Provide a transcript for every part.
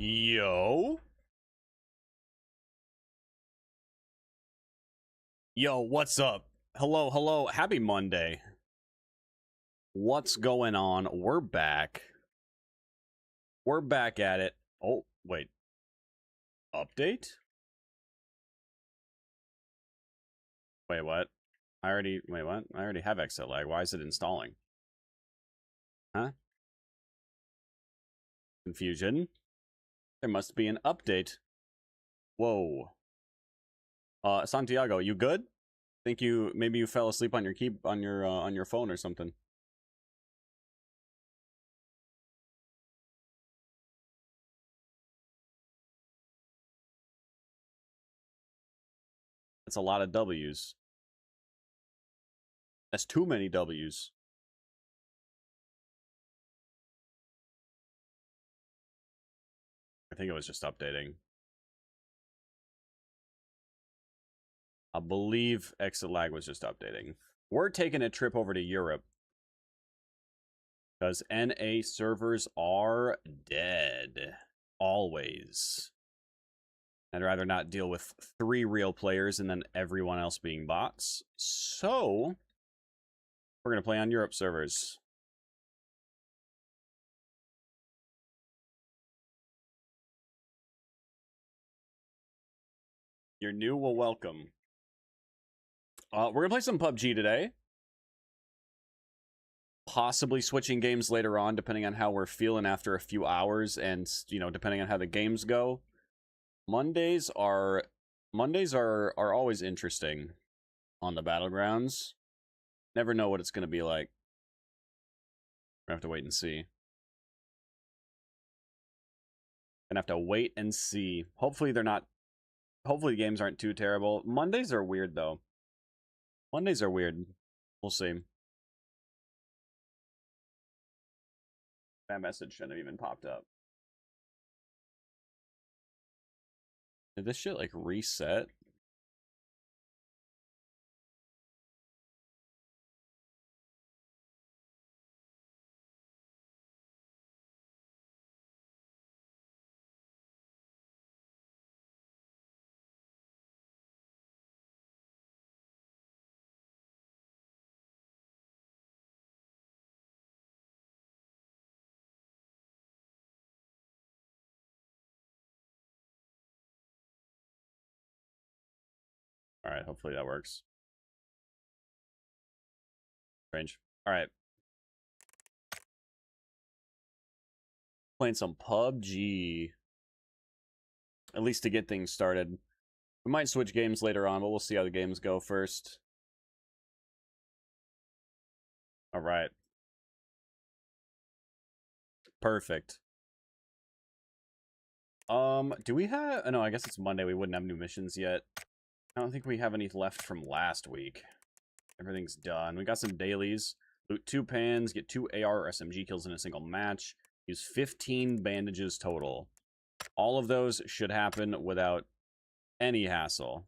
Yo. Yo, what's up? Hello, hello. Happy Monday. What's going on? We're back. We're back at it. Oh, wait. Update? Wait, what? Wait, what? I already have exit lag. Why is it installing? Huh? Confusion? There must be an update. Whoa. Santiago, you good? Maybe you fell asleep on your phone or something. That's a lot of W's. That's too many W's. I think it was just updating. I believe exit lag was just updating. We're taking a trip over to Europe because NA servers are dead. Always. I'd rather not deal with 3 real players and then everyone else being bots. So, we're going to play on Europe servers. You're new, well, welcome. We're going to play some PUBG today. Possibly switching games later on, depending on how we're feeling after a few hours and, you know, depending on how the games go. Mondays are always interesting on the battlegrounds. Never know what it's going to be like. We're going to have to wait and see. Gonna have to wait and see. Hopefully the games aren't too terrible. Mondays are weird though. Mondays are weird. We'll see. That message shouldn't have even popped up. Did this shit like reset? All right, hopefully that works. Strange. All right. Playing some PUBG. At least to get things started. We might switch games later on, but we'll see how the games go first. All right. Perfect. Do we have... no, I guess it's Monday. We wouldn't have new missions yet. I don't think we have any left from last week. Everything's done. We got some dailies. Loot 2 pans, get 2 AR or SMG kills in a single match. Use 15 bandages total. All of those should happen without any hassle.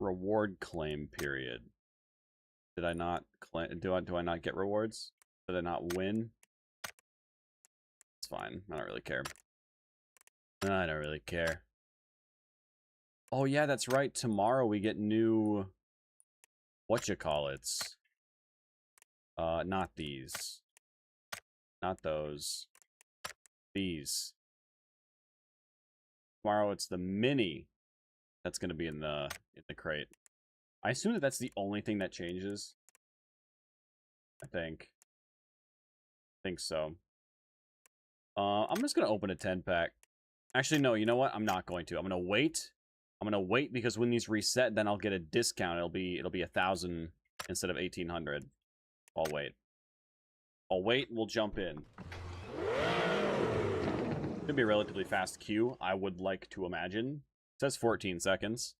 Reward claim period. Did I not claim? Do I not get rewards? Did I not win? It's fine. I don't really care. I don't really care. Oh yeah, that's right. Tomorrow we get new whatchamacallits. Not these. Not those. These. Tomorrow it's the mini that's gonna be in the crate. I assume that that's the only thing that changes. I think so. I'm just gonna open a 10-pack. Actually, no, you know what? I'm not going to. I'm gonna wait. I'm gonna wait because when these reset, then I'll get a discount. It'll be 1,000 instead of 1,800. I'll wait. I'll wait. We'll jump in. Could be a relatively fast queue, I would like to imagine. It says 14 seconds.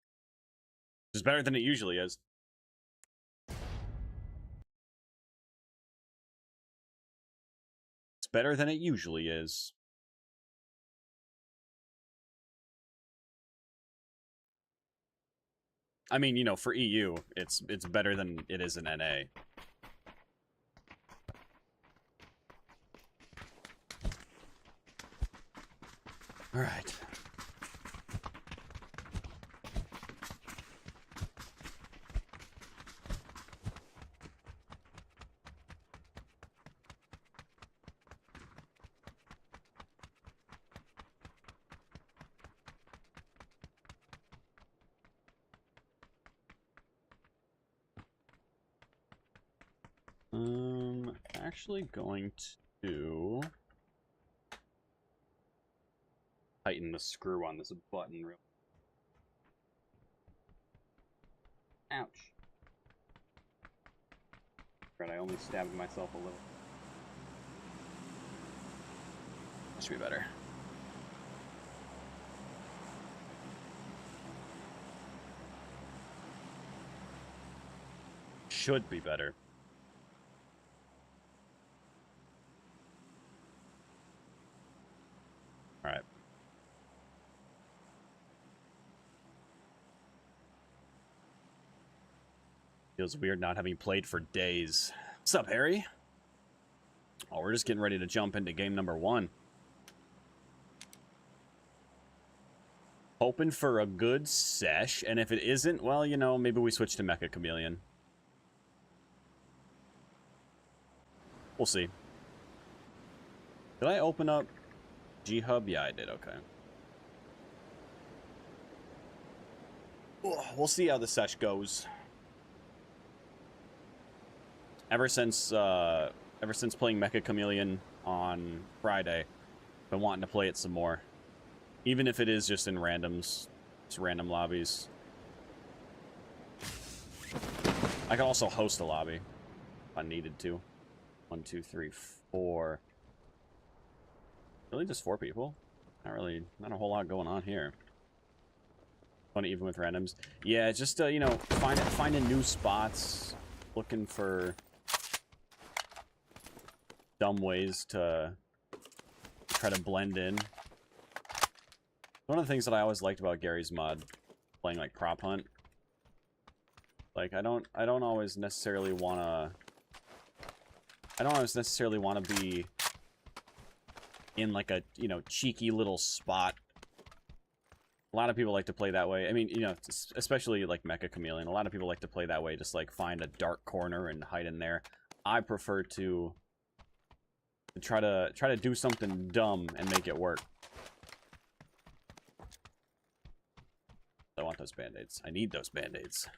Which is better than it usually is. better than it usually is. I mean, you know, for EU, it's better than it is in NA. All right. Actually going to tighten the screw on this button real. Ouch. Right, I only stabbed myself a little. That should be better. Should be better. Alright. Feels weird not having played for days. What's up, Harry? Oh, we're just getting ready to jump into game number 1. Hoping for a good sesh, and if it isn't, well, you know, maybe we switch to Mecha Chameleon. We'll see. Did I open up G-Hub? Yeah, I did, okay. We'll see how the sesh goes. Ever since playing Mecha Chameleon on Friday, been wanting to play it some more. Even if it is just in randoms, just random lobbies. I can also host a lobby if I needed to. 1, 2, 3, 4. Really, just 4 people? Not a whole lot going on here. Fun even with randoms. Yeah, just you know, finding new spots, looking for dumb ways to try to blend in. One of the things that I always liked about Gary's mod, playing like prop hunt, like I don't always necessarily wanna be in like a, you know, cheeky little spot. A lot of people like to play that way. I mean, you know, especially like Mecha Chameleon. A lot of people like to play that way, just like find a dark corner and hide in there. I prefer to try to do something dumb and make it work. I want those band-aids. I need those band-aids.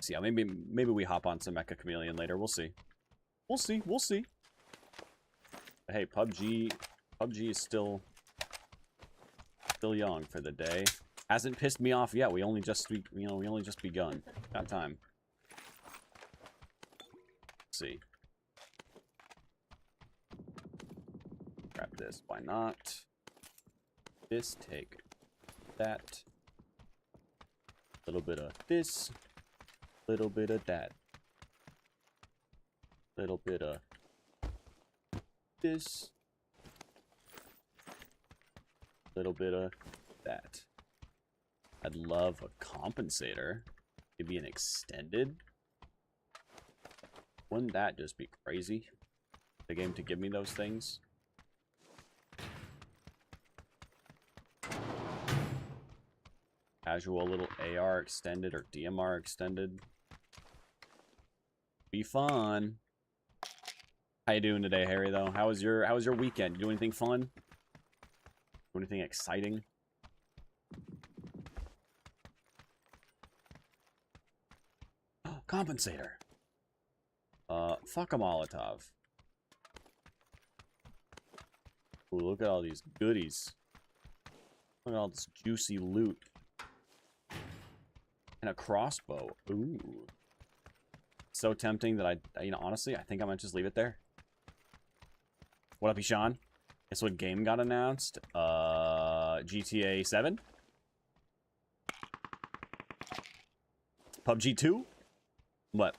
See, yeah, maybe we hop on some Mecha Chameleon later. We'll see. We'll see. But hey, PUBG is still young for the day. Hasn't pissed me off yet. We only just begun. Got time. Let's see. Grab this. Why not? This, take that. Little bit of this. Little bit of that. Little bit of this. Little bit of that. I'd love a compensator. Maybe an extended. Wouldn't that just be crazy? The game to give me those things. Casual little AR extended or DMR extended. Be fun. How you doing today, Harry, though? How was your weekend? You do anything fun? Do anything exciting? Compensator. Fuck a Molotov. Ooh, look at all these goodies. Look at all this juicy loot. And a crossbow. Ooh. So tempting that you know, honestly, I think I might just leave it there. What up, Ishan? Guess what game got announced? GTA 7? PUBG 2? What?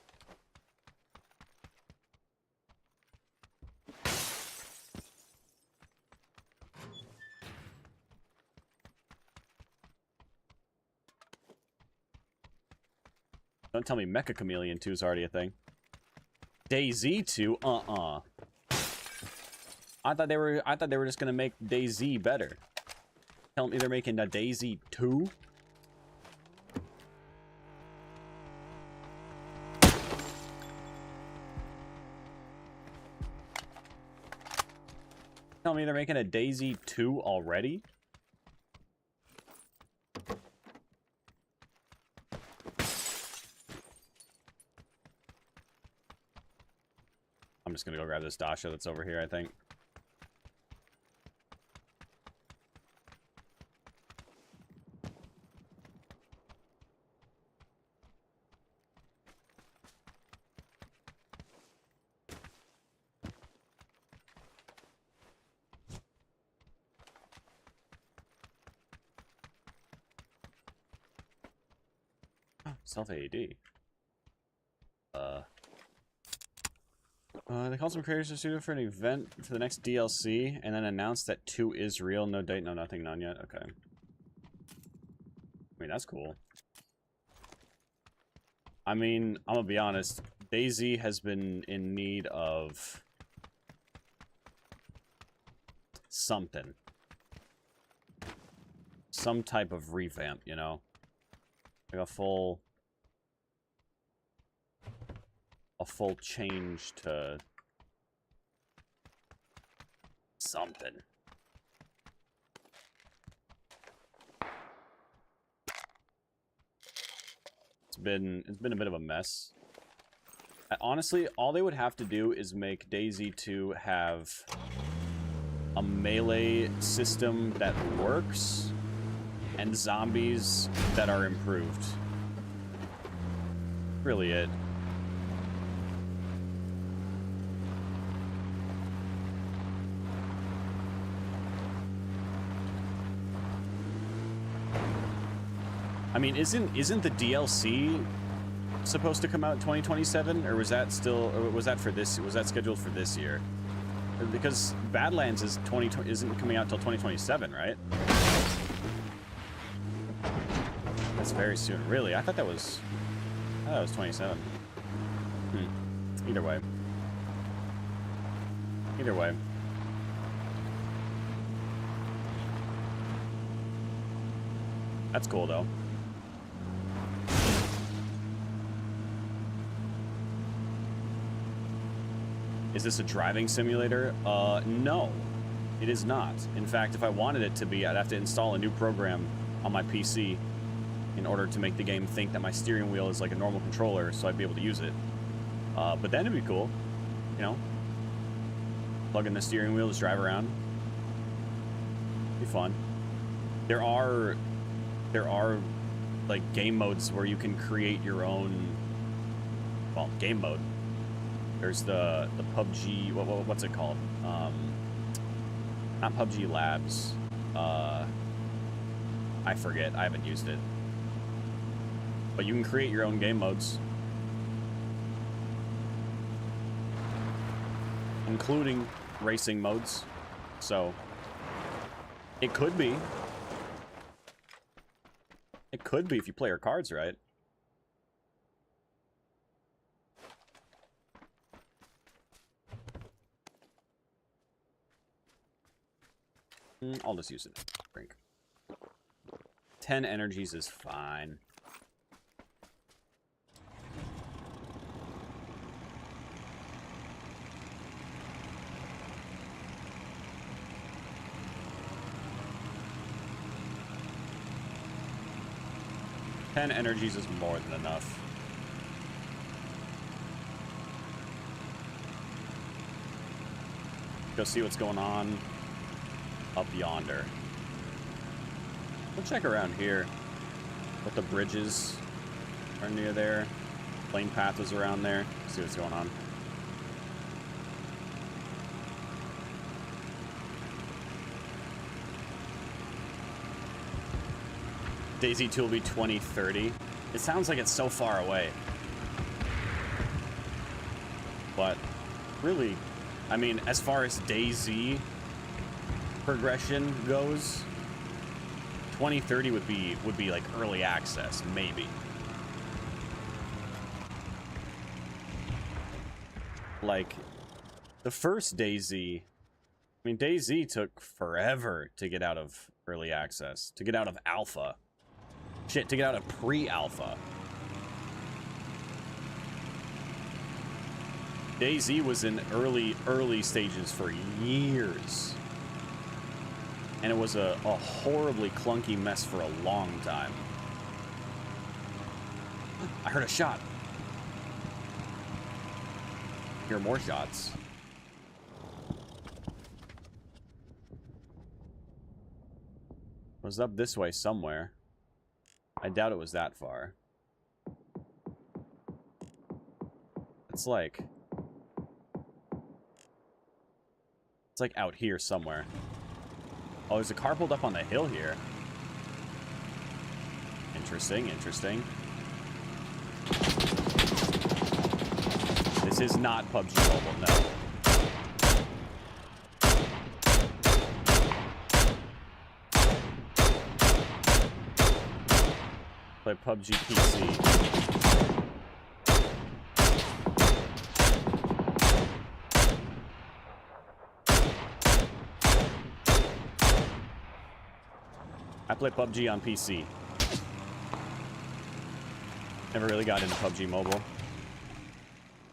Don't tell me Mecha Chameleon 2 is already a thing. DayZ 2? I thought they were just gonna make DayZ better. Tell me they're making a DayZ 2? Tell me they're making a DayZ 2 already? I'm just gonna go grab this Dasha that's over here, I think. Self AED. They called some creators to studio for an event for the next DLC, and then announced that 2 is real. No date, no nothing, none yet. Okay. I mean, that's cool. I mean, I'm gonna be honest. DayZ has been in need of something. Some type of revamp, you know? Like a full change to something. It's been a bit of a mess. Honestly, all they would have to do is make DayZ 2 have a melee system that works and zombies that are improved. Really it. I mean, isn't the DLC supposed to come out in 2027, or was that still, or was that scheduled for this year? Because Badlands isn't coming out till 2027, right? That's very soon. Really? I thought that was 27. Either way. Either way. That's cool though. Is this a driving simulator? No, it is not. In fact, if I wanted it to be, I'd have to install a new program on my PC in order to make the game think that my steering wheel is like a normal controller, so I'd be able to use it. But then it'd be cool, you know? Plug in the steering wheel, just drive around. Be fun. There are like game modes where you can create your own, well, game mode. There's the PUBG, what's it called? Not PUBG Labs. I forget, I haven't used it. But you can create your own game modes. Including racing modes. So, it could be. It could be if you play your cards right. I'll just use it. Drink. 10 energies is fine. Ten energies is more than enough. Go see what's going on up yonder. We'll check around here. What the bridges are near there. Plane path was around there. See what's going on. DayZ 2 will be 2030. It sounds like it's so far away. But really, I mean, as far as DayZ progression goes, 2030 would be like early access, maybe. like, the first DayZ, I mean, DayZ took forever to get out of early access, to get out of alpha. Shit, to get out of pre-alpha. DayZ was in early stages for years. And it was a horribly clunky mess for a long time. I heard a shot. Hear more shots. It was up this way somewhere. I doubt it was that far. It's like out here somewhere. Oh, there's a car pulled up on the hill here. Interesting, interesting. This is not PUBG Mobile, no. Play PUBG PC. I play PUBG on PC. Never really got into PUBG Mobile.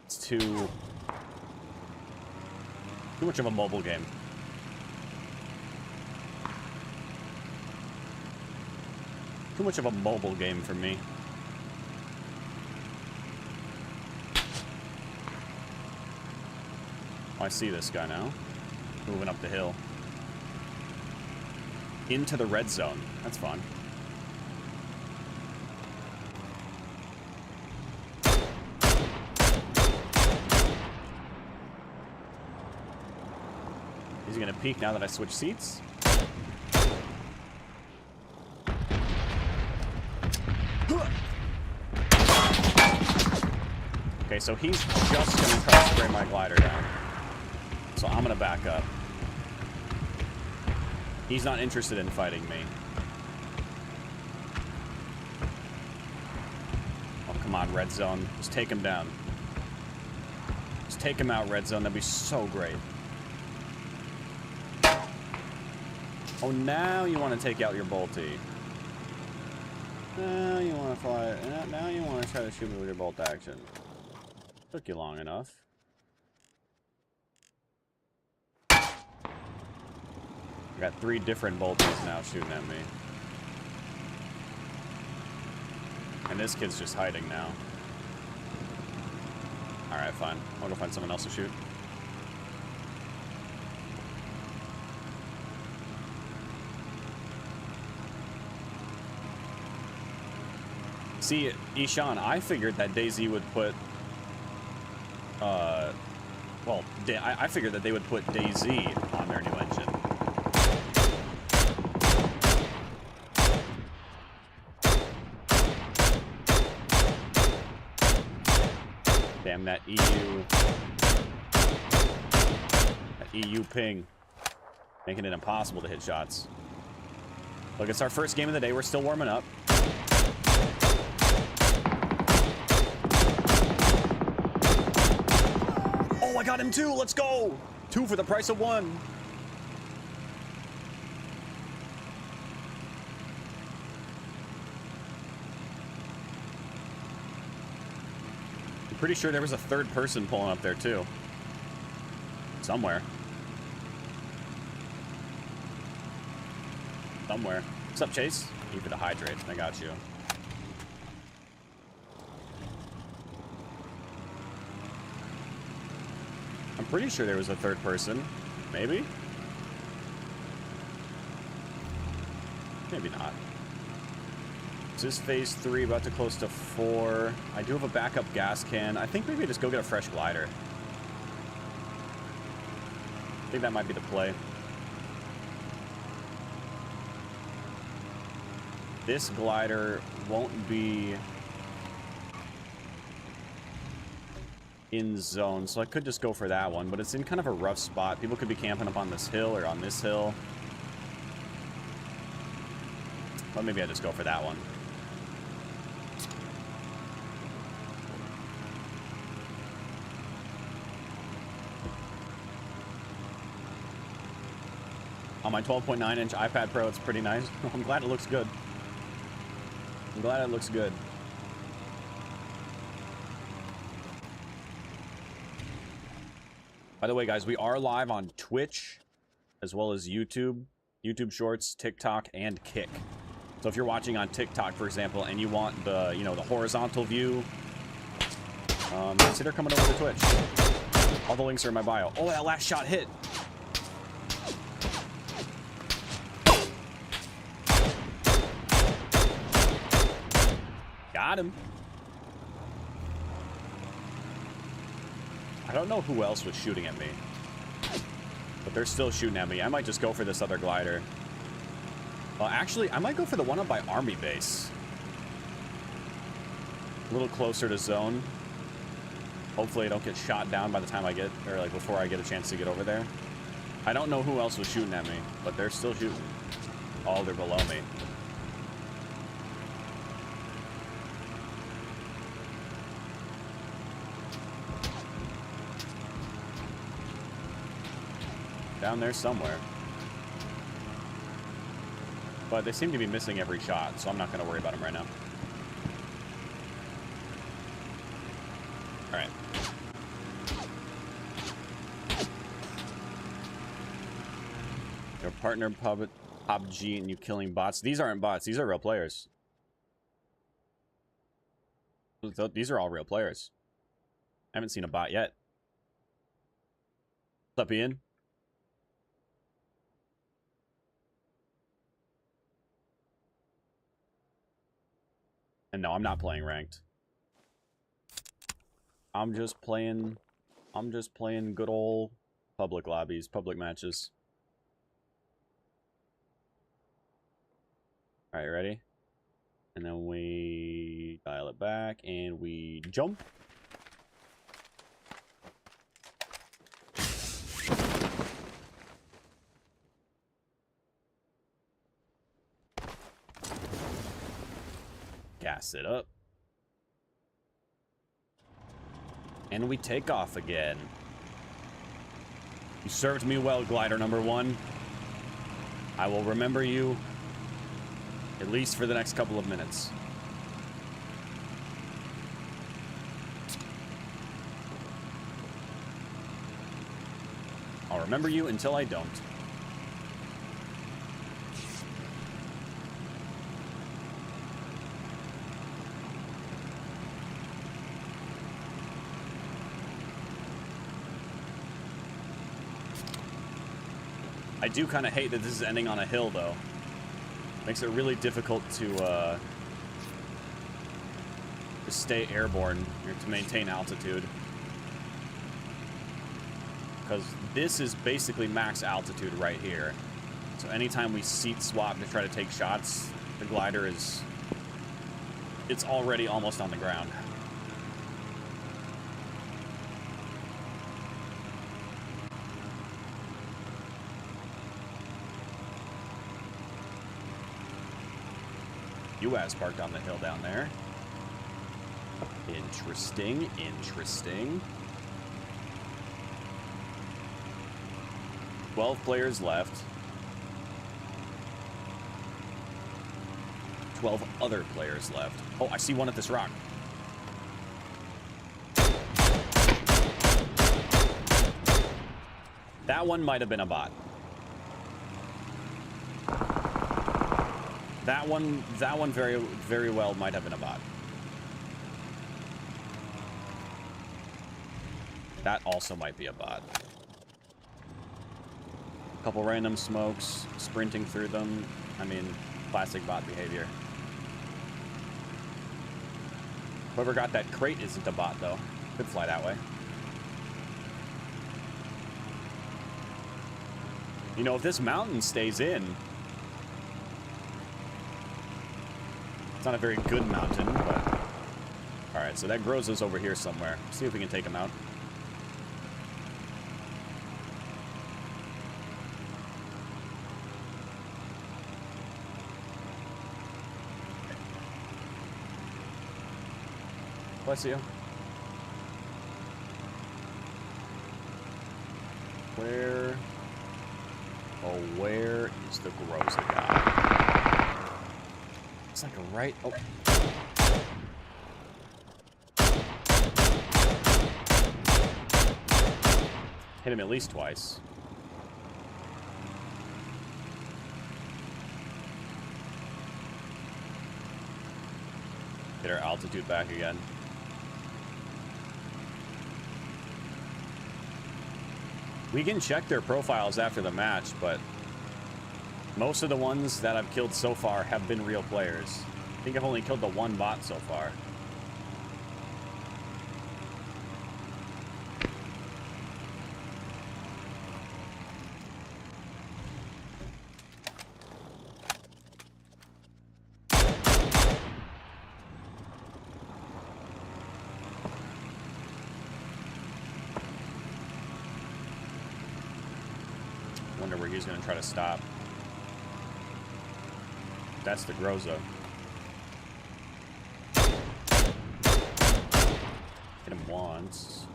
It's too much of a mobile game. Too much of a mobile game for me. Oh, I see this guy now. Moving up the hill. Into the red zone. That's fun. Is he gonna peek now that I switch seats? Okay, so he's just gonna try to spray my glider down. So I'm gonna back up. He's not interested in fighting me. Oh, come on, red zone. Just take him down. Just take him out, red zone. That'd be so great. Oh, now you want to take out your bolty. Now you want to fly. Now you want to try to shoot me with your bolt action. Took you long enough. I got 3 different bolties now shooting at me. And this kid's just hiding now. Alright, fine. I'll go find someone else to shoot. See, Ishan, I figured that DayZ would put... well, I figured that they would put DayZ on their new engine. Damn, that EU ping. Making it impossible to hit shots. Look, it's our first game of the day. We're still warming up. Oh, I got him too. Let's go. 2 for the price of 1. Pretty sure there was a 3rd person pulling up there too. Somewhere. Somewhere. What's up, Chase? Keep it to hydrate. I got you. I'm pretty sure there was a 3rd person. Maybe? Maybe not. This is phase 3, about to close to 4. I do have a backup gas can. I think maybe just go get a fresh glider. I think that might be the play. This glider won't be in zone, so I could just go for that one, but it's in kind of a rough spot. People could be camping up on this hill or on this hill. But maybe I just go for that one. my 12.9-inch iPad Pro, it's pretty nice. I'm glad it looks good. I'm glad it looks good. By the way, guys, we are live on Twitch, as well as YouTube, YouTube Shorts, TikTok, and Kick. So if you're watching on TikTok, for example, and you want the, you know, the horizontal view, consider coming over to Twitch. All the links are in my bio. Oh, that last shot hit. Got him. I don't know who else was shooting at me, but they're still shooting at me. I might just go for this other glider. Actually, I might go for the one up by Army Base. A little closer to zone. Hopefully I don't get shot down by the time I get, or like before I get a chance to get over there. I don't know who else was shooting at me, but they're still shooting. Oh, they're below me. Down there somewhere. But they seem to be missing every shot, so I'm not going to worry about them right now. Alright. Your partner PUBG and you killing bots. These aren't bots. These are real players. These are all real players. I haven't seen a bot yet. What's up, Ian? And no, I'm not playing ranked. I'm just playing good old public lobbies, public matches. All right, ready? And then we dial it back and we jump. Gas it up. And we take off again. You served me well, glider number 1. I will remember you at least for the next couple of minutes. I'll remember you until I don't. I do kind of hate that this is ending on a hill, though. Makes it really difficult to stay airborne, or to maintain altitude. Because this is basically max altitude right here. So anytime we seat swap to try to take shots, the glider is... it's already almost on the ground. US parked on the hill down there. Interesting, interesting. 12 players left. 12 other players left. Oh, I see one at this rock. That one might have been a bot. That one very well might have been a bot. That also might be a bot. A couple random smokes, sprinting through them. I mean, classic bot behavior. Whoever got that crate isn't a bot, though. Could fly that way. You know, if this mountain stays in... it's not a very good mountain, but... alright, so that grows us over here somewhere. See if we can take him out. Bless you. Oh, where is the Groza guy? It's like a right... Oh. Hit him at least twice. Get our altitude back again. We can check their profiles after the match, but most of the ones that I've killed so far have been real players. I think I've only killed the one bot so far. Wonder where he's going to try to stop. That's the Groza. Hit him once.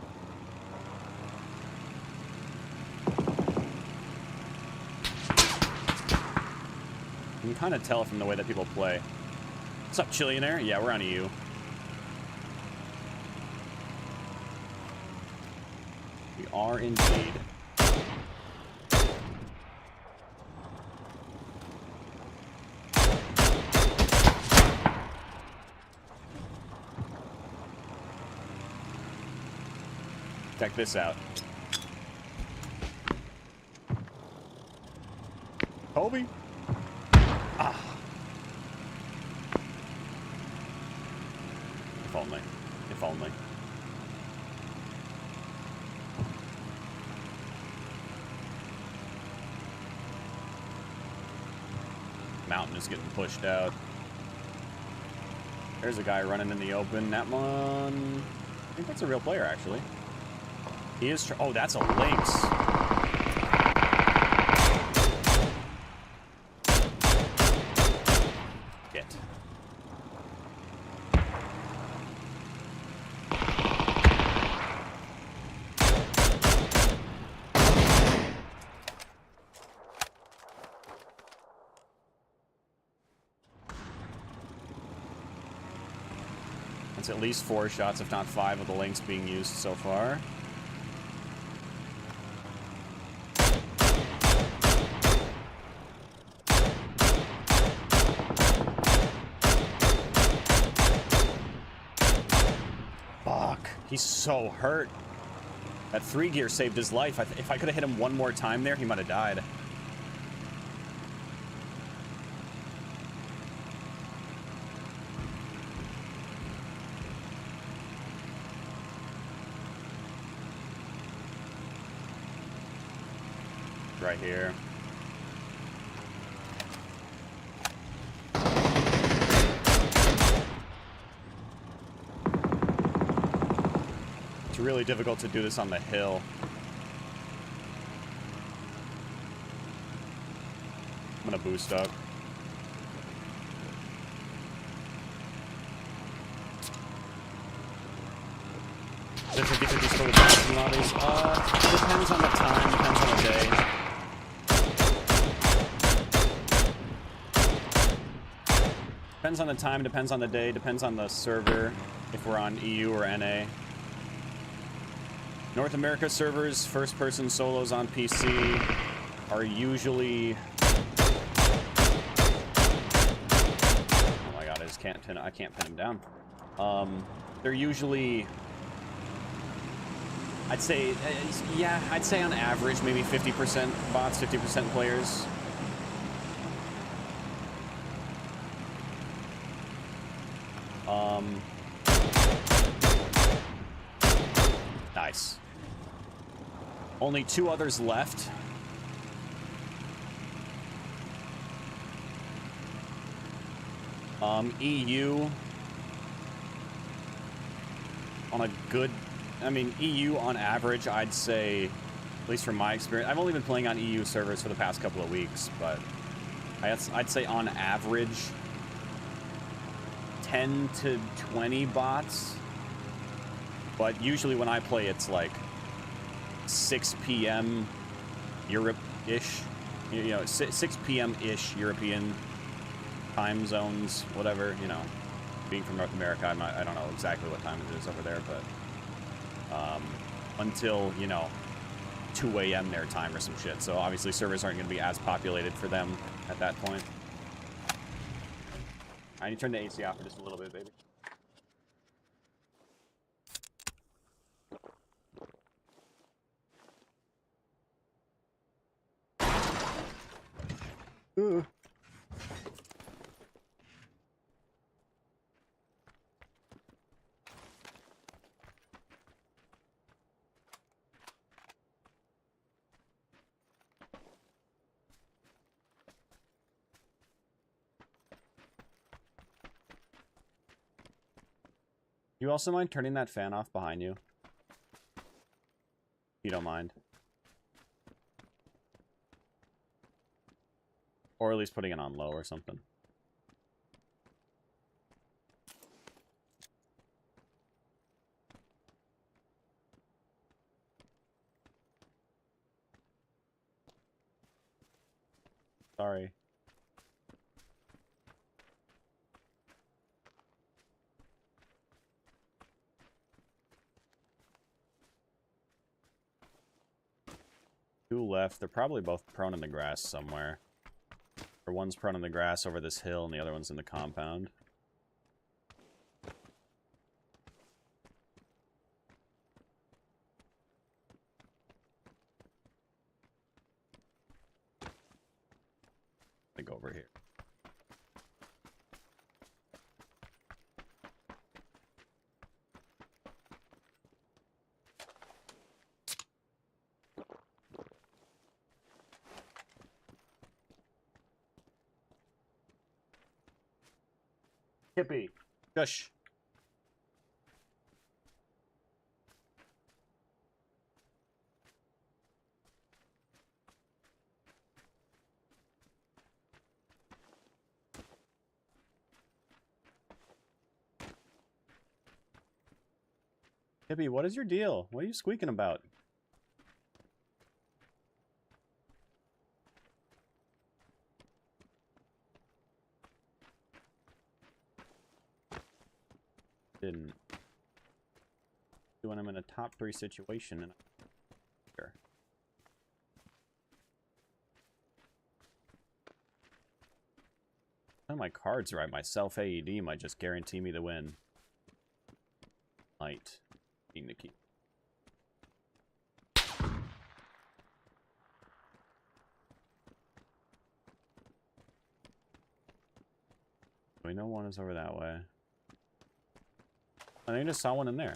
You can kind of tell from the way that people play. What's up, Chillionaire? Yeah, we're on EU. We are indeed. Check this out. Kobe. Ah. If only. If only. Mountain is getting pushed out. There's a guy running in the open. That one... I think that's a real player, actually. He is... Oh, that's a lynx. Get. That's at least 4 shots, if not 5, of the lynx being used so far. He's so hurt. That 3 gear saved his life. If I could have hit him one more time there, he might have died. Right here. It's really difficult to do this on the hill. I'm gonna boost up. Is it 50-50 still with the lobbies? Depends on the time, depends on the day. Depends on the time, depends on the day, depends on the server, if we're on EU or NA. North America servers, first-person solos on PC are usually... Oh my god, I can't pin him down. They're usually... I'd say, yeah, I'd say on average, maybe 50% bots, 50% players. Nice. Only 2 others left. EU on a good, I mean, EU on average, I'd say, at least from my experience, I've only been playing on EU servers for the past couple of weeks, but I'd say on average 10 to 20 bots. But usually when I play, it's like 6 p.m. Europe-ish. You know, 6 p.m.-ish European time zones, whatever, you know. Being from North America, I don't know exactly what time it is over there, but until, you know, 2 a.m. their time or some shit. So obviously servers aren't going to be as populated for them at that point. I need to turn the AC off for just a little bit, baby. Ooh. You also mind turning that fan off behind you? If you don't mind. Or at least putting it on low or something. Sorry. Two left. They're probably both prone in the grass somewhere. Or one's prone in the grass over this hill, and the other one's in the compound. Go over here. Hippie. Shush. Hippie, what is your deal? What are you squeaking about? Didn't. When I'm in a top 3 situation and here. None of my cards right. My self AED might just guarantee me the win. Might. Being the key. We know one is over that way. I think I just saw one in there.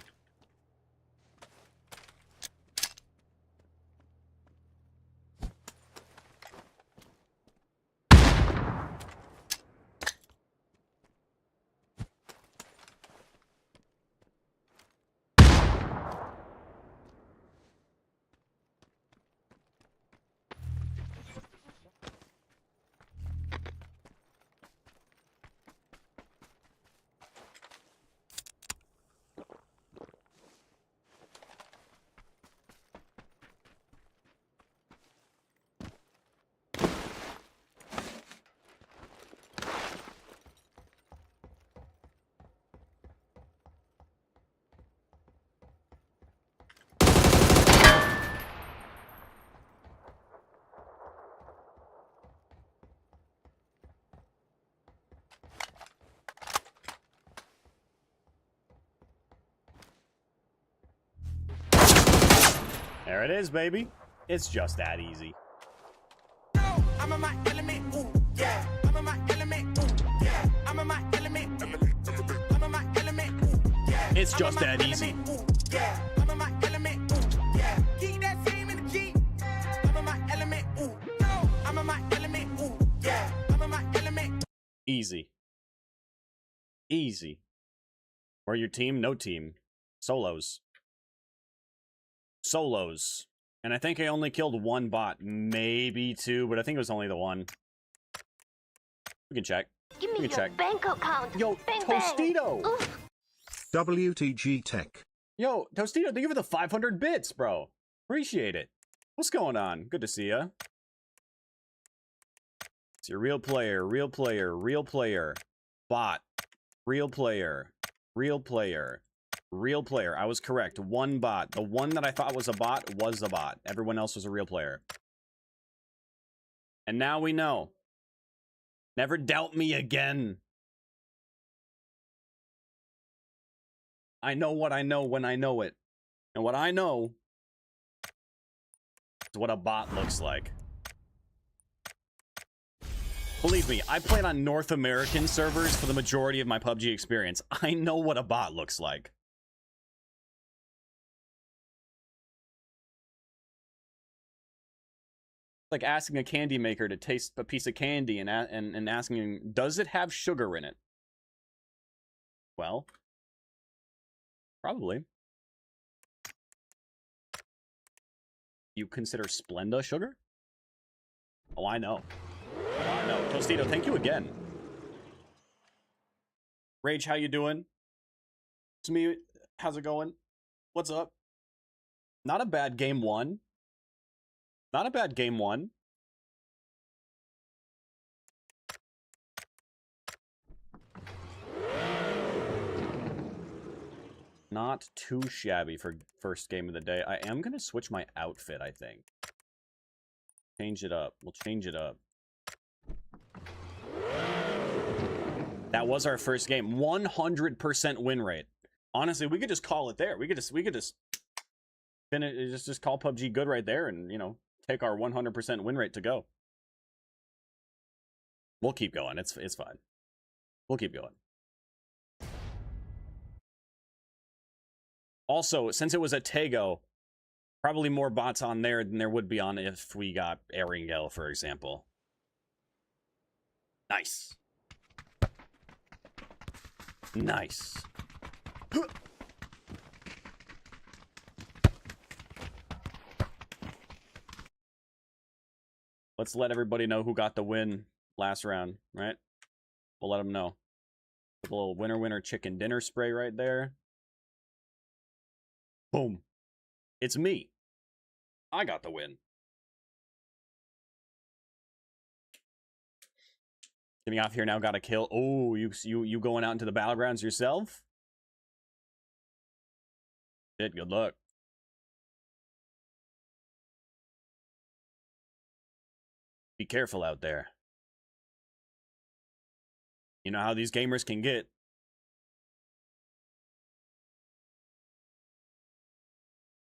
There it is, baby. It's just that easy. I'm in my element, ooh, yeah. I'm in my element, ooh, yeah. I'm in my element, I'm in my element, ooh, yeah. It's just that easy. Yeah. I'm in my element, ooh, yeah. Keep that same energy. I'm in my element, ooh, I'm in my element, ooh, yeah. I'm in my element. Easy. Easy. Or your team, no team. Solos. Solos. And I think I only killed one bot, maybe two, but I think it was only the one. We can check. Give me your bank account. Yo, bang, Tostito! Bang. WTG Tech. Yo, Tostito, thank you for the 500 bits, bro. Appreciate it. What's going on? Good to see ya. It's your real player, real player, real player. Bot. Real player. Real player. Real player. I was correct. One bot. The one that I thought was a bot was a bot. Everyone else was a real player. And now we know. Never doubt me again. I know what I know when I know it. And what I know is what a bot looks like. Believe me, I played on North American servers for the majority of my PUBG experience. I know what a bot looks like. Like asking a candy maker to taste a piece of candy and asking him, does it have sugar in it? Well, probably. You consider Splenda sugar? Oh, I know. Oh, I know. Tostito, thank you again. Rage, how you doing? To me, how's it going? What's up? Not a bad game one. Not a bad game one. Not too shabby for first game of the day. I am going to switch my outfit, I think. Change it up. We'll change it up. That was our first game. 100% win rate. Honestly, we could just call it there. We could just finish, just call PUBG good right there and, you know, take our 100% win rate to go. We'll keep going. It's fine. We'll keep going. Also, since it was a Tego, probably more bots on there than there would be on if we got Erangel, for example. Nice. Nice. Let's let everybody know who got the win last round, right? We'll let them know. With a little winner chicken dinner spray right there. Boom. It's me. I got the win. Getting off here now, got a kill. Oh, you going out into the battlegrounds yourself? Shit, good luck. Be careful out there. You know how these gamers can get.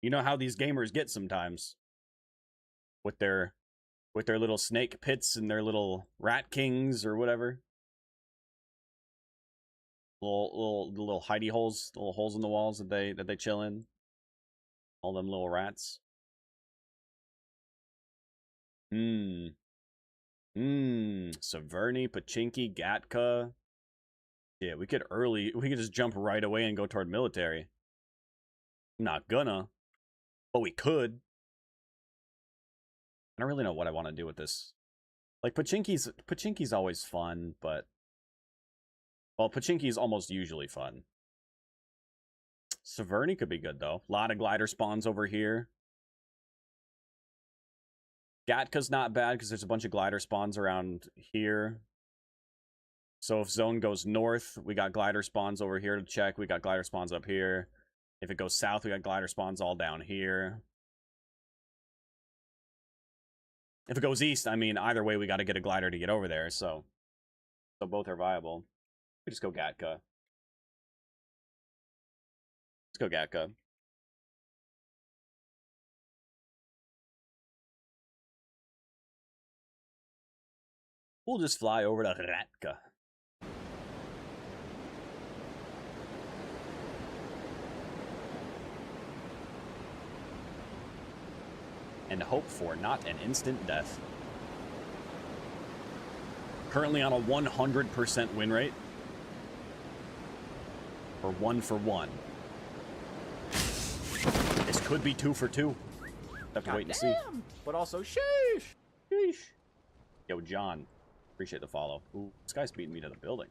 You know how these gamers get sometimes. With their little snake pits and their little rat kings or whatever. Little hidey holes, little holes in the walls that they chill in. All them little rats. Severny, Pachinki, Gatka. Yeah, we could just jump right away and go toward military. I'm not gonna, but we could. I don't really know what I want to do with this. Like, Pachinki's always fun, but... Well, Pachinki's almost usually fun. Severny could be good, though. A lot of glider spawns over here. Gatka's not bad, because there's a bunch of glider spawns around here. So if zone goes north, we got glider spawns over here to check. We got glider spawns up here. If it goes south, we got glider spawns all down here. If it goes east, I mean, either way, we got to get a glider to get over there, so both are viable. We just go Gatka. Let's go Gatka. We'll just fly over to Ratka. And hope for not an instant death. Currently on a 100% win rate. Or 1 for 1. This could be 2 for 2. Have to wait and see. But also, sheesh! Sheesh. Yo, John. Appreciate the follow. Ooh, this guy's beating me to the building.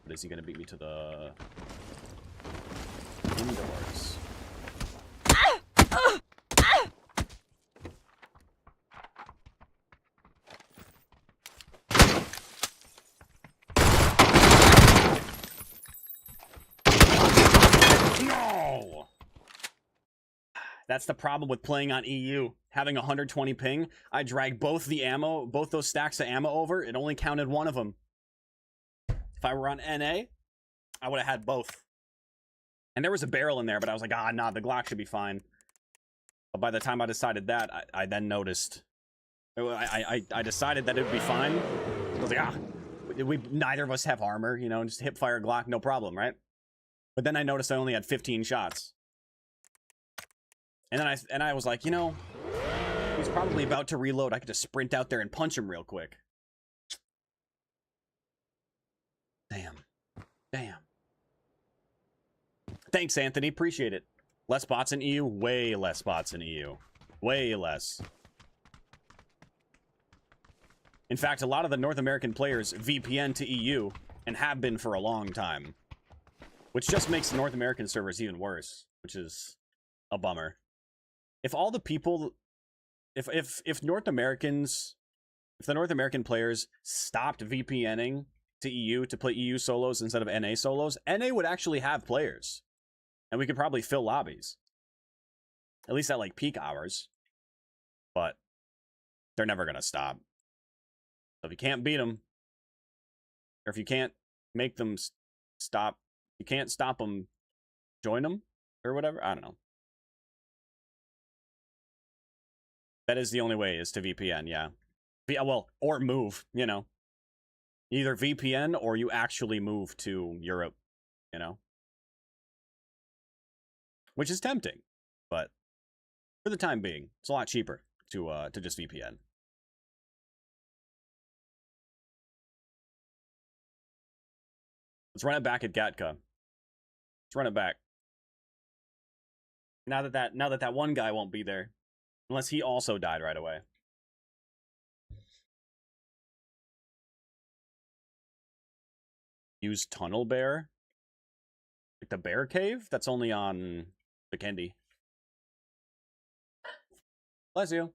But is he going to beat me to the... indoors? That's the problem with playing on EU. Having 120 ping, I dragged both those stacks of ammo over. It only counted one of them. If I were on NA, I would have had both. And there was a barrel in there, but I was like, nah, the Glock should be fine. But by the time I decided that, I then noticed. I decided that it would be fine. I was like, neither of us have armor, you know, just hip fire Glock, no problem, right? But then I noticed I only had 15 shots. And then I was like, you know, he's probably about to reload. I could just sprint out there and punch him real quick. Damn. Thanks, Anthony. Appreciate it. Less bots in EU? Way less bots in EU. Way less. In fact, a lot of the North American players VPN to EU and have been for a long time. Which just makes the North American servers even worse, which is a bummer. If all the people, if the North American players stopped VPNing to EU to play EU solos instead of NA solos, NA would actually have players. And we could probably fill lobbies. At least at like peak hours. But they're never going to stop. So if you can't beat them, or if you can't make them stop, you can't stop them, join them, or whatever. I don't know. That is the only way, is to VPN, yeah. Well, or move, you know. Either VPN or you actually move to Europe, you know. Which is tempting, but for the time being, it's a lot cheaper to just VPN. Let's run it back at Gatka. Let's run it back. Now that one guy won't be there, unless he also died right away. Use Tunnel Bear, like the bear cave. That's only on Vikendi. Bless you.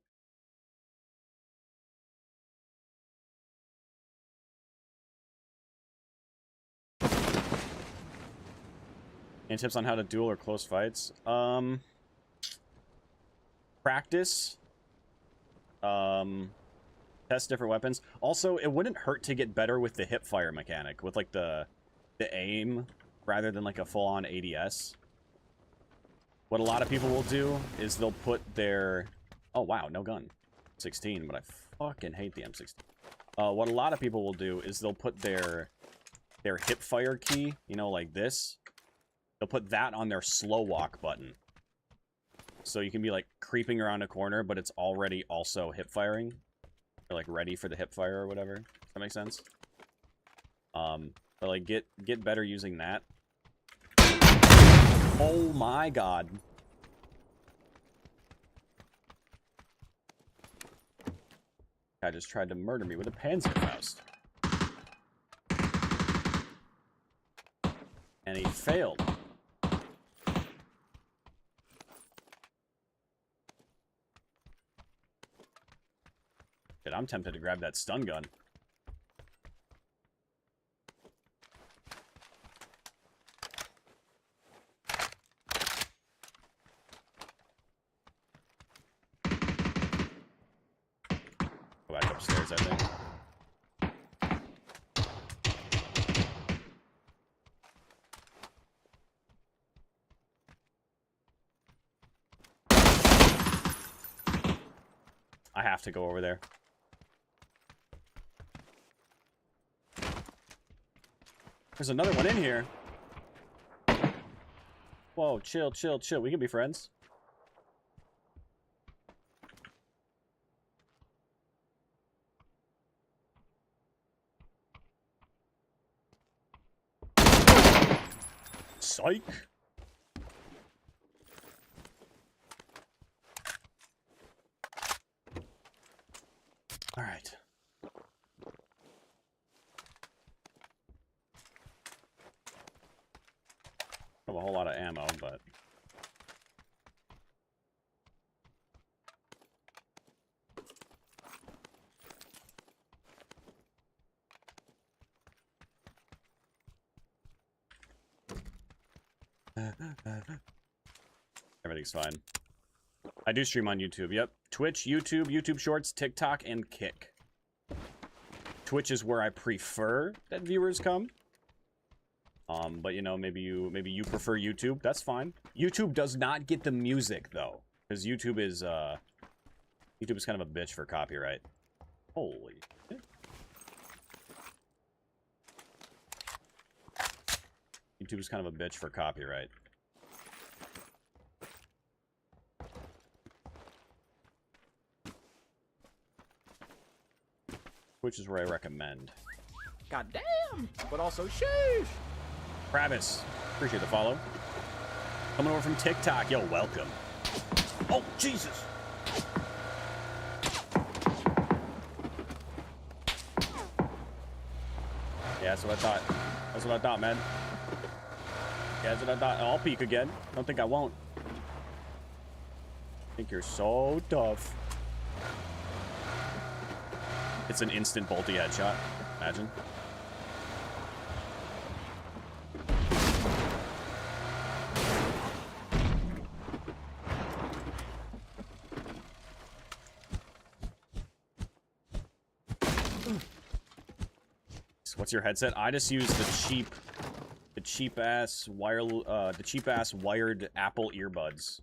Any tips on how to duel or close fights? Practice. Test different weapons. Also, it wouldn't hurt to get better with the hip fire mechanic, with like the aim rather than like a full-on ADS. What a lot of people will do is they'll put their... Oh, wow, no gun. 16, but I fucking hate the M16. What a lot of people will do is they'll put their hip fire key, you know, like this. They'll put that on their slow walk button. So you can be like creeping around a corner, but it's already also hip firing. Or like ready for the hip fire or whatever. Does that make sense? But like get better using that. Oh my god. Guy just tried to murder me with a Panzerfaust. And he failed. Shit, I'm tempted to grab that stun gun. Go back upstairs, I think. I have to go over there. There's another one in here. Whoa, chill. We can be friends. Psych. All right. Have a whole lot of ammo, but everything's fine. I do stream on YouTube. Yep. Twitch, YouTube, YouTube Shorts, TikTok, and Kick. Twitch is where I prefer that viewers come. But you know, maybe you prefer YouTube. That's fine. YouTube does not get the music though, because YouTube is kind of a bitch for copyright. Holy shit. YouTube is kind of a bitch for copyright. Which is where I recommend. God damn! But also sheesh! Travis, appreciate the follow. Coming over from TikTok. Yo, welcome. Oh, Jesus! Yeah, that's what I thought. That's what I thought, man. Yeah, that's what I thought. I'll peek again. Don't think I won't. I think you're so tough. It's an instant bolty headshot. Imagine. What's your headset? I just use the cheap ass wired Apple earbuds.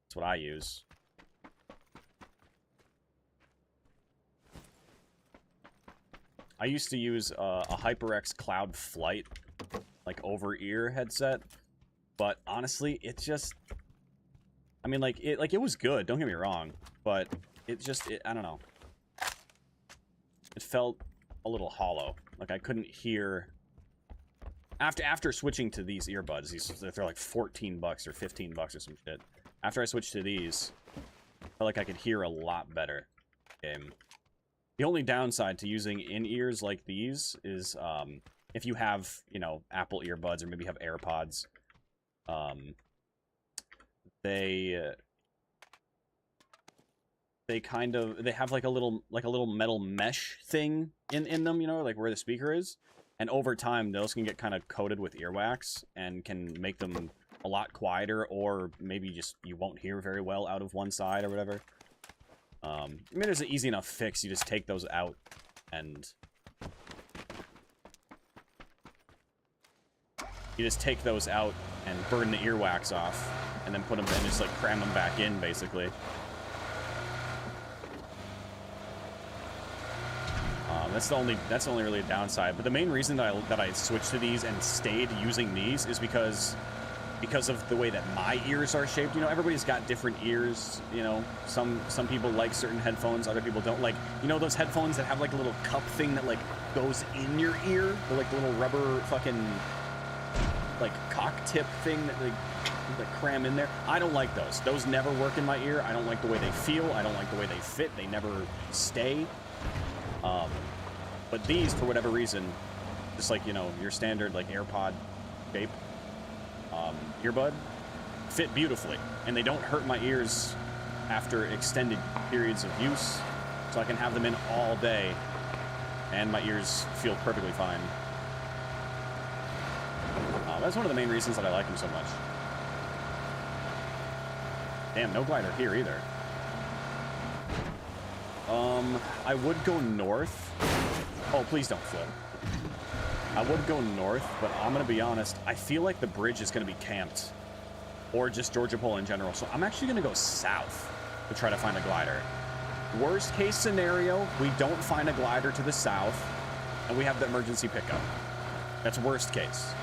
That's what I use. I used to use a HyperX Cloud Flight, like over-ear headset, but honestly, it just, I mean, it was good. Don't get me wrong, but I don't know. It felt a little hollow. Like I couldn't hear. After switching to these earbuds, they're like $14 or $15 or some shit. After I switched to these, I felt like I could hear a lot better. The only downside to using in-ears like these is if you have, you know, Apple earbuds or maybe have AirPods, they have like a little metal mesh thing in them, you know, like where the speaker is, and over time those can get kind of coated with earwax and can make them a lot quieter, or maybe just you won't hear very well out of one side or whatever. I mean, there's an easy enough fix. You just take those out and burn the earwax off, and then put them and just like cram them back in, basically. That's the only really downside. But the main reason that I switched to these and stayed using these is because of the way that my ears are shaped. You know, everybody's got different ears. You know, some people like certain headphones, other people don't. Like, you know, those headphones that have like a little cup thing that like goes in your ear, the like little rubber fucking like cock tip thing that they cram in there. I don't like those. Those never work in my ear. I don't like the way they feel. I don't like the way they fit. They never stay. But these, for whatever reason, just like, you know, your standard like AirPod shape earbud, fit beautifully, and they don't hurt my ears after extended periods of use, so I can have them in all day and my ears feel perfectly fine. That's one of the main reasons that I like them so much. Damn, no glider here either. I would go north. Oh, please don't flip. I would go north, but I'm gonna be honest, I feel like the bridge is gonna be camped, or just Georgia Pole in general, so I'm actually gonna go south to try to find a glider. Worst case scenario, we don't find a glider to the south, and we have the emergency pickup. That's worst case.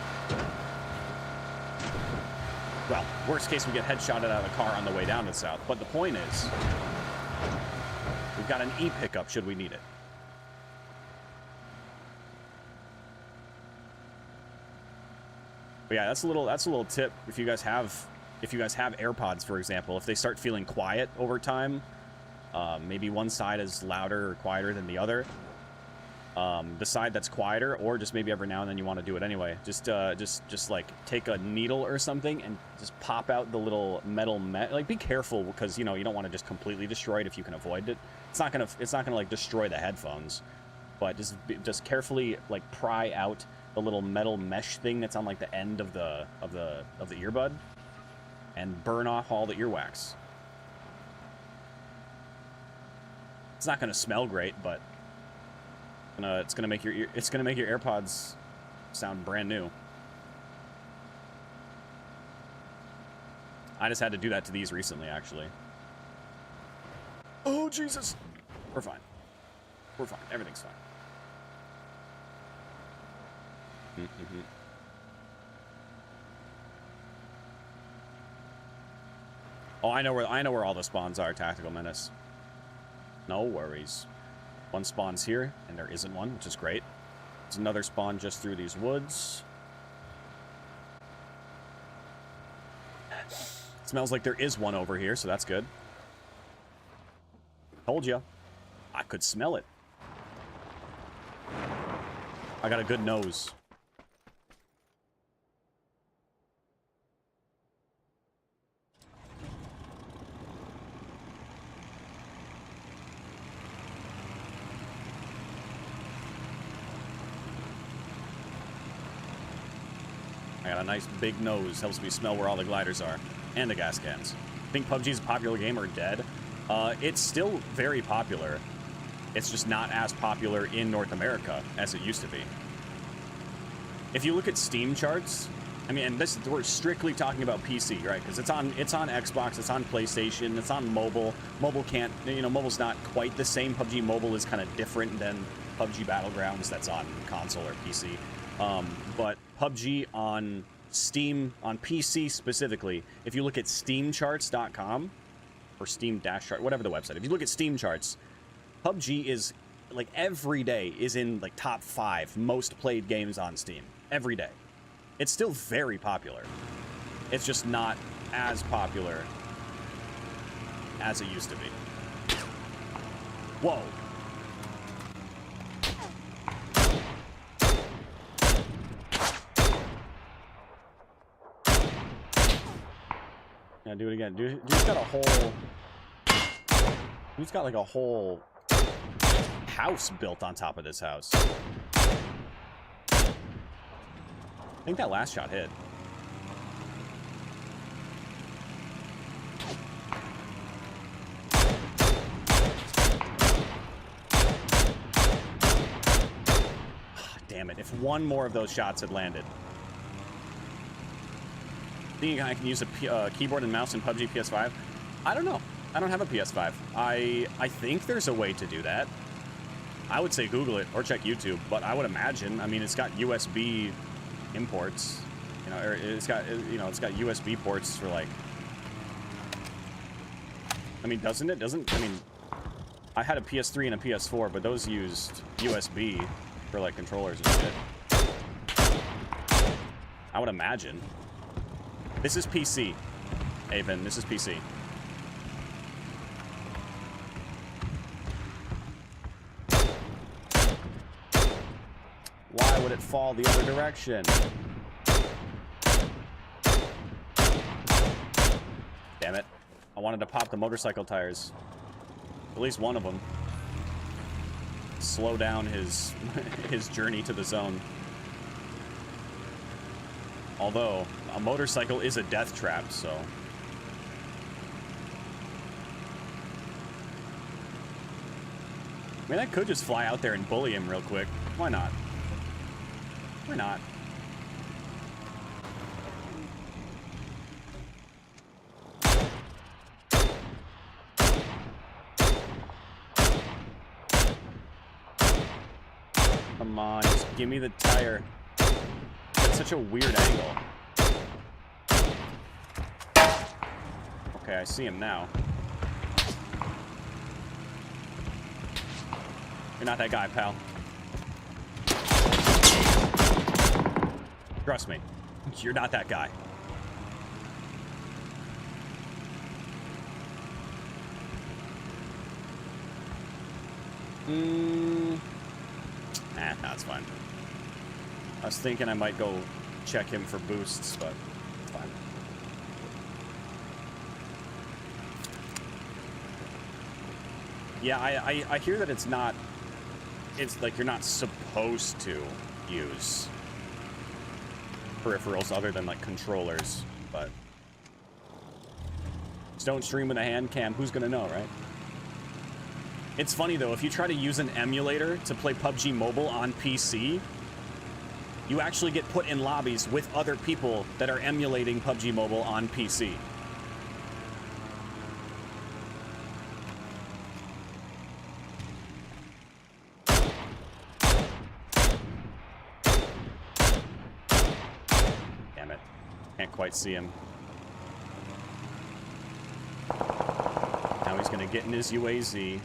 Well, worst case, we get headshotted out of the car on the way down to the south, but the point is, we've got an e-pickup should we need it. But yeah, that's a little tip if you guys have AirPods, for example. If they start feeling quiet over time, maybe one side is louder or quieter than the other. The side that's quieter, or just maybe every now and then you want to do it anyway. Just like take a needle or something and just pop out the little metal like be careful, because you know you don't want to just completely destroy it if you can avoid it. It's not gonna like destroy the headphones, but just carefully like pry out the little metal mesh thing that's on like the end of the earbud, and burn off all the earwax. It's not gonna smell great, but it's gonna make your AirPods sound brand new. I just had to do that to these recently, actually. Oh, Jesus! We're fine. We're fine. Everything's fine. Oh, I know where all the spawns are, Tactical Menace. No worries. One spawn's here, and there isn't one, which is great. There's another spawn just through these woods. It smells like there is one over here, so that's good. Told you. I could smell it. I got a good nose. I got a nice big nose. Helps me smell where all the gliders are. And the gas cans. Think PUBG is a popular game or dead? It's still very popular. It's just not as popular in North America as it used to be. If you look at Steam charts, I mean, and this we're strictly talking about PC, right? Because it's on Xbox, it's on PlayStation, it's on mobile. Mobile can't, you know, mobile's not quite the same. PUBG Mobile is kind of different than PUBG Battlegrounds that's on console or PC. But PUBG on Steam, on PC specifically, if you look at steamcharts.com or Steam-chart, whatever the website, if you look at Steam charts, PUBG is, like, every day is in, like, top 5 most played games on Steam. Every day. It's still very popular. It's just not as popular as it used to be. Whoa. Yeah, do it again. Dude's got a whole... Dude's got, like, a whole house built on top of this house. I think that last shot hit. Damn it. If one more of those shots had landed. Think I can use a keyboard and mouse in PUBG PS5? I don't know. I don't have a PS5. I think there's a way to do that. I would say Google it or check YouTube, but I would imagine, I mean, it's got USB imports, you know, or it's got USB ports for, like, I mean, doesn't it? I mean, I had a PS3 and a PS4, but those used USB for, like, controllers and shit. I would imagine. This is PC, Avon. This is PC. Why would it fall the other direction? Damn it. I wanted to pop the motorcycle tires. At least one of them. Slow down his journey to the zone. Although, a motorcycle is a death trap, so... I mean, I could just fly out there and bully him real quick. Why not? Why not? Come on, just give me the tire. That's such a weird angle. Okay, I see him now. You're not that guy, pal. Trust me, you're not that guy. Nah, that's fine. I was thinking I might go check him for boosts, but it's fine. Yeah, I hear that it's not... It's like you're not supposed to use peripherals other than, like, controllers, but... Just don't stream with a hand cam. Who's gonna know, right? It's funny, though, if you try to use an emulator to play PUBG Mobile on PC, you actually get put in lobbies with other people that are emulating PUBG Mobile on PC. Damn it. Can't quite see him. Now he's gonna get in his UAZ.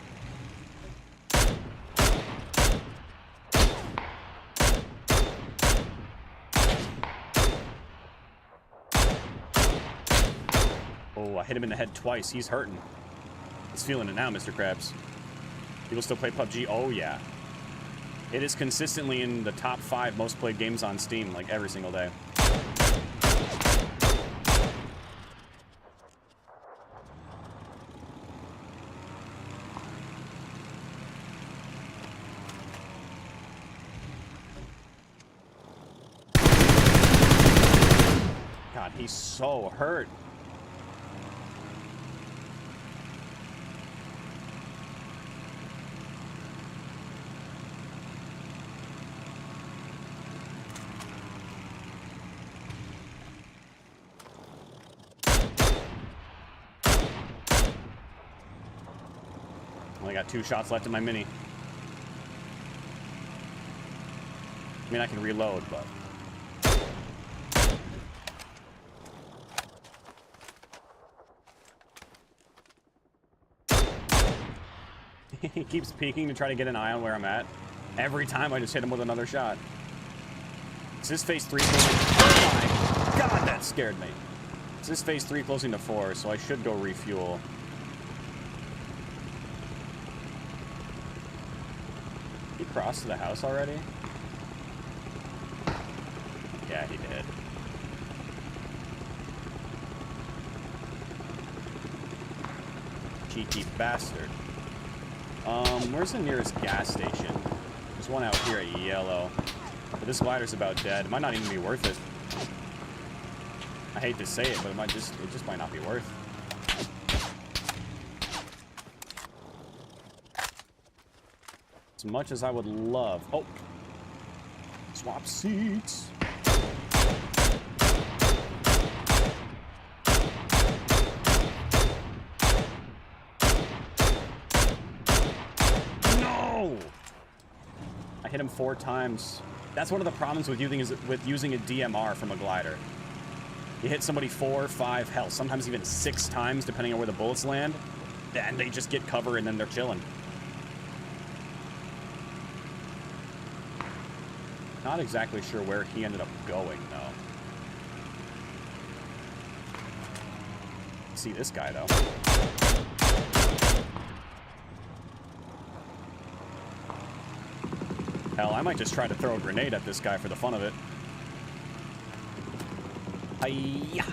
Oh, I hit him in the head twice. He's hurting. He's feeling it now, Mr. Krabs. People still play PUBG? Oh, yeah. It is consistently in the top 5 most played games on Steam, like, every single day. God, he's so hurt. Only got 2 shots left in my mini. I mean, I can reload, but... He keeps peeking to try to get an eye on where I'm at. Every time I just hit him with another shot. Is this phase 3 closing? Oh my god, that scared me. Is this phase 3 closing to 4, so I should go refuel. He crossed to the house already? Yeah, he did. Cheeky bastard. Where's the nearest gas station? There's one out here at yellow. But this glider's about dead. It might not even be worth it. I hate to say it, but it just might not be worth. As much as I would love. Oh! Swap seats! I hit him 4 times. That's one of the problems with using a DMR from a glider. You hit somebody 4, 5, hell, sometimes even 6 times, depending on where the bullets land, and they just get cover and then they're chilling. Not exactly sure where he ended up going, though. See this guy, though. Hell, I might just try to throw a grenade at this guy for the fun of it. Hi-ya!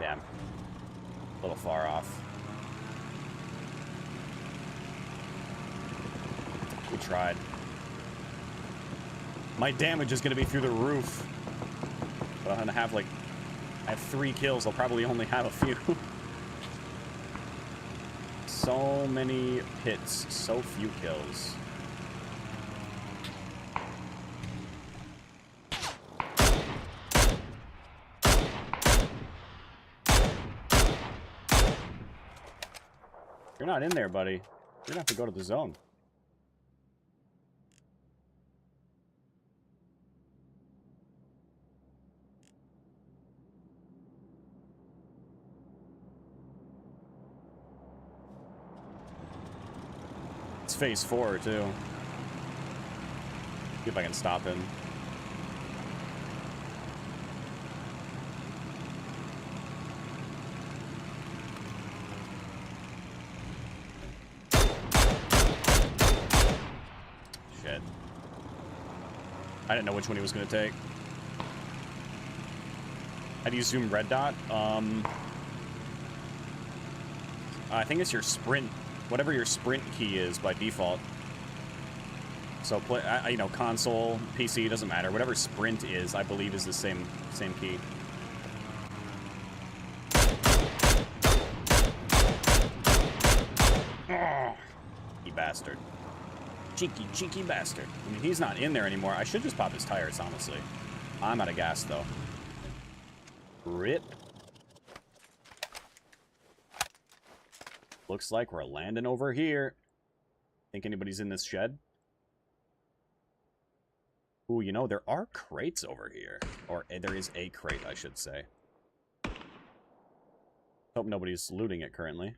Damn. A little far off. We tried. My damage is going to be through the roof. But I'm going to have, like... I have 3 kills. I'll probably only have a few. So many hits, so few kills. You're not in there, buddy. You're gonna have to go to the zone. It's phase 4, too. See if I can stop him. Shit. I didn't know which one he was going to take. How do you zoom red dot? I think it's your sprint. Whatever your sprint key is by default. So, you know, console, PC, doesn't matter. Whatever sprint is, I believe, is the same key. cheeky bastard. Cheeky bastard. I mean, he's not in there anymore. I should just pop his tires, honestly. I'm out of gas, though. Rip. Looks like we're landing over here. Think anybody's in this shed? Ooh, you know, there are crates over here. Or there is a crate, I should say. Hope nobody's looting it currently.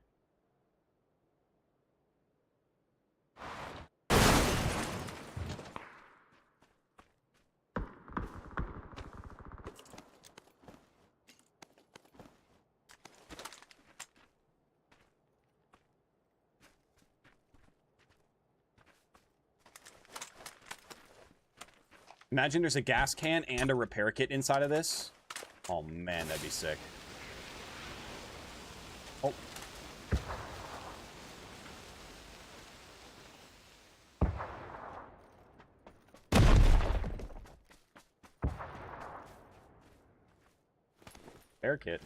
Imagine there's a gas can and a repair kit inside of this. Oh man, that'd be sick. Oh. Repair kit.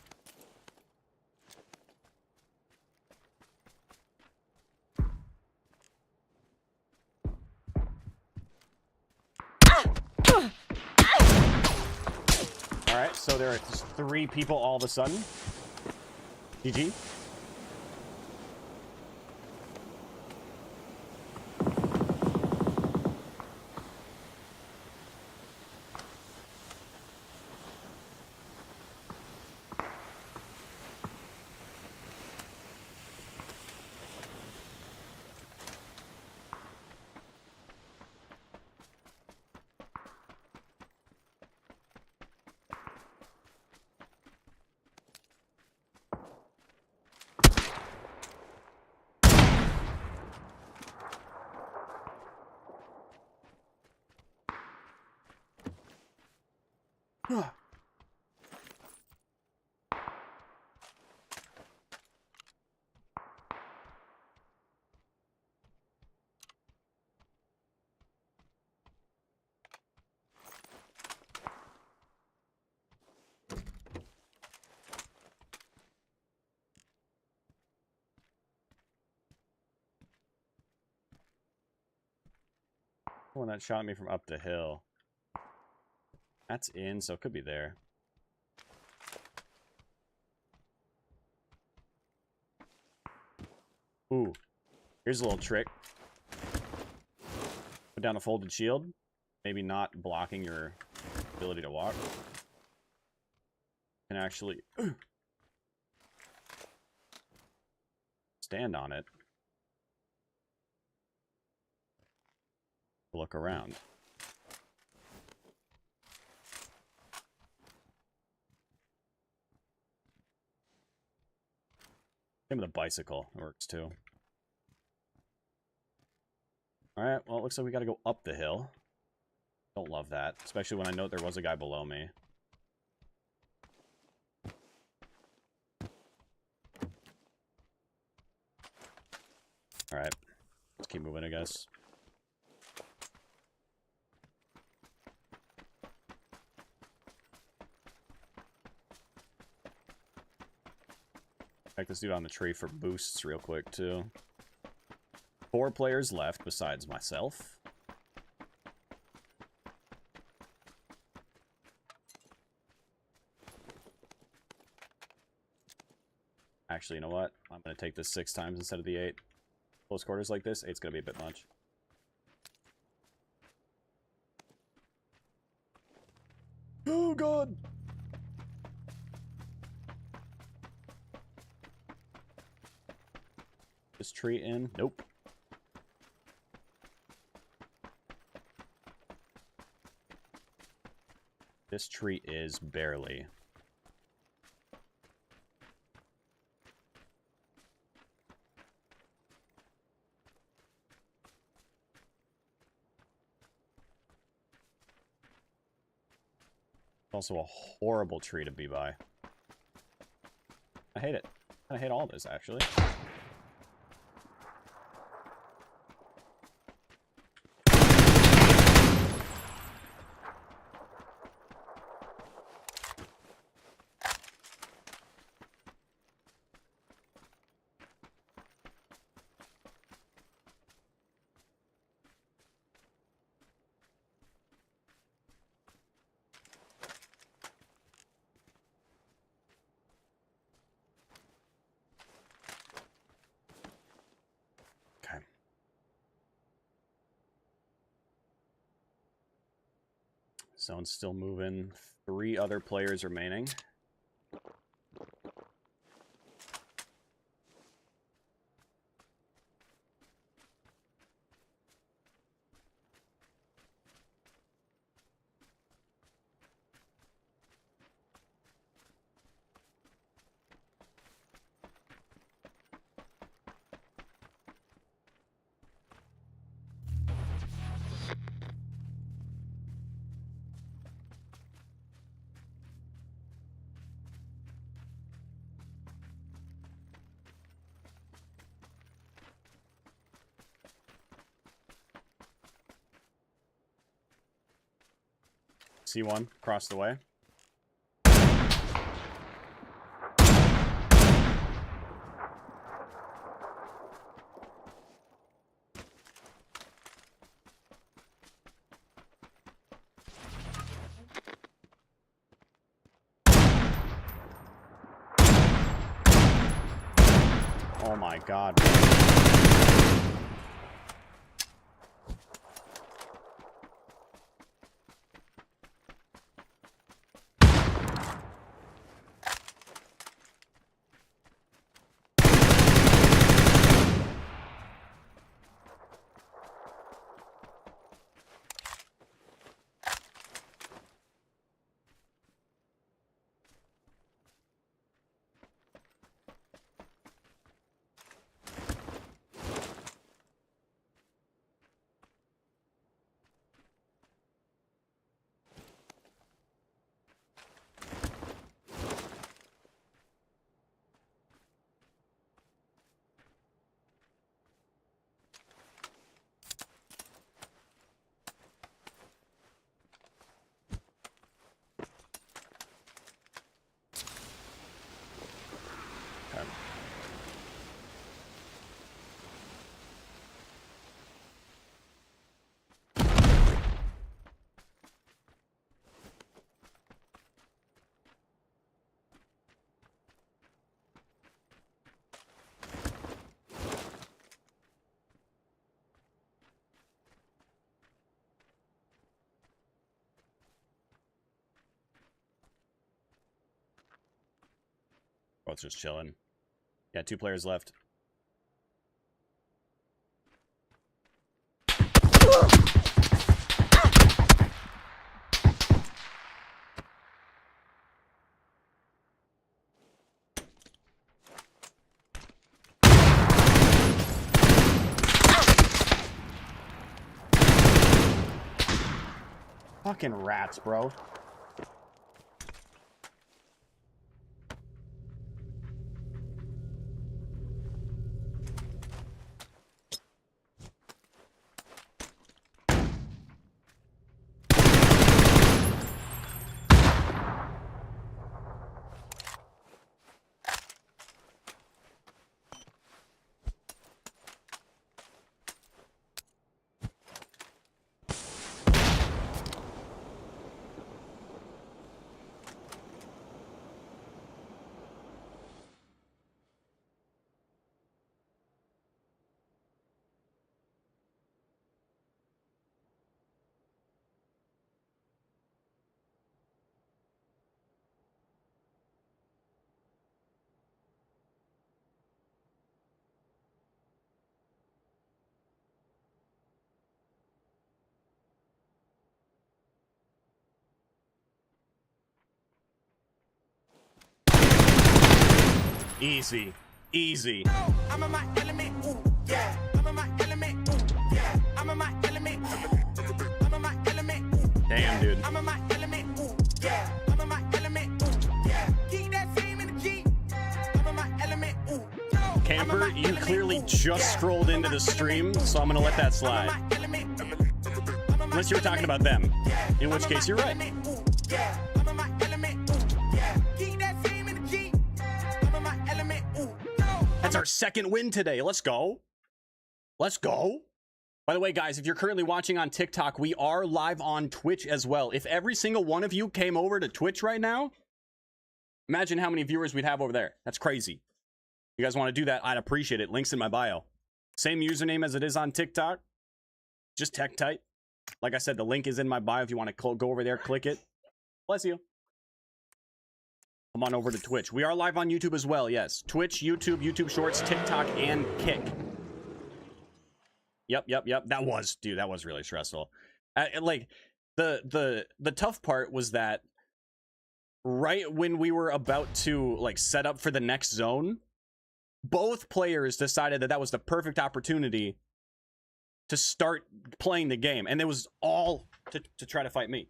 Alright, so there are 3 people all of a sudden. GG. One that shot me from up the hill. That's in, so it could be there. Ooh. Here's a little trick. Put down a folded shield. Maybe not blocking your ability to walk. And actually stand on it. Look around. Same with the bicycle. It works too. Alright, well, it looks like we gotta go up the hill. Don't love that. Especially when I know there was a guy below me. Alright. Let's keep moving, I guess. Check this dude on the tree for boosts real quick, too. 4 players left besides myself. Actually, you know what? I'm going to take this 6 times instead of the 8. Close quarters like this, 8's going to be a bit much. Oh, God! This tree in? Nope. This tree is barely. Also a horrible tree to be by. I hate it. I hate all this, actually. Zone's still moving. 3 other players remaining. See one across the way. Oh my God. Okay. Both just chilling. Yeah, 2 players left. Fucking rats, bro. Easy. Easy. I'm in my element, ooh, yeah. I'm in my element, ooh, yeah. I'm in my element. I'm in my element, ooh. Damn, dude. I'm in my element, ooh, yeah. I'm in my element, ooh, yeah. Keep that same energy. I'm in my element, ooh. Camper, you clearly just scrolled into the stream, so I'm gonna let that slide. Unless you were talking about them, in which case you're right. That's our 2nd win today. Let's go. Let's go. By the way, guys, if you're currently watching on TikTok, we are live on Twitch as well. If every single one of you came over to Twitch right now, imagine how many viewers we'd have over there. That's crazy. If you guys want to do that, I'd appreciate it. Links in my bio. Same username as it is on TikTok. Just Tekktite. Like I said, the link is in my bio if you want to go over there, click it. Bless you. Come on over to Twitch. We are live on YouTube as well, yes. Twitch, YouTube, YouTube Shorts, TikTok, and Kick. Yep. That was really stressful. Like, the tough part was that right when we were about to, like, set up for the next zone, both players decided that was the perfect opportunity to start playing the game, and it was all to try to fight me.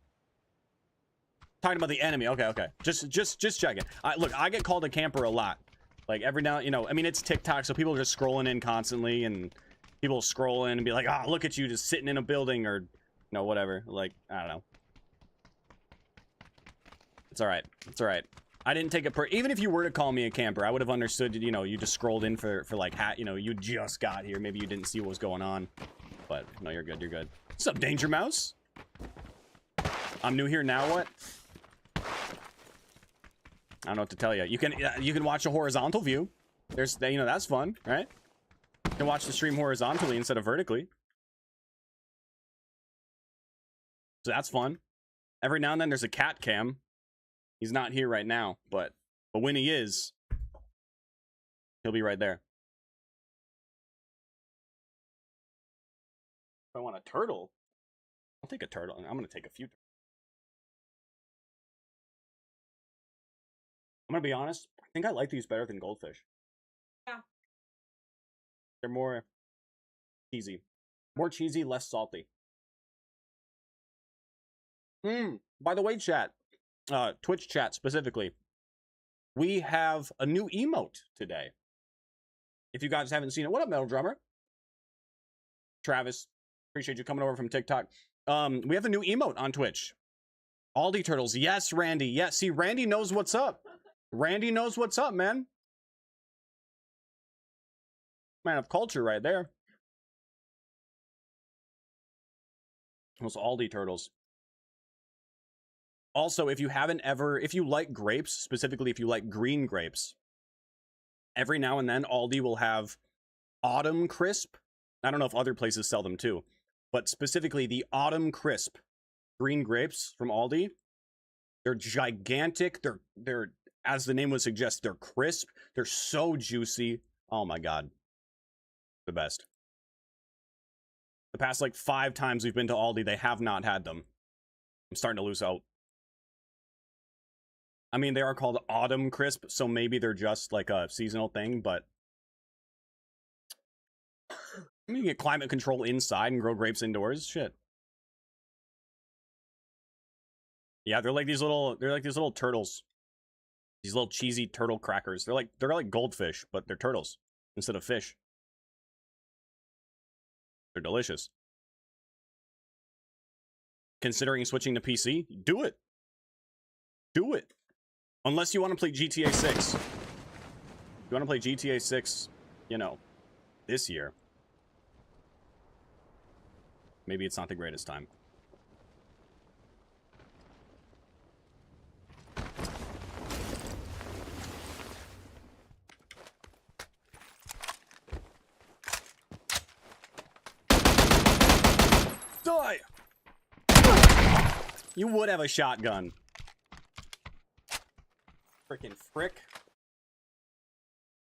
Talking about the enemy. Okay. Just checking. Look, I get called a camper a lot. Like, every now, you know, I mean, it's TikTok, so people are just scrolling in constantly, and people scroll in and be like, ah, look at you just sitting in a building, or, you know, whatever. Like, I don't know. It's all right. It's all right. I didn't take it even if you were to call me a camper, I would have understood, you know, you just scrolled in for like, you know, you just got here. Maybe you didn't see what was going on. But, no, you're good. You're good. What's up, Danger Mouse? I'm new here, now what? I don't know what to tell you. You can watch a horizontal view. There's, you know, that's fun, right? You can watch the stream horizontally instead of vertically. So that's fun. Every now and then there's a cat cam. He's not here right now, but when he is, he'll be right there. If I want a turtle, I'll take a turtle. I'm gonna take a few. I'm gonna be honest. I think I like these better than goldfish. Yeah. They're more cheesy. More cheesy, less salty. By the way, chat. Twitch chat specifically. We have a new emote today. If you guys haven't seen it. What up, Metal Drummer? Travis. Appreciate you coming over from TikTok. We have a new emote on Twitch. Aldi Turtles. Yes, Randy. Yes, see, Randy knows what's up. Randy knows what's up, man. Man of culture right there. Those Aldi Turtles. Also, if you like grapes, specifically if you like green grapes, every now and then Aldi will have Autumn Crisp. I don't know if other places sell them too, but specifically the Autumn Crisp green grapes from Aldi. They're gigantic. They're as the name would suggest, they're crisp. They're so juicy. Oh my god. The best. The past like 5 times we've been to Aldi, they have not had them. I'm starting to lose out. I mean, they are called Autumn Crisp, so maybe they're just like a seasonal thing, but you can get climate control inside and grow grapes indoors. Shit. Yeah, they're like these little turtles. These little cheesy turtle crackers. They're like goldfish, but they're turtles instead of fish. They're delicious. Considering switching to PC? Do it. Do it. Unless you want to play GTA 6. If you want to play GTA 6, you know, this year. Maybe it's not the greatest time. Die! You would have a shotgun. Frickin' frick.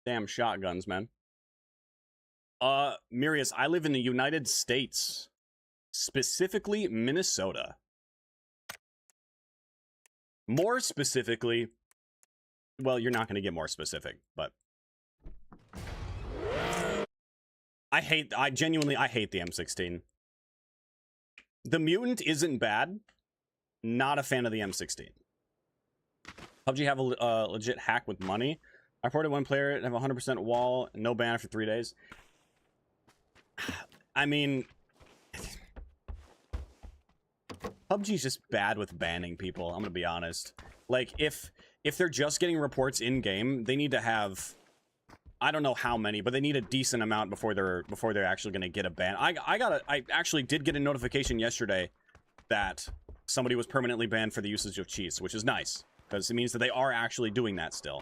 Damn shotguns, man. Mirius, I live in the United States. Specifically, Minnesota. More specifically, well, you're not going to get more specific, but I genuinely hate the M16. The mutant isn't bad. Not a fan of the M16. PUBG have a legit hack with money. I reported one player and have a 100% wall, no ban after 3 days. I mean, PUBG's just bad with banning people. I'm gonna be honest. Like, if they're just getting reports in game, they need to have, I don't know how many, but they need a decent amount before they're actually gonna get a ban. I actually did get a notification yesterday that somebody was permanently banned for the usage of cheats, which is nice because it means that they are actually doing that still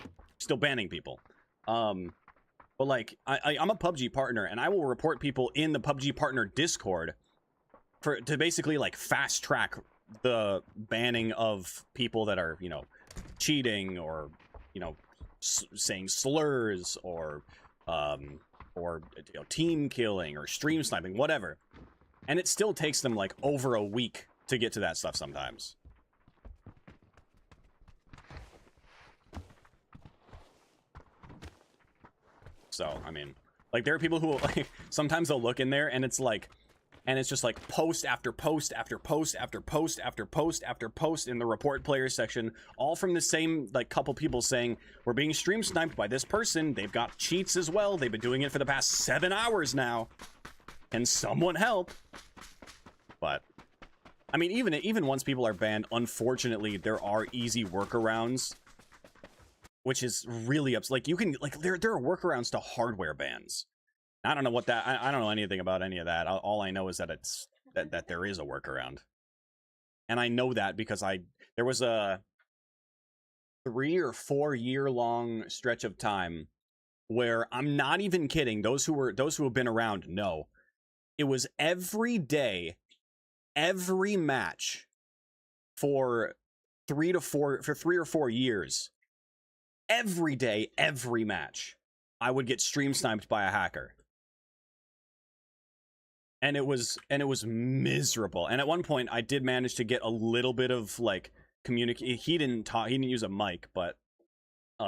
banning people. But like, I'm a PUBG partner, and I will report people in the PUBG partner Discord to basically like fast track the banning of people that are, you know, cheating or, you know, saying slurs or you know, team killing or stream sniping, whatever. And it still takes them like over a week to get to that stuff sometimes. So, I mean, like, there are people who will, like, sometimes they'll look in there and it's like, and it's just like post after post after post after post after post after post in the report player section, all from the same, like, couple people saying, we're being stream sniped by this person. They've got cheats as well. They've been doing it for the past 7 hours now. Can someone help? But, I mean, even once people are banned, unfortunately, there are easy workarounds, which is really like, you can, like, there are workarounds to hardware bans. I don't know what that, I don't know anything about any of that. All I know is that it's, that there is a workaround. And I know that because there was a 3 or 4 year long stretch of time where, I'm not even kidding, those who have been around know, it was every day, every match for 3 or 4 years. Every day, every match, I would get stream sniped by a hacker. And it was miserable. And at one point, I did manage to get a little bit of, like, communicate. He didn't use a mic, but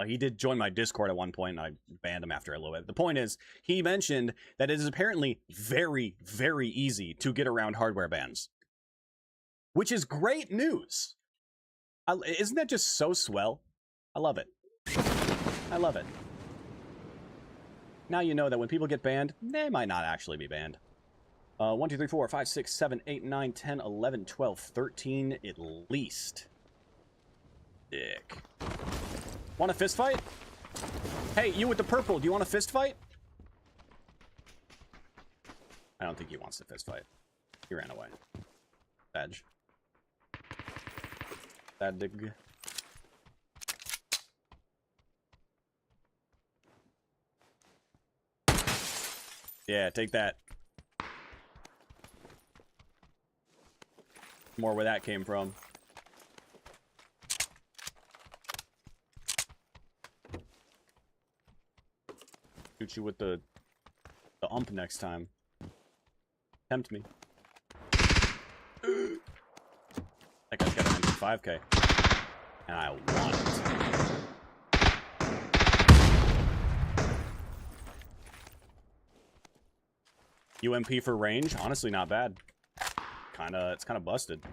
he did join my Discord at one point, and I banned him after a little bit. The point is, he mentioned that it is apparently very, very easy to get around hardware bans, which is great news. Isn't that just so swell? I love it. I love it. Now you know that when people get banned, they might not actually be banned. 1, 2, 3, 4, 5, 6, 7, 8, 9, 10, 11, 12, 13 at least. Dick. Want a fist fight? Hey, you with the purple, do you want a fist fight? I don't think he wants to fist fight. He ran away. Badge. Bad dig. Yeah, take that. More where that came from. Shoot you with the ump next time. Tempt me. That guy's got an MP5K. And I want it. UMP for range? Honestly, not bad. It's kinda busted.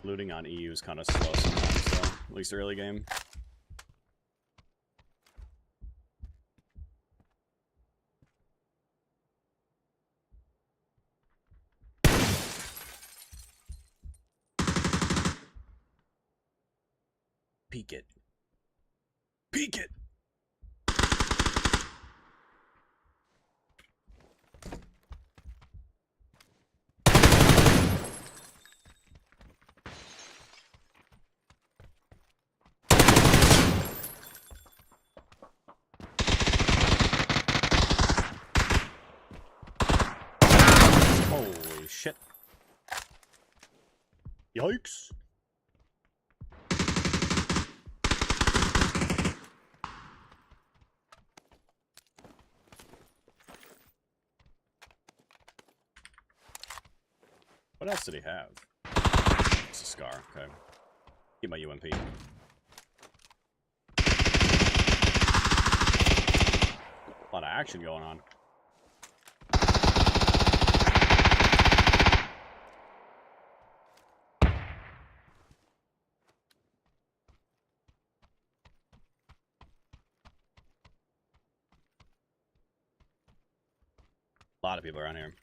Looting on EU is kind of slow sometimes, though. At least early game. Peek it. Peek it! Holy shit. Yikes. What else did he have? It's a scar, okay. Keep my UMP. A lot of action going on. A lot of people around here.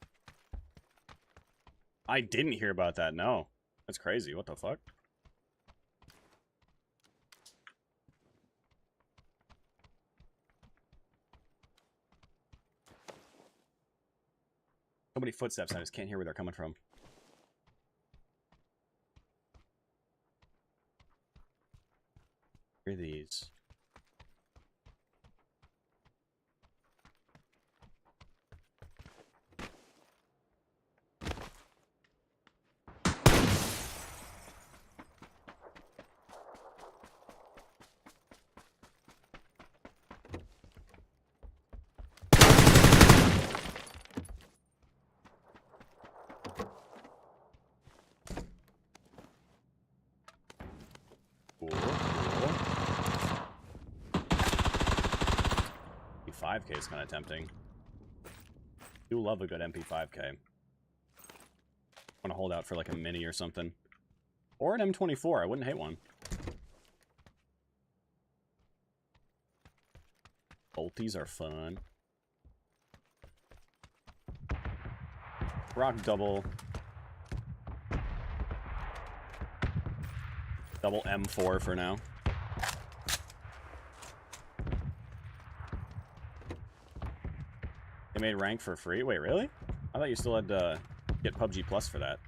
I didn't hear about that, no. That's crazy, what the fuck? many footsteps, I just can't hear where they're coming from. Where are these? Cool, cool. 5K is kind of tempting. Do love a good MP5K. Want to hold out for like a mini or something. Or an M24, I wouldn't hate one. Bolties are fun. Rock double. Double M4 for now. They made rank for free? Wait, really? I thought you still had to get PUBG Plus for that.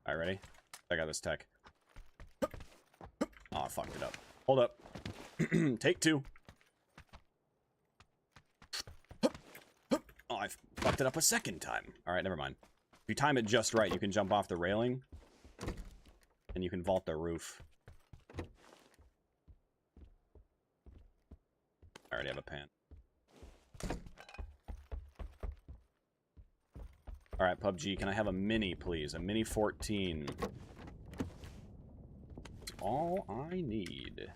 Alright, ready? I got this tech. Oh, I fucked it up. Hold up. Take two. Oh, I fucked it up a second time. Alright, never mind. If you time it just right, you can jump off the railing. And you can vault the roof. I already have a pan. Alright, PUBG, can I have a mini, please? A mini 14. That's all I need.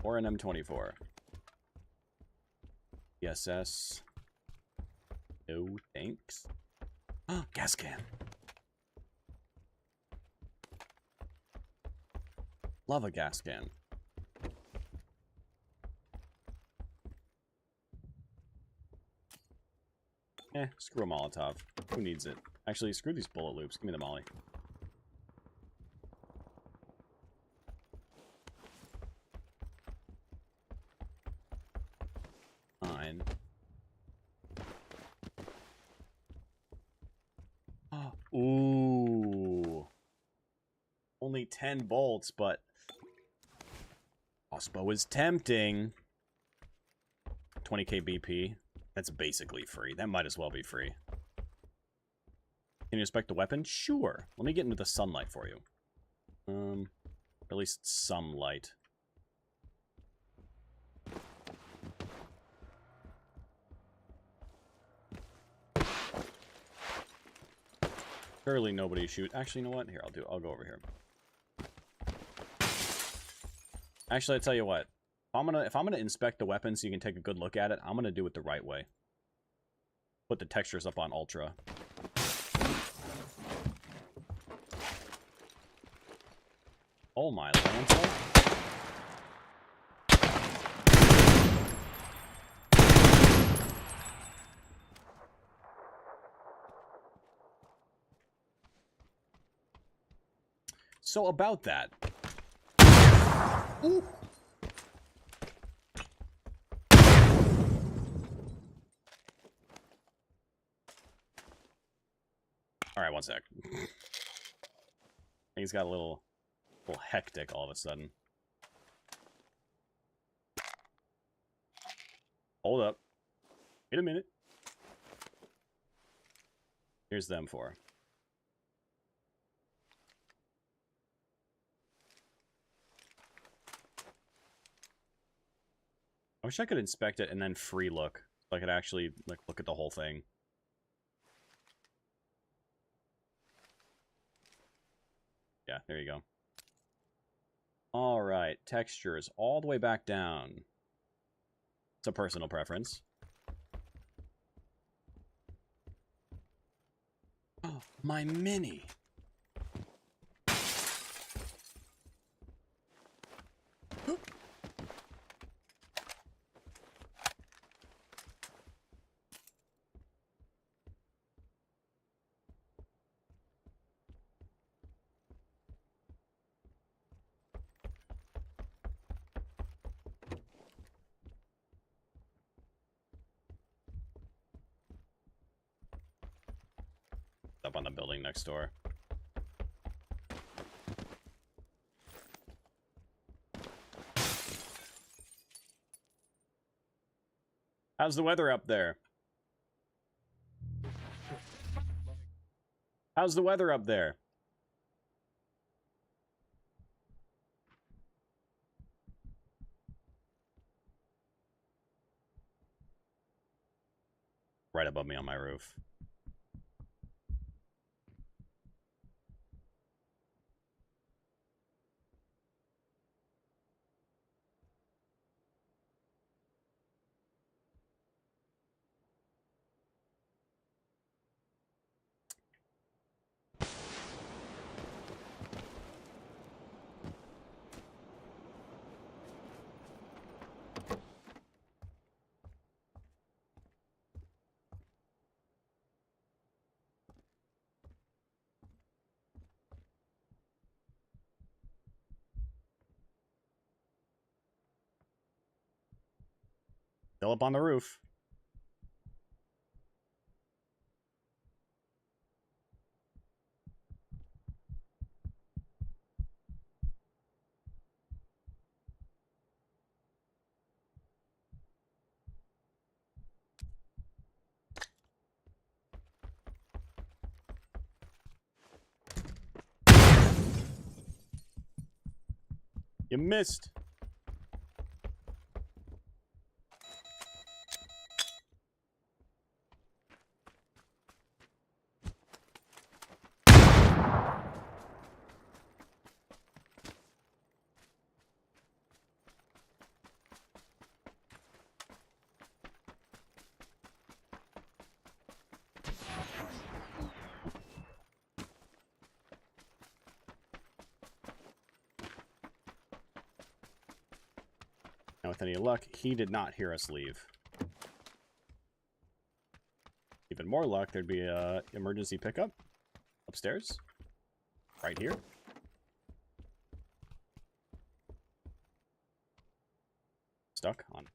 Or an M24. PSS. No thanks. Gas can. Love a gas can. Screw a Molotov. Who needs it? Actually, screw these bullet loops. Give me the molly. Fine. Ooh. Only 10 bolts, but... Ospo is tempting. 20k BP. That's basically free. That might as well be free. Can you inspect the weapon? Sure. Let me get into the sunlight for you. Or at least some light. Surely nobody shoot. Actually, you know what? Here, I'll go over here. Actually, I tell you what. If I'm gonna inspect the weapon so you can take a good look at it, I'm gonna do it the right way. Put the textures up on ultra. Oh my Lancer. So about that. Ooh. Alright, one sec. Things got a little hectic all of a sudden. Hold up. Wait a minute. Here's them for. I wish I could inspect it and then free look. So I could actually like look at the whole thing. Yeah, there you go. Alright, textures all the way back down. It's a personal preference. Oh, my mini! up on the building next door. How's the weather up there? How's the weather up there? Right above me on my roof. Still up on the roof. You missed. Now, with any luck, he did not hear us leave. Even more luck, there'd be a emergency pickup upstairs, right here. Stuck on.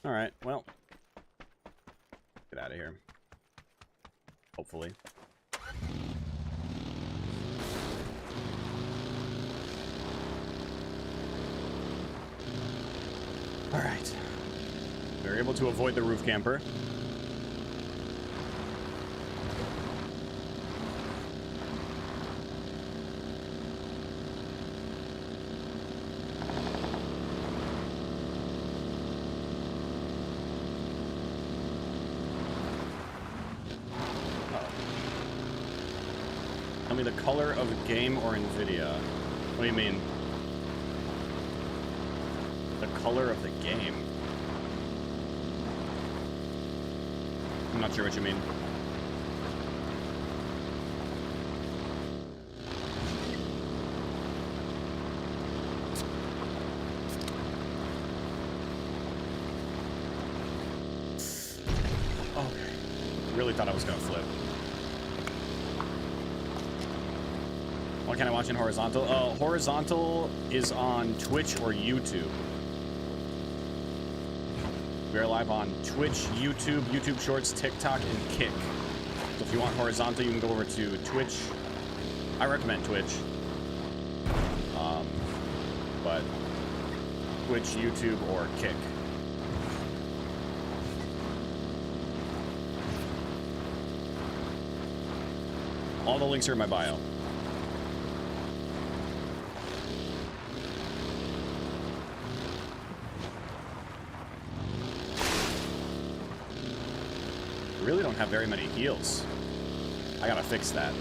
Alright, well. Get out of here. Hopefully. Alright. We were able to avoid the roof camper. Tell me the color of a game or NVIDIA. What do you mean? The color of the game? I'm not sure what you mean. Okay. Really thought I was gonna flip. Why can't I watch in horizontal? Horizontal is on Twitch or YouTube. We are live on Twitch, YouTube, YouTube Shorts, TikTok, and Kick. So if you want horizontal, you can go over to Twitch. I recommend Twitch. But Twitch, YouTube, or Kick. All the links are in my bio. Really don't have very many heals. I gotta fix that.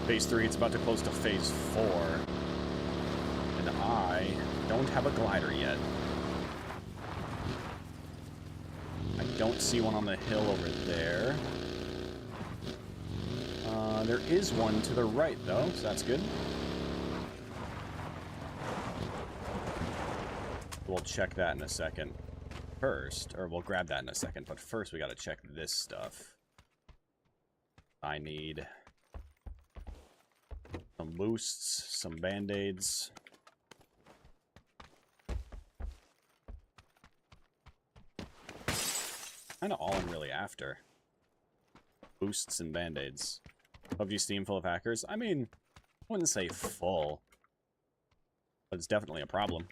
Phase 3, it's about to close to Phase 4. And I don't have a glider yet. I don't see one on the hill over there. There is one to the right, though, so that's good. We'll check that in a second. First, or we'll grab that in a second, but first we gotta check this stuff. I need some boosts, some band-aids. Kinda all I'm really after. Boosts and band-aids. PUBG Steam full of hackers? I mean, I wouldn't say full, but it's definitely a problem.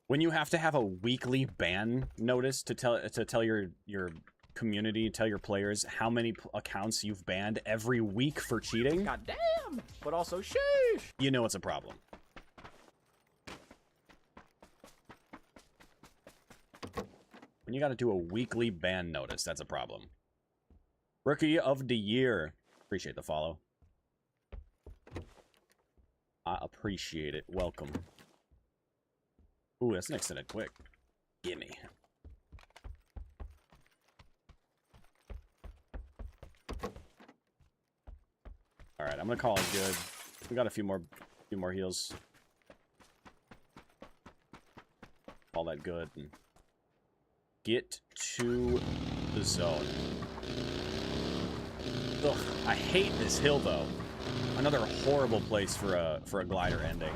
When you have to have a weekly ban notice to tell your community, tell your players how many accounts you've banned every week for cheating, God damn, but also sheesh. you know it's a problem. When you gotta do a weekly ban notice, that's a problem. Rookie of the Year. Appreciate the follow. I appreciate it. Welcome. Ooh, that's an extended quick. Gimme. Alright, I'm gonna call it good. We got a few more heals. Call that good. And get to the zone. Ugh, I hate this hill though. Another horrible place for a glider ending.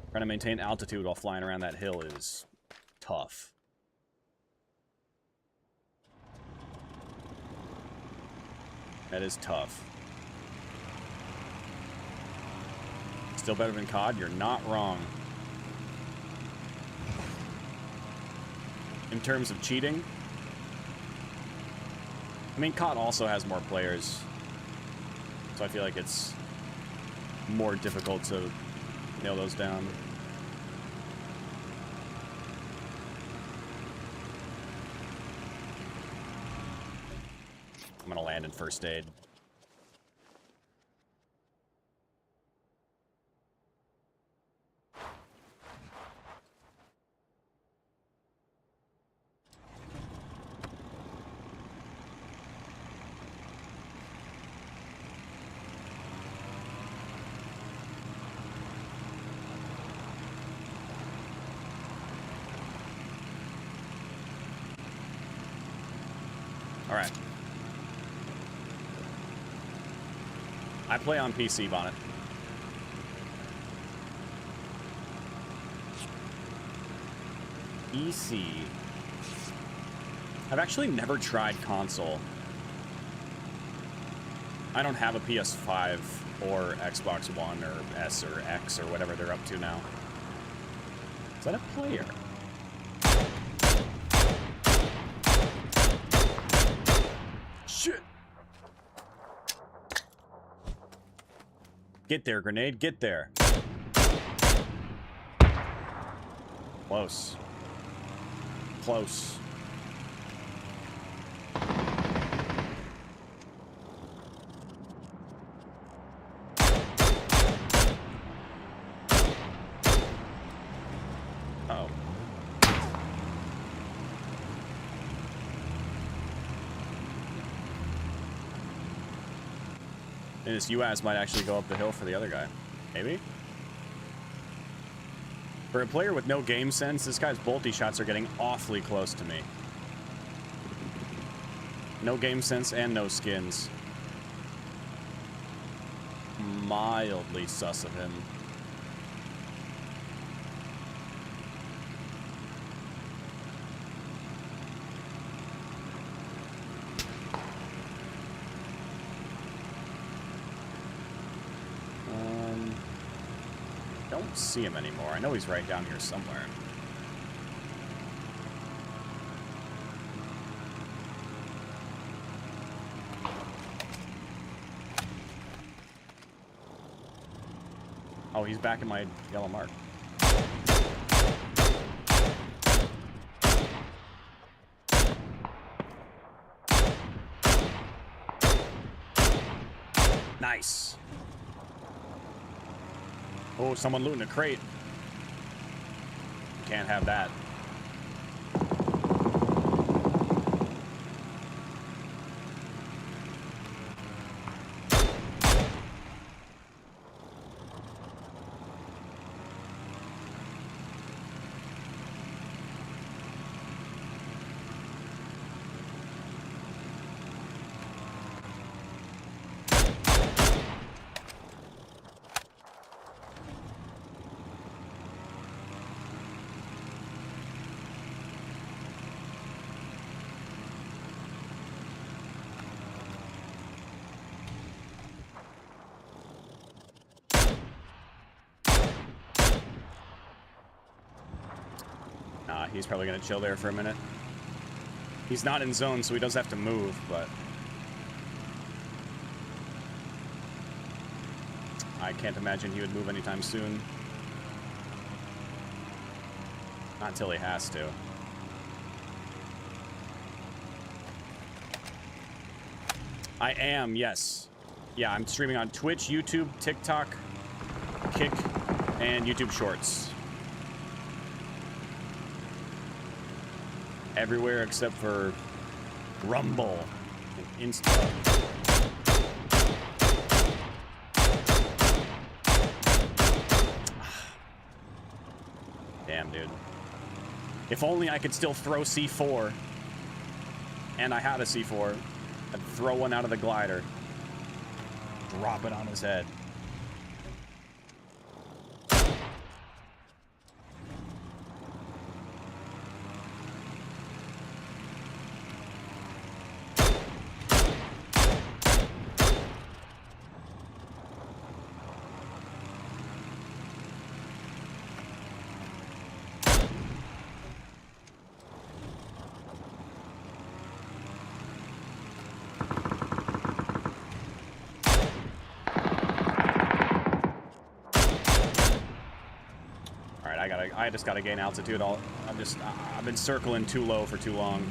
Trying to maintain altitude while flying around that hill is tough. That is tough. Still better than COD? You're not wrong. In terms of cheating, I mean, COD also has more players, so I feel like it's more difficult to nail those down. I'm gonna land in first aid. All right. I play on PC, Bonnet. PC. I've actually never tried console. I don't have a PS5 or Xbox One or S or X or whatever they're up to now. Is that a player? Shit! Get there, grenade, get there. Close. Close. Uh-oh. And this UAS might actually go up the hill for the other guy. Maybe? For a player with no game sense, this guy's bolty shots are getting awfully close to me. No game sense and no skins. Mildly sus of him. Don't see him anymore. I know he's right down here somewhere. Oh, he's back in my yellow mark. Nice. Oh, someone looting a crate. Can't have that. Yeah, he's probably gonna chill there for a minute. He's not in zone, so he does have to move, but... I can't imagine he would move anytime soon. Not until he has to. I am, yes. Yeah, I'm streaming on Twitch, YouTube, TikTok, Kick, and YouTube Shorts. Everywhere except for Rumble and Insta. Damn, dude. If only I could still throw C4. And I had a C4. I'd throw one out of the glider. Drop it on his head. I just gotta gain altitude. I've been circling too low for too long.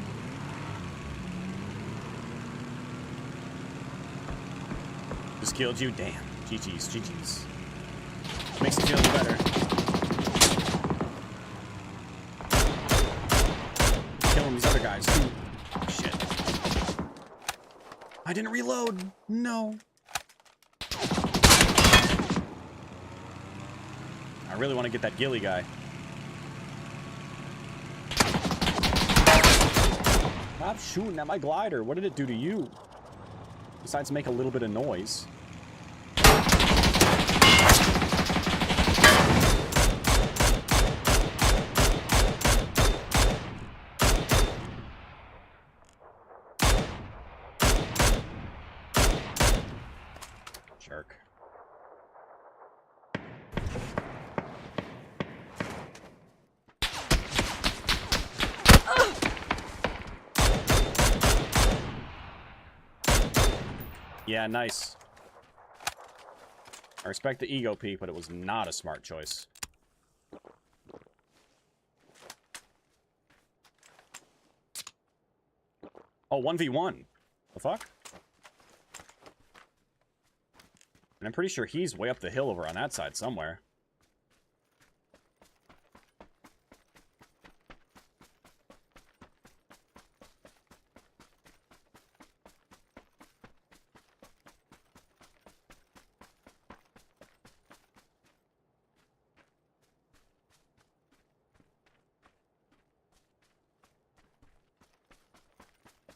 Just killed you? Damn. GG's, GG's. Makes it feel better. Killing these other guys too. Shit. I didn't reload. No. I really want to get that ghillie guy. Stop shooting at my glider. What did it do to you? Besides make a little bit of noise. Jerk. Yeah, nice. I respect the ego peak, but it was not a smart choice. Oh, 1v1. The fuck? And I'm pretty sure he's way up the hill over on that side somewhere.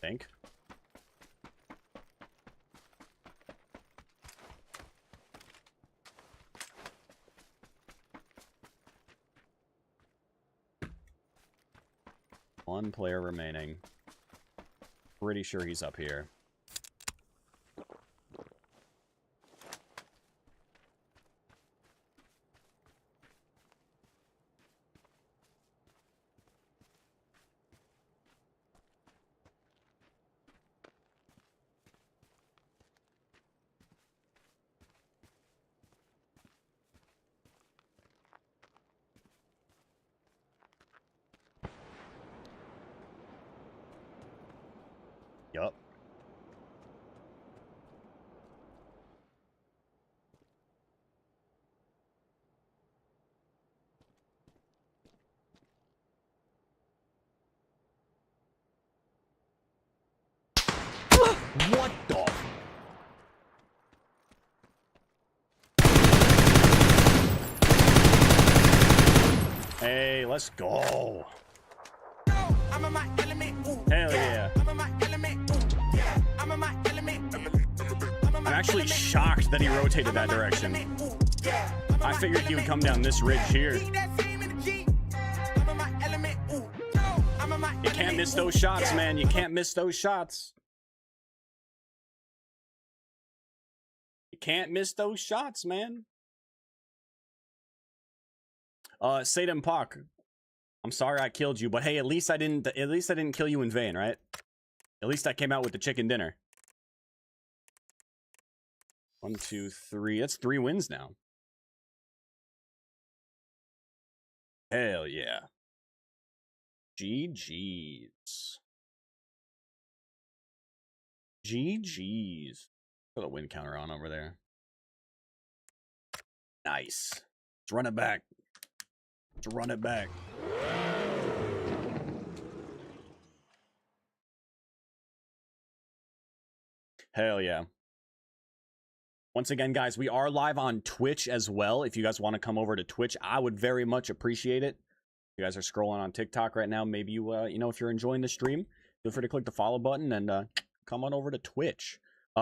Think. One player remaining. Pretty sure he's up here. Yup. What the? Hey, let's go. Hell yeah. I'm actually shocked that he rotated that direction. I figured he would come down this ridge here. You can't miss those shots, man. You can't miss those shots. You can't miss those shots, man. Sadam Pak. I'm sorry I killed you, but hey, at least I didn't kill you in vain, right? At least I came out with the chicken dinner. 1, 2, 3. That's 3 wins now. Hell yeah. GG's. GG's. Put a win counter on over there. Nice. Let's run it back. Let's run it back. Hell yeah. Once again, guys, we are live on Twitch as well. If you guys want to come over to Twitch, I would very much appreciate it. If you guys are scrolling on TikTok right now, maybe you, you know, if you're enjoying the stream, feel free to click the follow button and come on over to Twitch.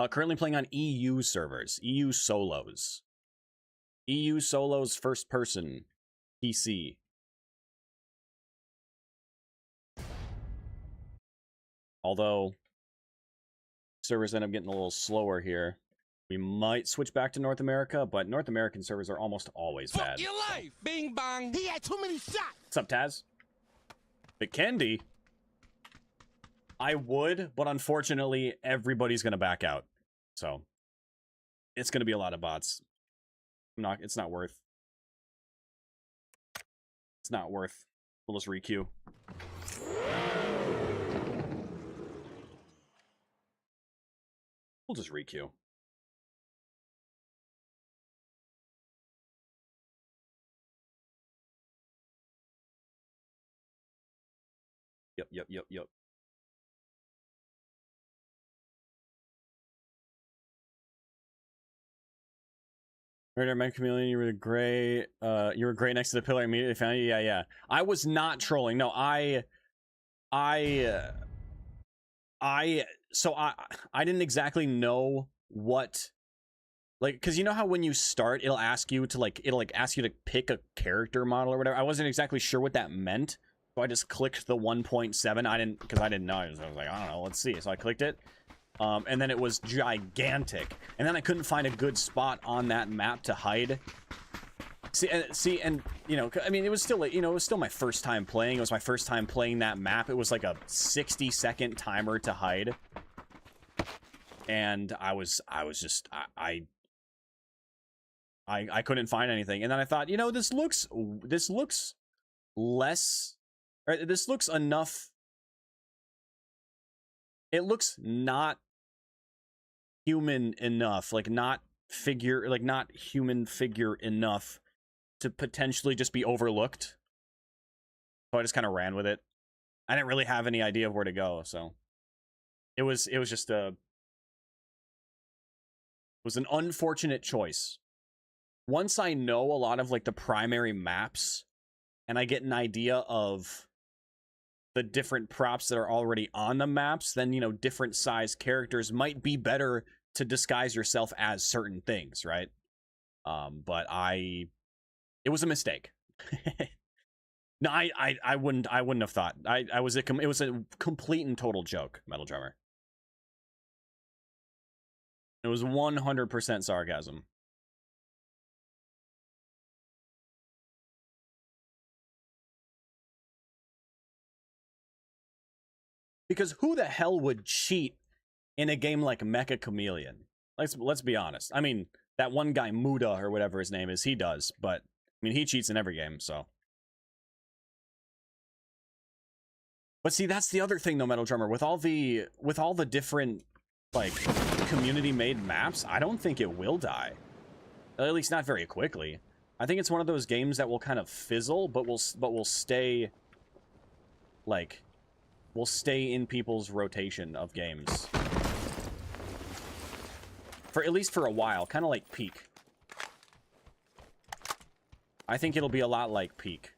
Currently playing on EU servers, EU solos. EU solos first person PC. Although servers end up getting a little slower here. We might switch back to North America, but North American servers are almost always bad. Fuck your life! Bing bong! He had too many shots! What's up, Taz? Big Candy. I would, but unfortunately, everybody's gonna back out. So it's gonna be a lot of bots. It's not worth. It's not worth. We'll just requeue. We'll just requeue. Yep. Murder Man Chameleon, you were great. You were great next to the pillar. I immediately found you. Yeah. I was not trolling. No, I didn't exactly know what, like, because you know how when you start, it'll ask you to ask you to pick a character model or whatever. I wasn't exactly sure what that meant. So I just clicked the 1.7. Because I didn't know. I was like, I don't know, let's see. So I clicked it. And then it was gigantic. And then I couldn't find a good spot on that map to hide. See, and you know, I mean, it was still, you know, it was still my first time playing. It was my first time playing that map. It was like a 60-second timer to hide. And I couldn't find anything. And then I thought, you know, this looks less, or this looks enough. It looks not human enough, like not human figure enough to potentially just be overlooked. So I just kind of ran with it. I didn't really have any idea of where to go, so it was just it was an unfortunate choice. Once I know a lot of like the primary maps and I get an idea of the different props that are already on the maps, then, you know, different size characters might be better to disguise yourself as certain things, right? But it was a mistake. No, I wouldn't have thought. It was a complete and total joke, Metal Drummer. It was 100% sarcasm. Because who the hell would cheat in a game like Mecha Chameleon? Let's be honest. I mean, that one guy, Muda, or whatever his name is, he does. But, I mean, he cheats in every game, so. But see, that's the other thing, though, Metal Drummer. With all the different, like, community-made maps, I don't think it will die. At least not very quickly. I think it's one of those games that will kind of fizzle, but will stay, like, will stay in people's rotation of games. For at least for a while, kind of like Peak. I think it'll be a lot like Peak.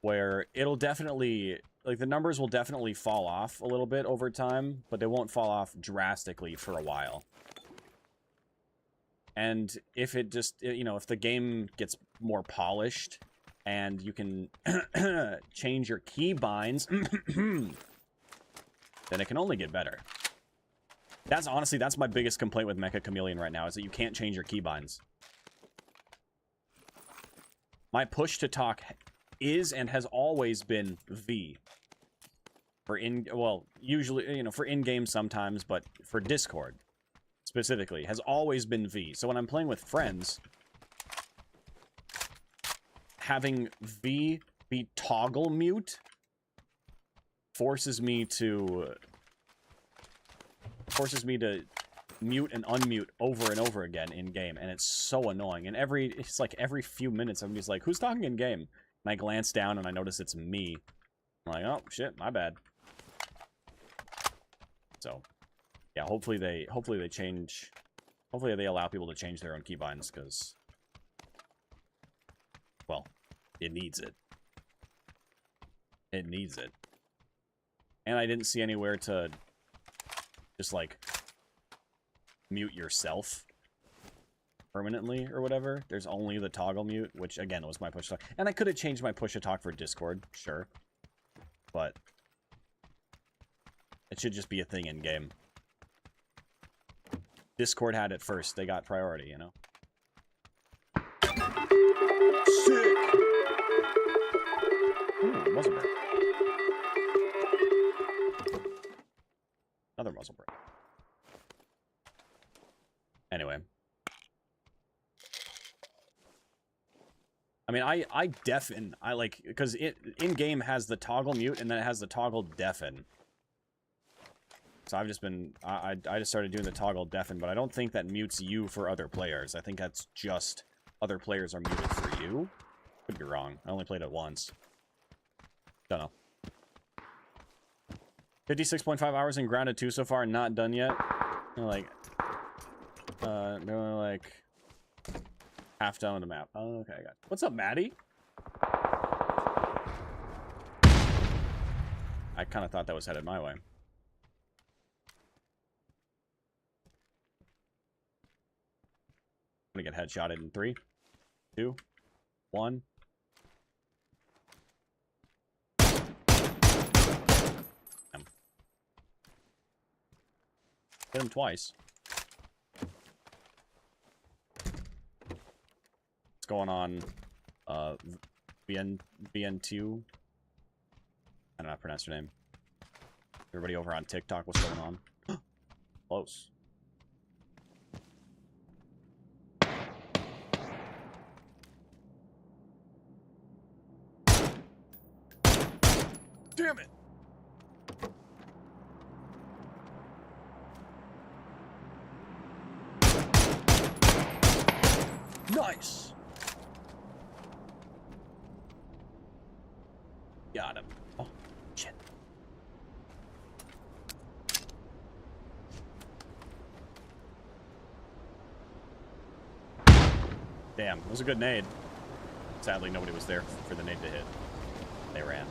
Where it'll definitely, like, the numbers will definitely fall off a little bit over time, but they won't fall off drastically for a while. And if it just, you know, if the game gets more polished and you can change your keybinds, then it can only get better. That's honestly, that's my biggest complaint with Mecha Chameleon right now, is that you can't change your keybinds. My push to talk is and has always been V. For well, usually, you know, for in-game sometimes, but for Discord specifically, has always been V. So when I'm playing with friends, having V be toggle mute forces me to mute and unmute over and over again in game, and it's so annoying. And it's like every few minutes I'm just like, who's talking in game? And I glance down and I notice it's me. I'm like, oh shit, my bad. So yeah, hopefully they change, hopefully they allow people to change their own keybinds, because, well, it needs it. It needs it. And I didn't see anywhere to just, like, mute yourself permanently or whatever. There's only the toggle mute, which, again, was my push to talk. And I could have changed my push to talk for Discord, sure. But it should just be a thing in-game. Discord had it first. They got priority, you know? Sick! Ooh, muzzle break. Another muzzle break. Anyway. I mean, I deafen. I like, because it in-game has the toggle mute and then it has the toggle deafen. So I've just been, I just started doing the toggle deafen, but I don't think that mutes you for other players. I think that's just other players are muted for you. Could be wrong. I only played it once. Don't know. 56.5 hours in Grounded 2 so far, not done yet. They're like, they're only like half done on the map. Oh, okay, I got it. What's up, Maddie? I kind of thought that was headed my way. I'm gonna get headshotted in 3, 2, 1. Hit him twice. What's going on? BN2? I don't know how to pronounce your name. Everybody over on TikTok, what's going on? Close. Damn it! Nice! Got him. Oh, shit. Damn, it was a good nade. Sadly, nobody was there for the nade to hit. They ran.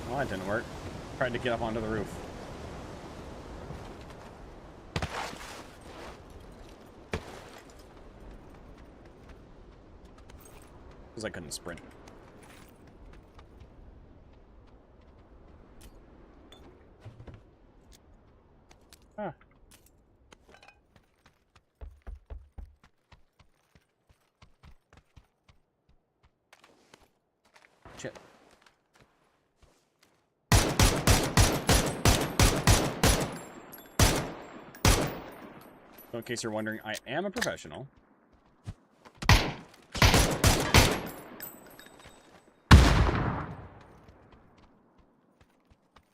Well, that didn't work. Tried to get up onto the roof. Because I couldn't sprint. Huh. Shit. So in case you're wondering, I am a professional.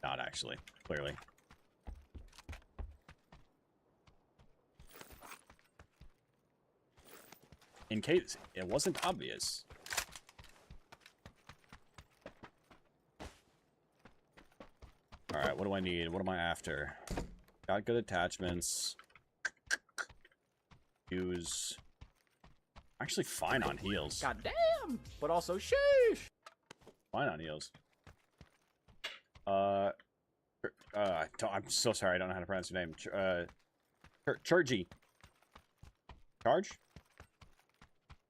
Not actually, clearly. In case it wasn't obvious. Alright, what do I need? What am I after? Got good attachments. Use... Actually fine on heals. God damn! But also sheesh! Fine on heals. I'm so sorry, I don't know how to pronounce your name. Chargy. Charge?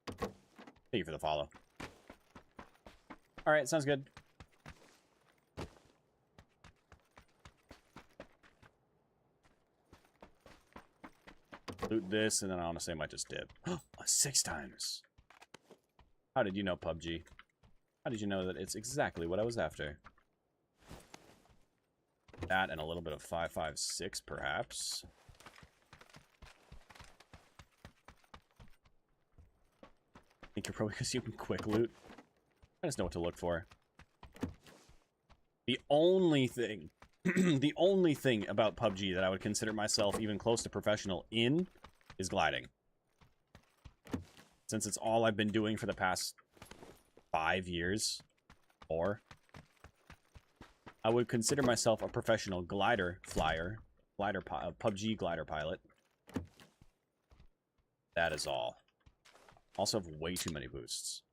Thank you for the follow. Alright, sounds good. Loot this, and then I honestly might just dip. 6 times. How did you know, PUBG? How did you know that it's exactly what I was after? That and a little bit of 5.56, perhaps. I think you're probably assuming quick loot. I just know what to look for. The only thing, the only thing about PUBG that I would consider myself even close to professional in is gliding. Since it's all I've been doing for the past 5 years, or I would consider myself a professional glider flyer, PUBG glider pilot. That is all. Also have way too many boosts.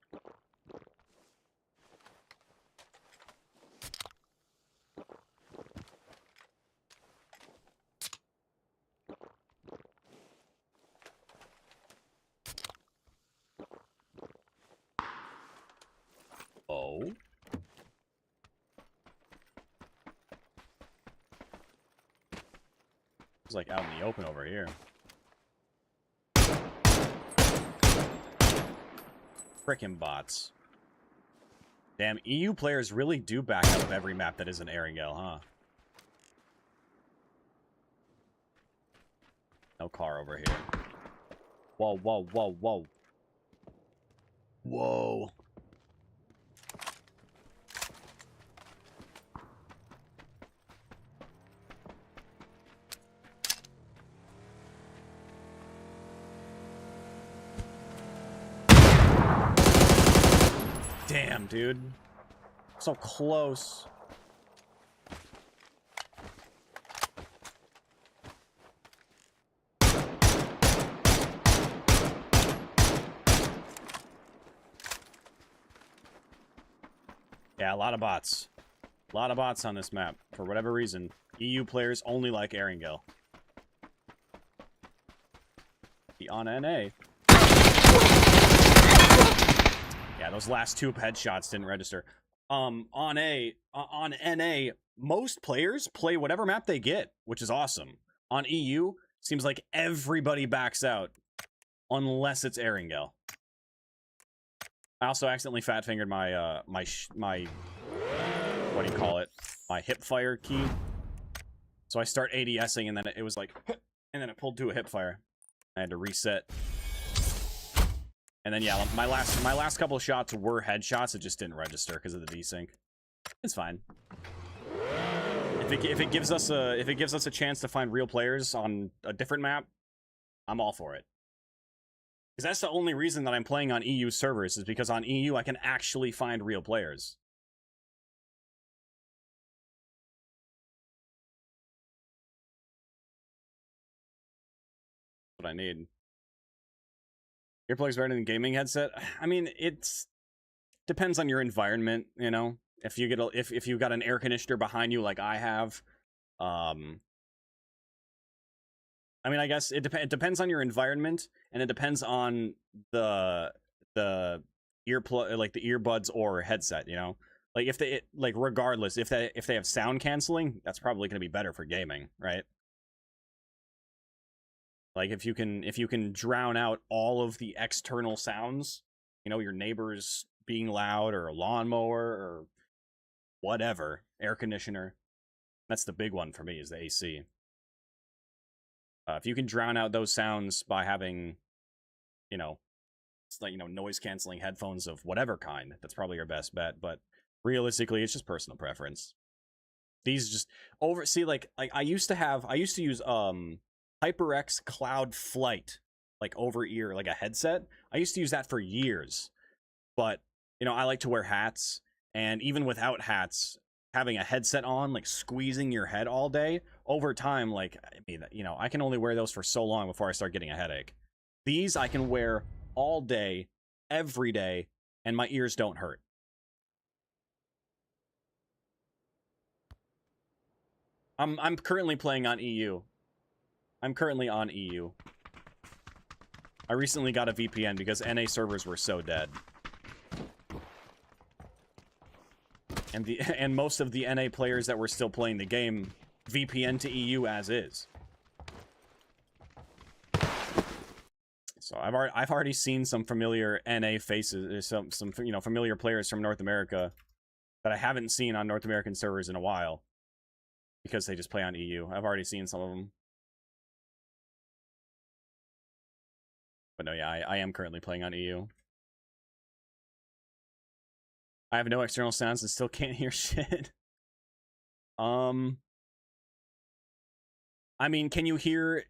Oh. It's like out in the open over here. Frickin' bots. Damn, EU players really do back out of every map that isn't Erangel, huh? No car over here. Whoa, whoa, whoa, whoa. Whoa. Damn, dude. So close. Yeah, a lot of bots. A lot of bots on this map. For whatever reason, EU players only like Erangel. The on NA. Yeah, those last 2 headshots didn't register. On NA, most players play whatever map they get, which is awesome. On EU, seems like everybody backs out unless it's Erangel. I also accidentally fat-fingered my my what do you call it? My hip fire key. So I start ADSing and then it was like, and then it pulled to a hip fire. I had to reset. And then yeah, my last couple of shots were headshots. It just didn't register because of the desync. It's fine. If it gives us a chance to find real players on a different map, I'm all for it. Because that's the only reason that I'm playing on EU servers, is because on EU I can actually find real players. That's what I need. Earplugs better than gaming headset? I mean, it's depends on your environment, you know. If you get if you've got an air conditioner behind you like I have, I mean, I guess it depends on your environment, and it depends on the earplug, like the earbuds or headset, you know. Like if they regardless, if they have sound canceling, that's probably going to be better for gaming, right? Like if you can drown out all of the external sounds, you know, your neighbors being loud or a lawnmower or whatever, air conditioner. That's the big one for me, is the AC. If you can drown out those sounds by having, you know, it's like, you know, noise canceling headphones of whatever kind, that's probably your best bet. But realistically, it's just personal preference. These just like I used to use HyperX Cloud Flight, like over ear, like a headset. I used to use that for years, but you know, I like to wear hats, and even without hats, having a headset on, like squeezing your head all day, over time, like, I mean, you know, I can only wear those for so long before I start getting a headache. These I can wear all day, every day, and my ears don't hurt. I'm currently playing on EU. I'm currently on EU. I recently got a VPN because NA servers were so dead. And most of the NA players that were still playing the game VPN to EU as is. So I've already seen some familiar NA faces, some you know, familiar players from North America that I haven't seen on North American servers in a while because they just play on EU. I've already seen some of them. But no, yeah, I am currently playing on EU. I have no external sounds and still can't hear shit. I mean, can you hear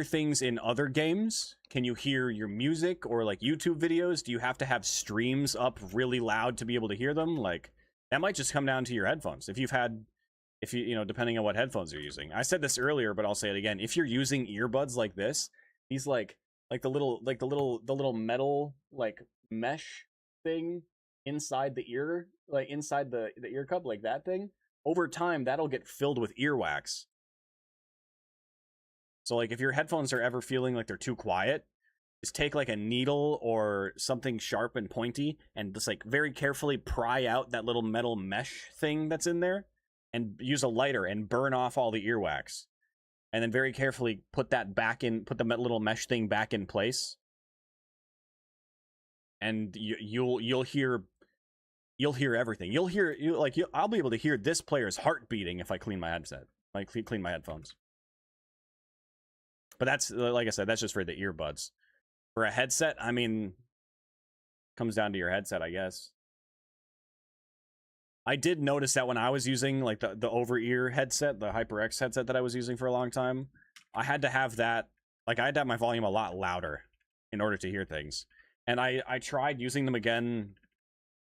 things in other games? Can you hear your music or like YouTube videos? Do you have to have streams up really loud to be able to hear them? Like, that might just come down to your headphones. If you you know, depending on what headphones you're using. I said this earlier, but I'll say it again. If you're using earbuds like this, these like the little metal like mesh thing inside the ear, like inside the ear cup, like that thing, over time that'll get filled with earwax. So like if your headphones are ever feeling like they're too quiet, just take like a needle or something sharp and pointy and just like very carefully pry out that little metal mesh thing that's in there and use a lighter and burn off all the earwax. And then very carefully put that back in, put the little mesh thing back in place. And you'll hear everything. I'll be able to hear this player's heart beating if I clean my headset. Like clean my headphones. But that's, like I said, that's just for the earbuds. For a headset, I mean, comes down to your headset, I guess. I did notice that when I was using like the over-ear headset, the HyperX headset that I was using for a long time, I had to have that, like I had to have my volume a lot louder in order to hear things. And I tried using them again,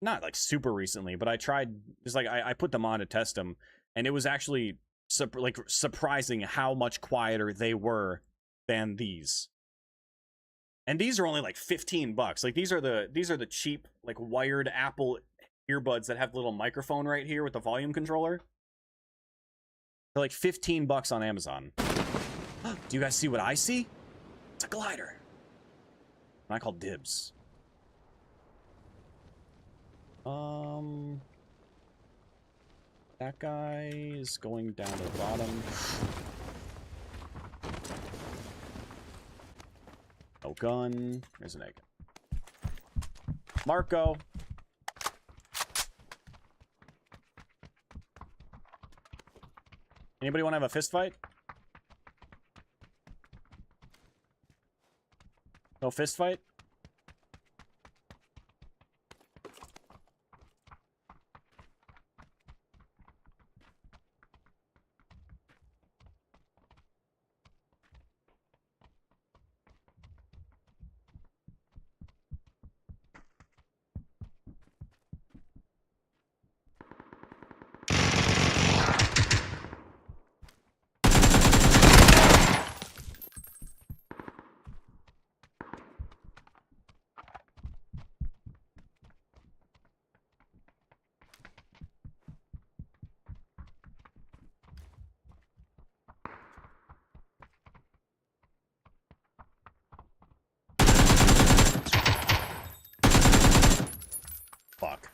not like super recently, but I tried, just like I put them on to test them, and it was actually surprising how much quieter they were than these. And these are only like $15. Like these are the cheap like wired Apple earbuds that have the little microphone right here with the volume controller. They're like $15 on Amazon. Do you guys see what I see? It's a glider. And I call dibs. That guy is going down to the bottom. No gun. There's an egg. Marco. Anybody want to have a fist fight? No fist fight? Fuck.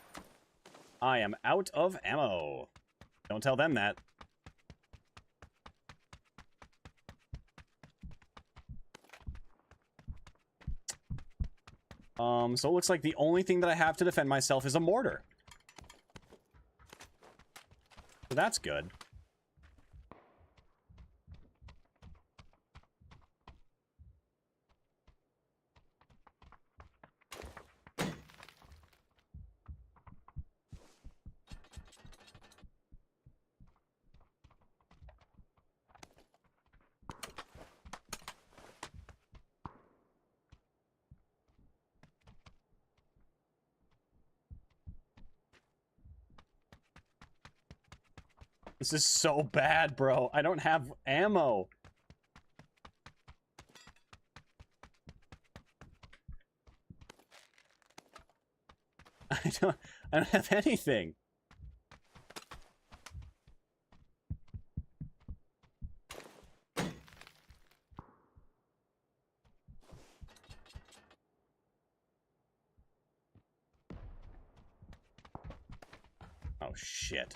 I am out of ammo. Don't tell them that. So it looks like the only thing that I have to defend myself is a mortar. So that's good. This is so bad, bro. I don't have ammo. I don't have anything. Oh shit.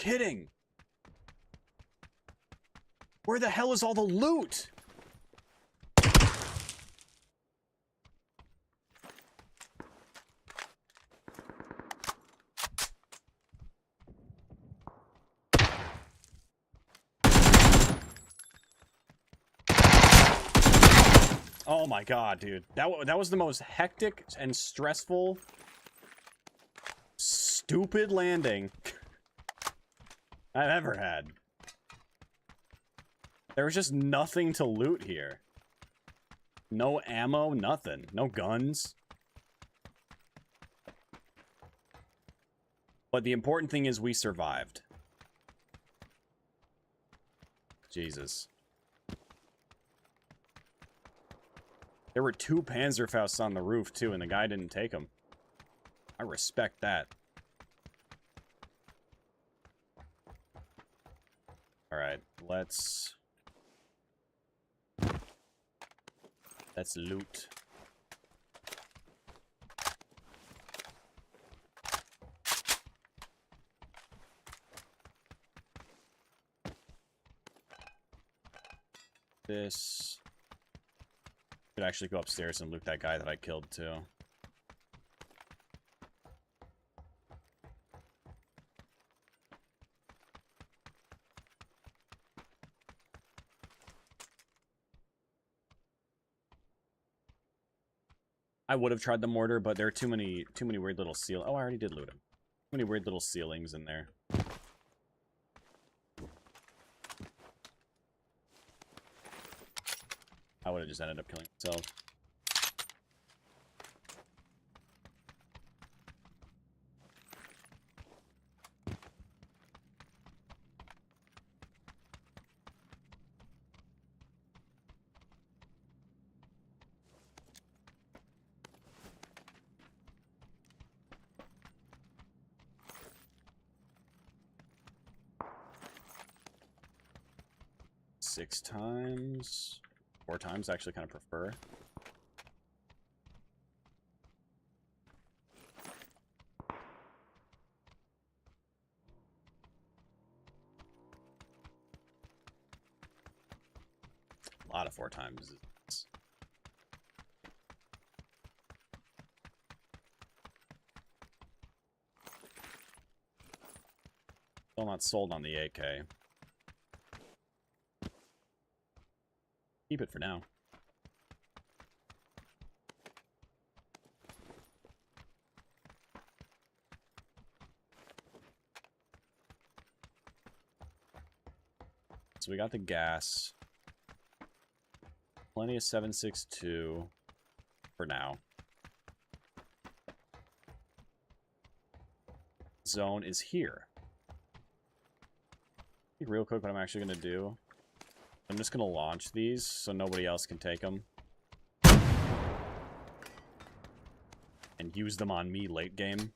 kidding? Where the hell is all the loot? Oh my god, dude. That was the most hectic and stressful, stupid landing I've ever had. There was just nothing to loot here. No ammo, nothing. No guns. But the important thing is we survived. Jesus. There were 2 Panzerfausts on the roof, too, and the guy didn't take them. I respect that. Alright, let's loot. This... Could actually go upstairs and loot that guy that I killed, too. I would have tried the mortar, but there are too many weird little seal. Oh, I already did loot him. Too many weird little ceilings in there. I would have just ended up killing myself. Six times. 4 times, I actually kind of prefer. A lot of 4 times. Still not sold on the AK. Keep it for now. So we got the gas. Plenty of 7.62 for now. Zone is here. I think real quick what I'm actually going to do, I'm just going to launch these so nobody else can take them. And use them on me late game.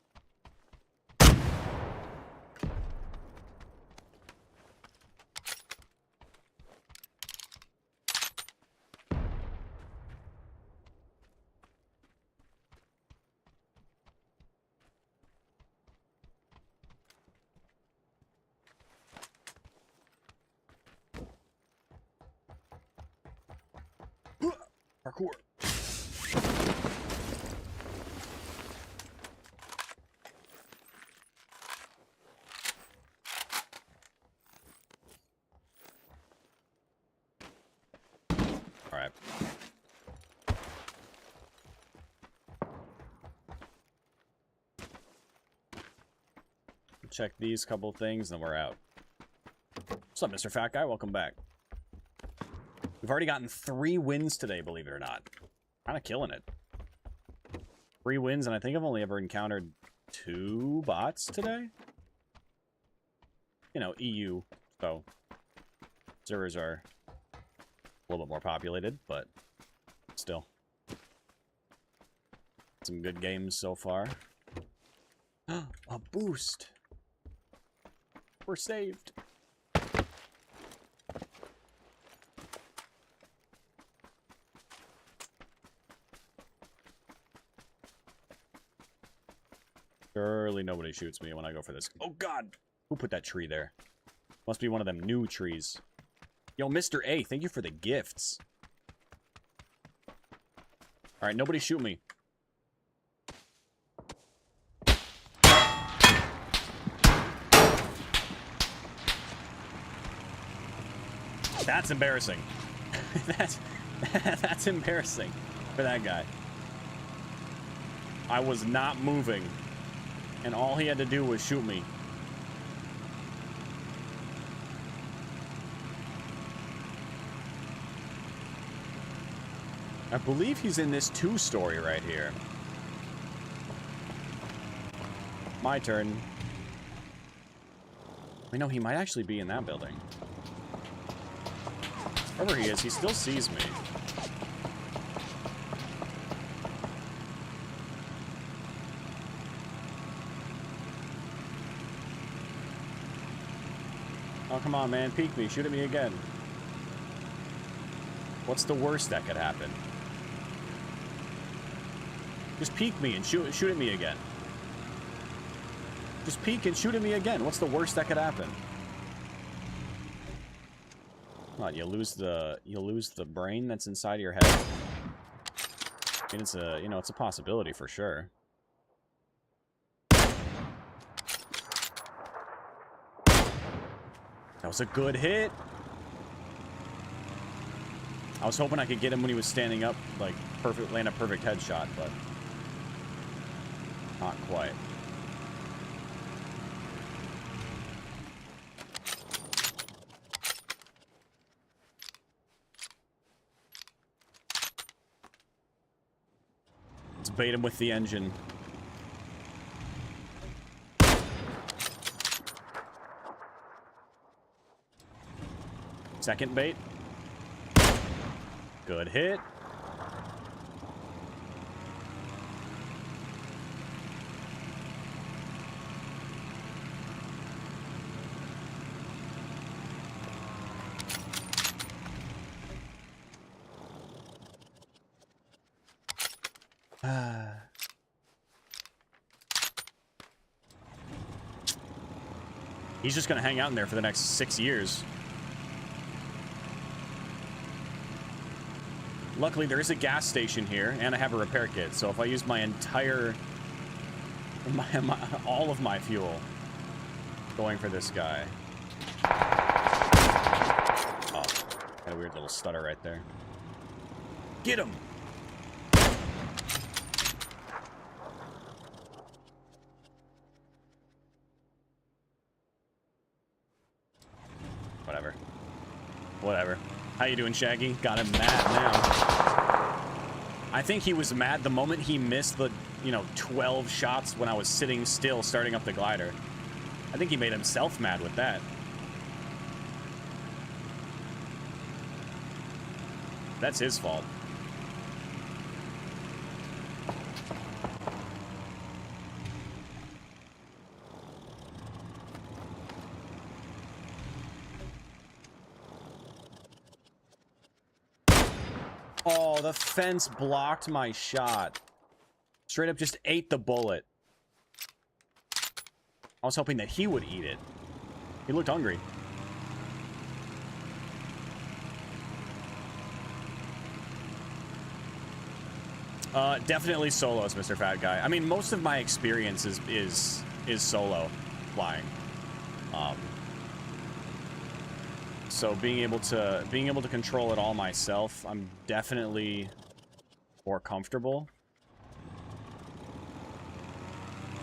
Parkour. All right. Check these couple things, and we're out. What's up, Mr. Fat Guy? Welcome back. We've already gotten 3 wins today, believe it or not. Kind of killing it. 3 wins, and I think I've only ever encountered 2 bots today. You know, EU, so servers are a little bit more populated, but still. Some good games so far. A boost! We're saved. Surely nobody shoots me when I go for this. Oh god! Who put that tree there? Must be one of them new trees. Yo, Mr. A, thank you for the gifts. Alright, nobody shoot me. That's embarrassing. That's embarrassing for that guy. I was not moving, and all he had to do was shoot me. I believe he's in this 2-story right here. My turn. I know he might actually be in that building. Wherever he is, he still sees me. Oh, come on, man. Peek me. Shoot at me again. What's the worst that could happen? Just peek me and shoot at me again. Just peek and shoot at me again. What's the worst that could happen? Come on, you lose the brain that's inside of your head. I mean, it's a, it's a possibility for sure. That was a good hit. I was hoping I could get him when he was standing up, like land a perfect headshot, but not quite. Let's bait him with the engine. Second bait. Good hit. He's just gonna hang out in there for the next 6 years. Luckily, there is a gas station here, and I have a repair kit, so if I use my entire... all of my fuel going for this guy... Oh, had a weird little stutter right there. Get him! Whatever. Whatever. How you doing, Shaggy? Got him mad now. I think he was mad the moment he missed the, 12 shots when I was sitting still starting up the glider. I think he made himself mad with that. That's his fault. Oh, the fence blocked my shot. Straight up just ate the bullet. I was hoping that he would eat it. He looked hungry. Definitely solos, Mr. Fat Guy. I mean, most of my experience is solo flying. So being able to control it all myself, I'm definitely more comfortable.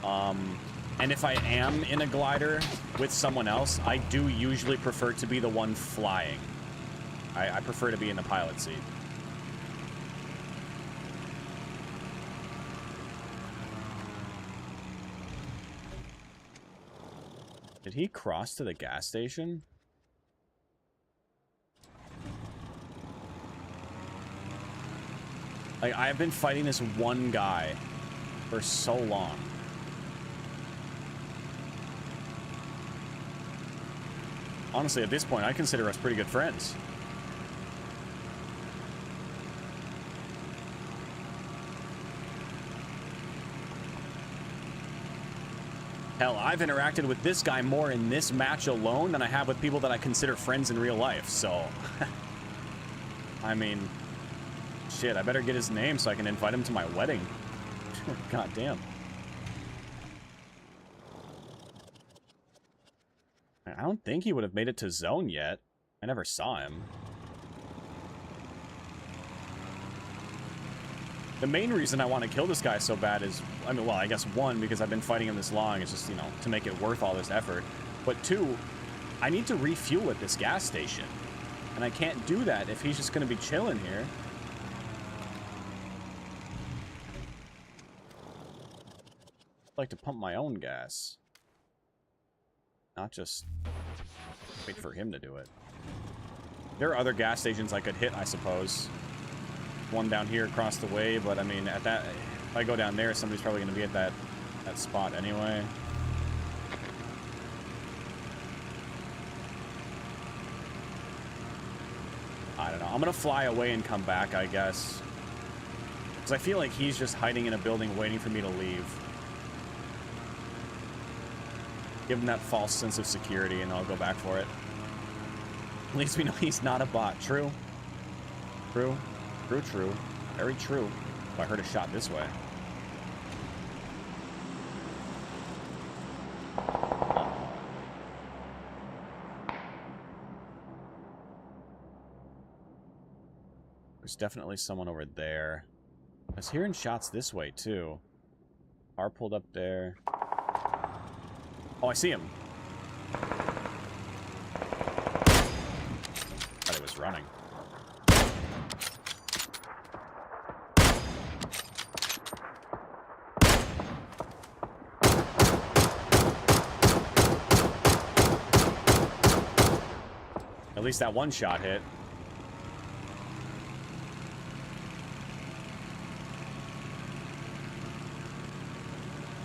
And if I am in a glider with someone else, I do usually prefer to be the one flying. I prefer to be in the pilot seat. Did he cross to the gas station? Like, I've been fighting this one guy for so long. Honestly, at this point, I consider us pretty good friends. Hell, I've interacted with this guy more in this match alone than I have with people that I consider friends in real life, so... I mean... Shit, I better get his name so I can invite him to my wedding. God damn. I don't think he would have made it to zone yet. I never saw him. The main reason I want to kill this guy so bad is, I mean, well, I guess one, because I've been fighting him this long, it's just, you know, to make it worth all this effort. But two, I need to refuel at this gas station. And I can't do that if he's just going to be chilling here. I'd like to pump my own gas. Not just wait for him to do it. There are other gas stations I could hit, I suppose. One down here across the way, but I mean, at that, if I go down there, somebody's probably going to be at that spot anyway. I don't know. I'm going to fly away and come back, I guess. Because I feel like he's just hiding in a building waiting for me to leave. Give him that false sense of security, and I'll go back for it. At least we know he's not a bot. True. True. True, true. Very true. Oh, I heard a shot this way. There's definitely someone over there. I was hearing shots this way, too. Car pulled up there. Oh, I see him. Thought he was running. At least that one shot hit.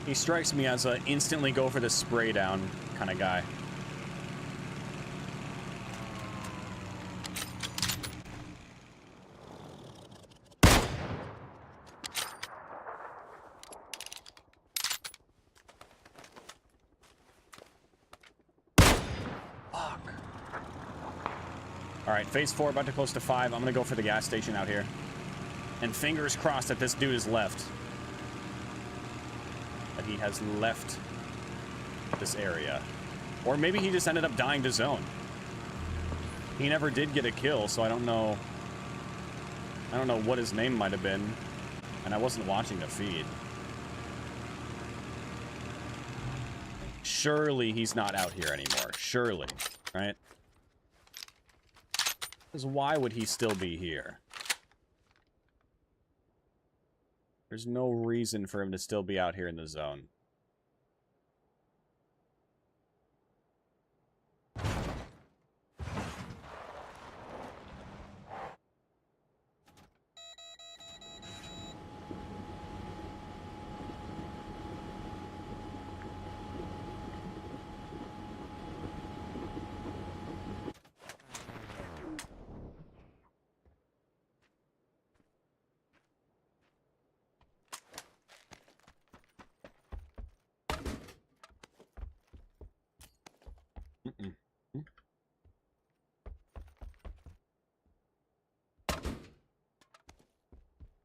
He strikes me as a instantly go for the spray down kind of guy. Alright, phase 4, about to close to 5. I'm gonna go for the gas station out here. And fingers crossed that this dude is left. That he has left this area. Or maybe he just ended up dying to zone. He never did get a kill, so I don't know. I don't know what his name might have been. And I wasn't watching the feed. Surely he's not out here anymore. Surely. Right? Because why would he still be here? There's no reason for him to still be out here in the zone.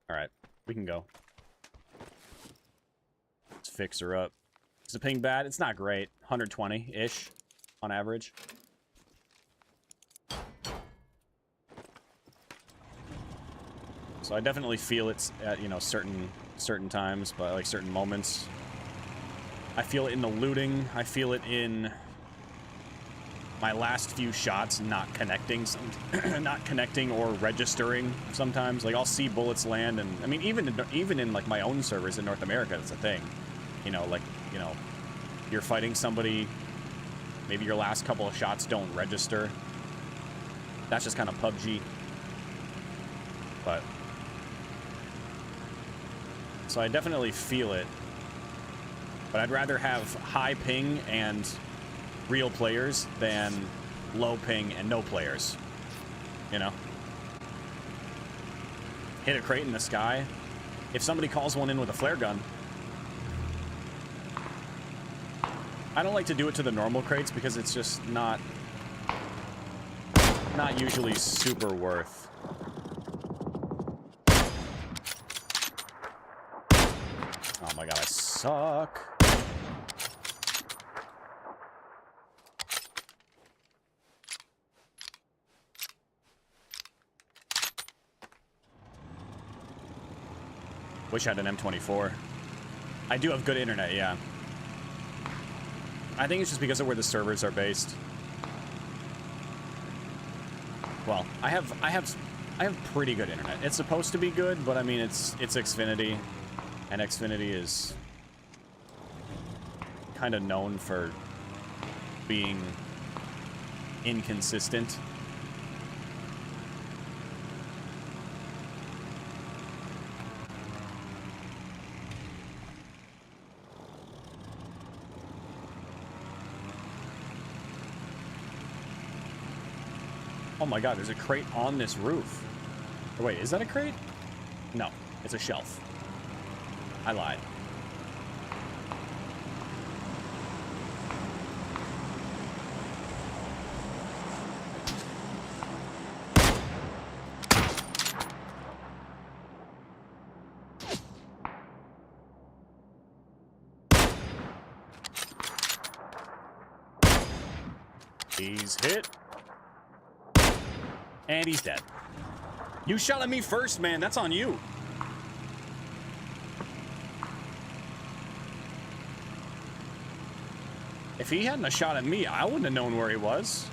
Alright, we can go. Let's fix her up. Is the ping bad? It's not great. 120-ish on average. So I definitely feel it's at, you know, certain times, but like certain moments. I feel it in the looting. I feel it in my last few shots not connecting, not connecting or registering sometimes. Like, I'll see bullets land, and I mean, even in like my own servers in North America, it's a thing. You know, like, you know, you're fighting somebody, maybe your last couple of shots don't register. That's just kind of PUBG. But so I definitely feel it. But I'd rather have high ping and real players than low ping and no players. You know? Hit a crate in the sky. If somebody calls one in with a flare gun, I don't like to do it to the normal crates because it's just not usually super worth. Oh my god, I suck. Wish I had an M24. I do have good internet, yeah. I think it's just because of where the servers are based. Well, I have pretty good internet. It's supposed to be good, but I mean it's Xfinity, and Xfinity is kind of known for being inconsistent. Oh my god, there's a crate on this roof. Oh, wait, is that a crate? No, it's a shelf. I lied. He's hit. And he's dead. You shot at me first, man. That's on you. If he hadn't a shot at me, I wouldn't have known where he was.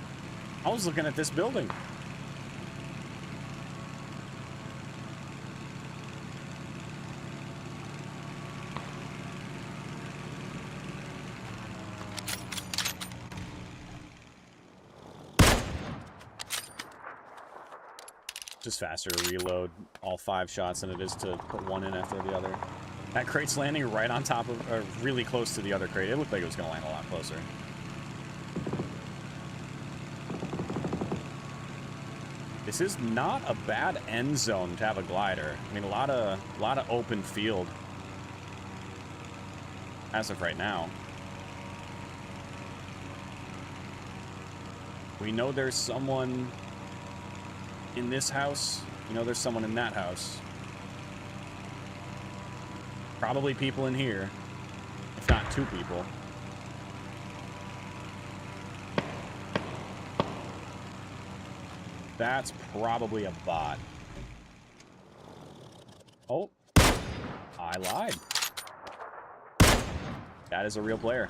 I was looking at this building. Just faster to reload all 5 shots than it is to put one in after the other. That crate's landing right on top of, or really close to the other crate. It looked like it was going to land a lot closer. This is not a bad end zone to have a glider. I mean, a lot of open field as of right now. We know there's someone in this house. You know there's someone in that house. Probably people in here, if not 2 people. That's probably a bot. Oh, I lied. That is a real player.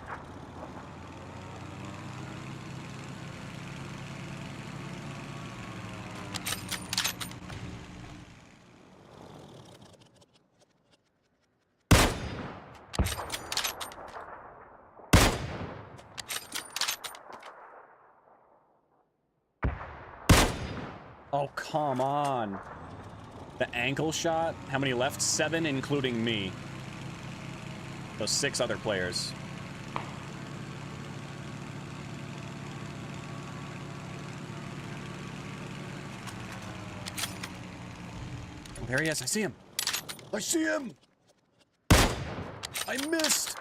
Oh, come on. The ankle shot? How many left? 7, including me. Those 6 other players. Oh, there he is. I see him. I see him! I missed!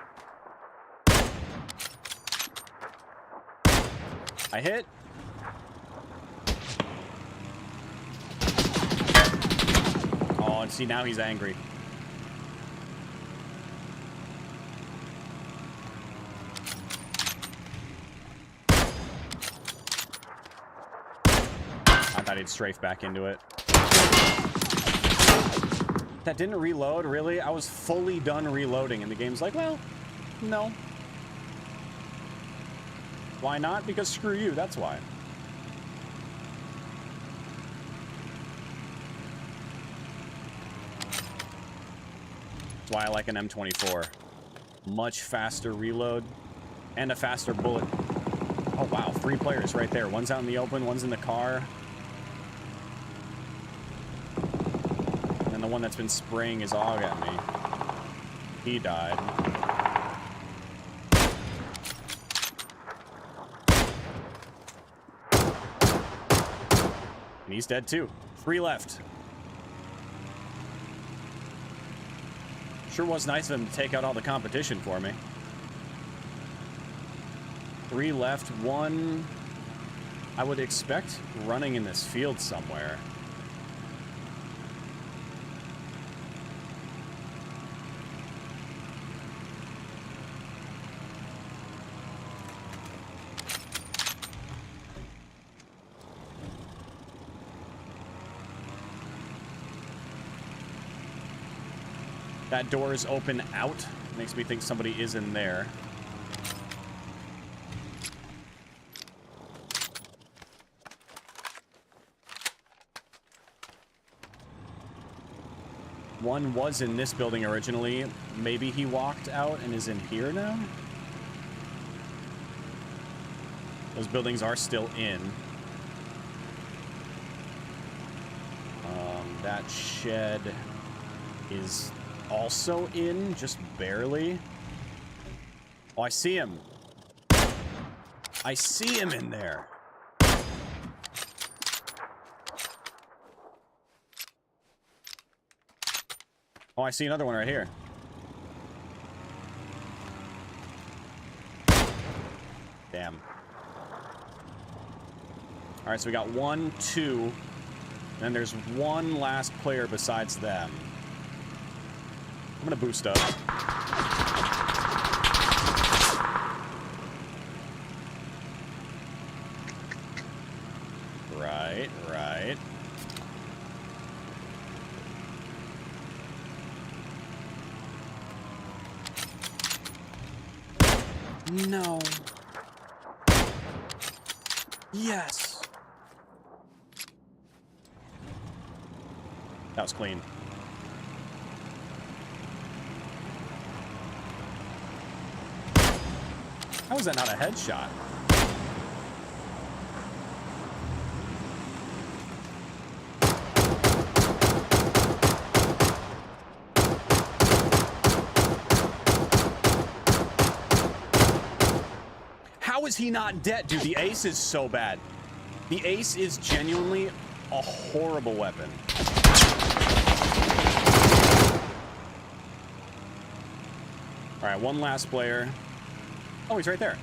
I hit. Oh, and see, now he's angry. I thought he'd strafe back into it. That didn't reload, really? I was fully done reloading, and the game's like, well, no. Why not? Because screw you, that's why. That's why I like an M24. Much faster reload and a faster bullet. Oh wow, 3 players right there. One's out in the open, one's in the car. And the one that's been spraying his AUG at me. He died. And he's dead too. 3 left. Sure was nice of him to take out all the competition for me. 3 left. 1, I would expect running in this field somewhere. That door is open out. Makes me think somebody is in there. One was in this building originally. Maybe he walked out and is in here now? Those buildings are still in. That shed is also in, just barely. Oh, I see him. I see him in there. Oh, I see another one right here. Damn. All right, so we got 1, 2, and there's one last player besides them. I'm gonna boost up. Right, right. No. Yes. That was clean. How was that not a headshot? How is he not dead? Dude, the ace is so bad. The ace is genuinely a horrible weapon. All right, one last player. Oh, he's right there.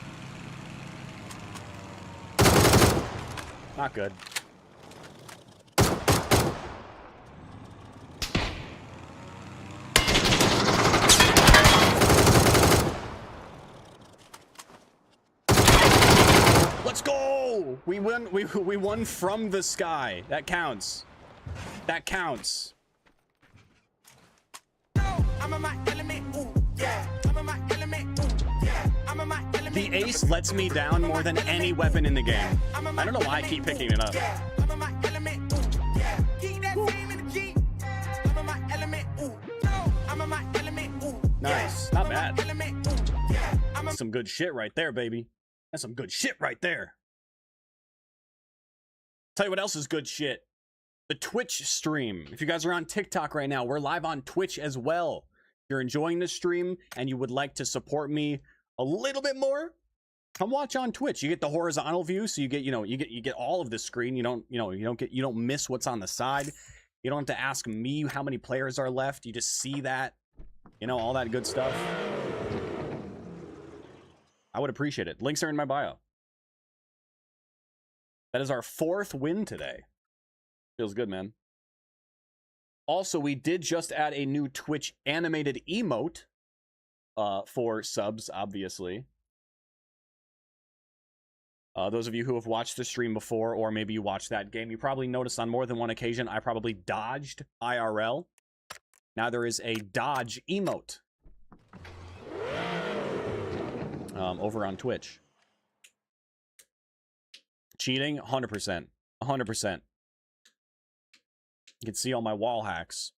Not good. Let's go! We won. We won from the sky. That counts. That counts. The ace lets me down more than any weapon in the game. I don't know why I keep picking it up. Nice. Not bad. That's some good shit right there, baby. That's some good shit right there. Tell you what else is good shit. The Twitch stream. If you guys are on TikTok right now, we're live on Twitch as well. If you're enjoying this stream and you would like to support me a little bit more, come watch on Twitch. You get the horizontal view, so you get, you get all of the screen. You don't miss what's on the side. You don't have to ask me how many players are left. You just see that, all that good stuff. I would appreciate it. Links are in my bio. That is our 4th win today. Feels good, man. Also, we did just add a new Twitch animated emote for subs, obviously. Those of you who have watched the stream before, or maybe you watched that game, you probably noticed on more than one occasion I probably dodged IRL. Now there is a dodge emote over on Twitch. Cheating? 100%. 100%. You can see all my wall hacks.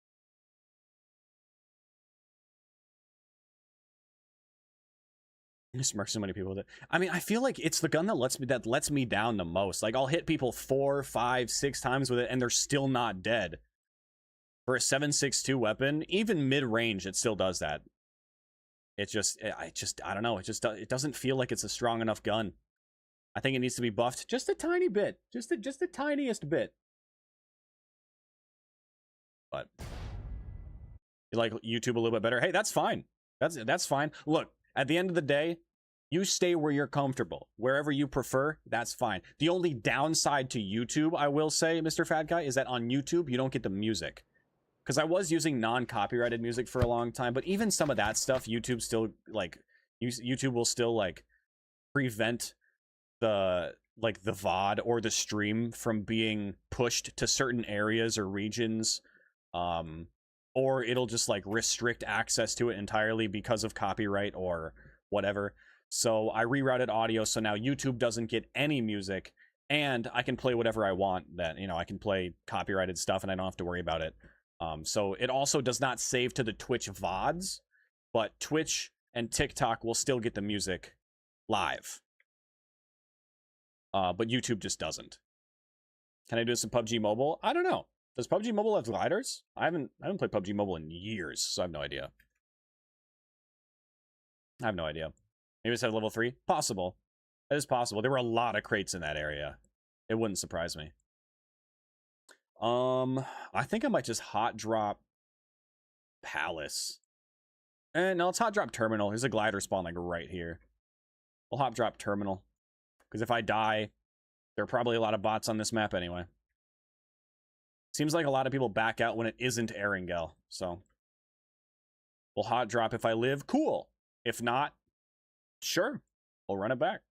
I smirk so many people with it. I mean, I feel like it's the gun that lets me down the most. Like, I'll hit people 4, 5, 6 times with it, and they're still not dead. For a 7.62 weapon, even mid-range, it still does that. It just, I don't know. It doesn't feel like it's a strong enough gun. I think it needs to be buffed just a tiny bit, just the tiniest bit. But you like YouTube a little bit better? Hey, that's fine. That's fine. Look, at the end of the day, You stay where you're comfortable. Wherever you prefer, that's fine. The only downside to YouTube, I will say, Mr. Fat Guy, is that on YouTube, you don't get the music. Because I was using non-copyrighted music for a long time, but even some of that stuff, YouTube still, like, YouTube will still, like, prevent the VOD or the stream from being pushed to certain areas or regions. Or it'll just, like, restrict access to it entirely because of copyright or whatever. So I rerouted audio, so now YouTube doesn't get any music, and I can play whatever I want. That, you know, I can play copyrighted stuff, and I don't have to worry about it. So it also does not save to the Twitch VODs, but Twitch and TikTok will still get the music live. But YouTube just doesn't. Can I do some PUBG Mobile? I don't know. Does PUBG Mobile have gliders? I haven't played PUBG Mobile in years, so I have no idea. I have no idea. Maybe it's at level 3? Possible. That is possible. There were a lot of crates in that area. It wouldn't surprise me. I think I might just hot drop Palace. No, let's hot drop Terminal. There's a glider spawn like right here. We'll hot drop Terminal. Because if I die, there are probably a lot of bots on this map anyway. Seems like a lot of people back out when it isn't Erangel. So we'll hot drop if I live. Cool. If not, sure, we'll run it back.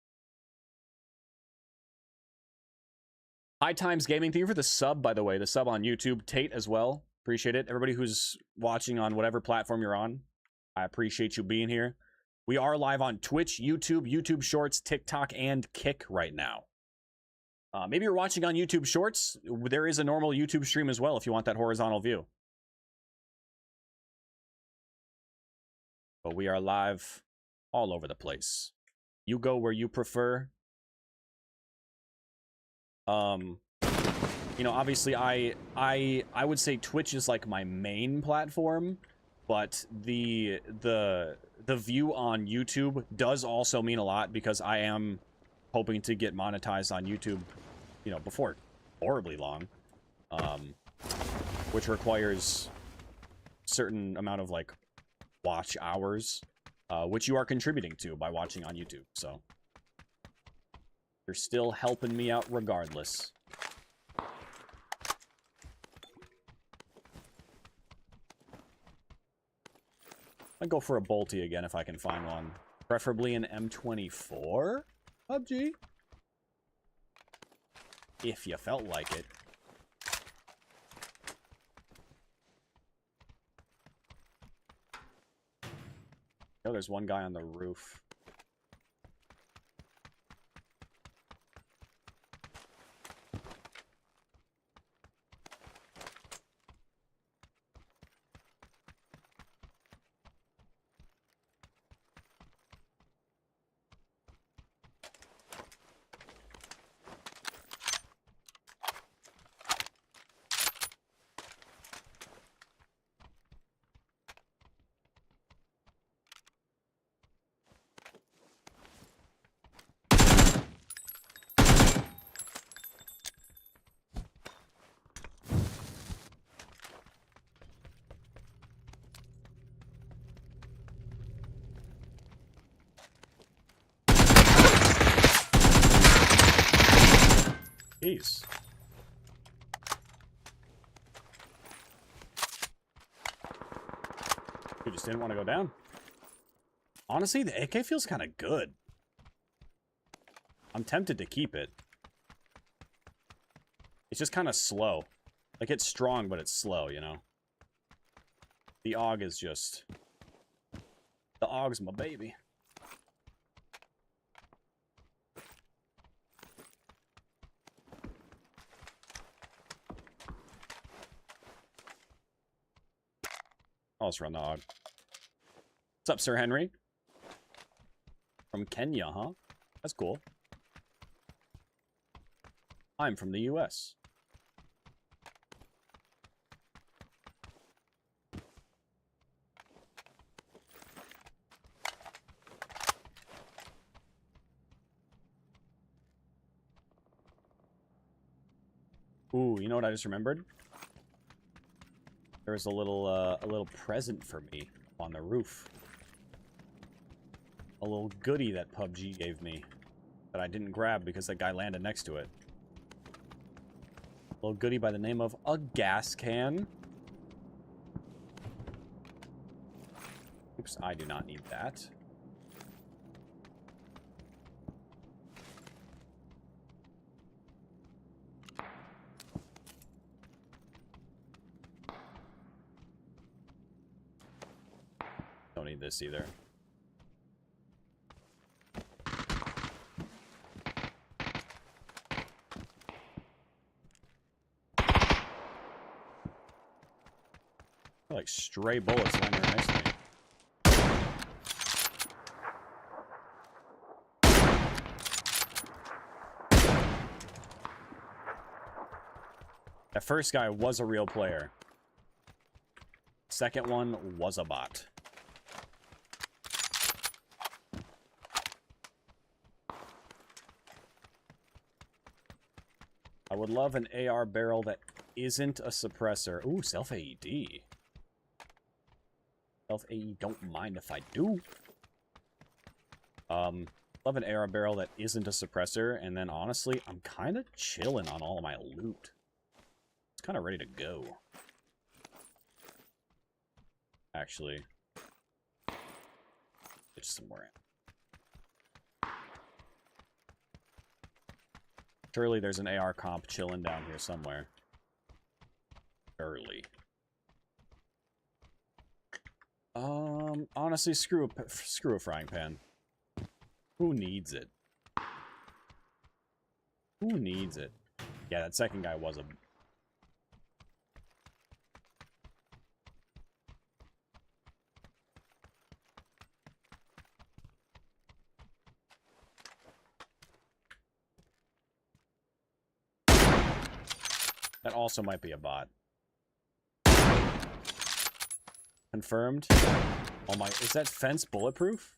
High Times Gaming, thank you for the sub, by the way. The sub on YouTube. Tate as well. Appreciate it. Everybody who's watching on whatever platform you're on, I appreciate you being here. We are live on Twitch, YouTube, YouTube Shorts, TikTok, and Kick right now. Maybe you're watching on YouTube Shorts. There is a normal YouTube stream as well if you want that horizontal view. But we are live all over the place. You go where you prefer. You know, obviously I would say Twitch is like my main platform, but the view on YouTube does also mean a lot because I am hoping to get monetized on YouTube, you know, before horribly long, which requires certain amount of like watch hours, which you are contributing to by watching on YouTube. So you're still helping me out regardless. I'd go for a bolty again if I can find one. Preferably an M24 PUBG. If you felt like it. Oh, there's one guy on the roof. Jeez. You just didn't want to go down. Honestly, the AK feels kind of good. I'm tempted to keep it. It's just kind of slow. Like, it's strong, but it's slow, you know? The AUG is just... The AUG's my baby. I'll just run the AUG. What's up, Sir Henry? From Kenya, huh? That's cool. I'm from the US. Ooh, you know what I just remembered? There was a little present for me on the roof. a little goodie that PUBG gave me that I didn't grab because that guy landed next to it. A little goodie by the name of a gas can. Oops, I do not need that. Don't need this either. Like stray bullets landing right next to me. That first guy was a real player. Second one was a bot. I would love an AR barrel that isn't a suppressor. Ooh, self-AED. Self-AED, don't mind if I do. Love an AR barrel that isn't a suppressor, and then honestly, I'm kind of chilling on all of my loot. It's kind of ready to go. Actually. It's somewhere. Surely there's an AR comp chilling down here somewhere. Surely. Honestly, screw a frying pan. Who needs it? Who needs it? Yeah, that second guy was a... That also might be a bot. Confirmed. Oh my, is that fence bulletproof?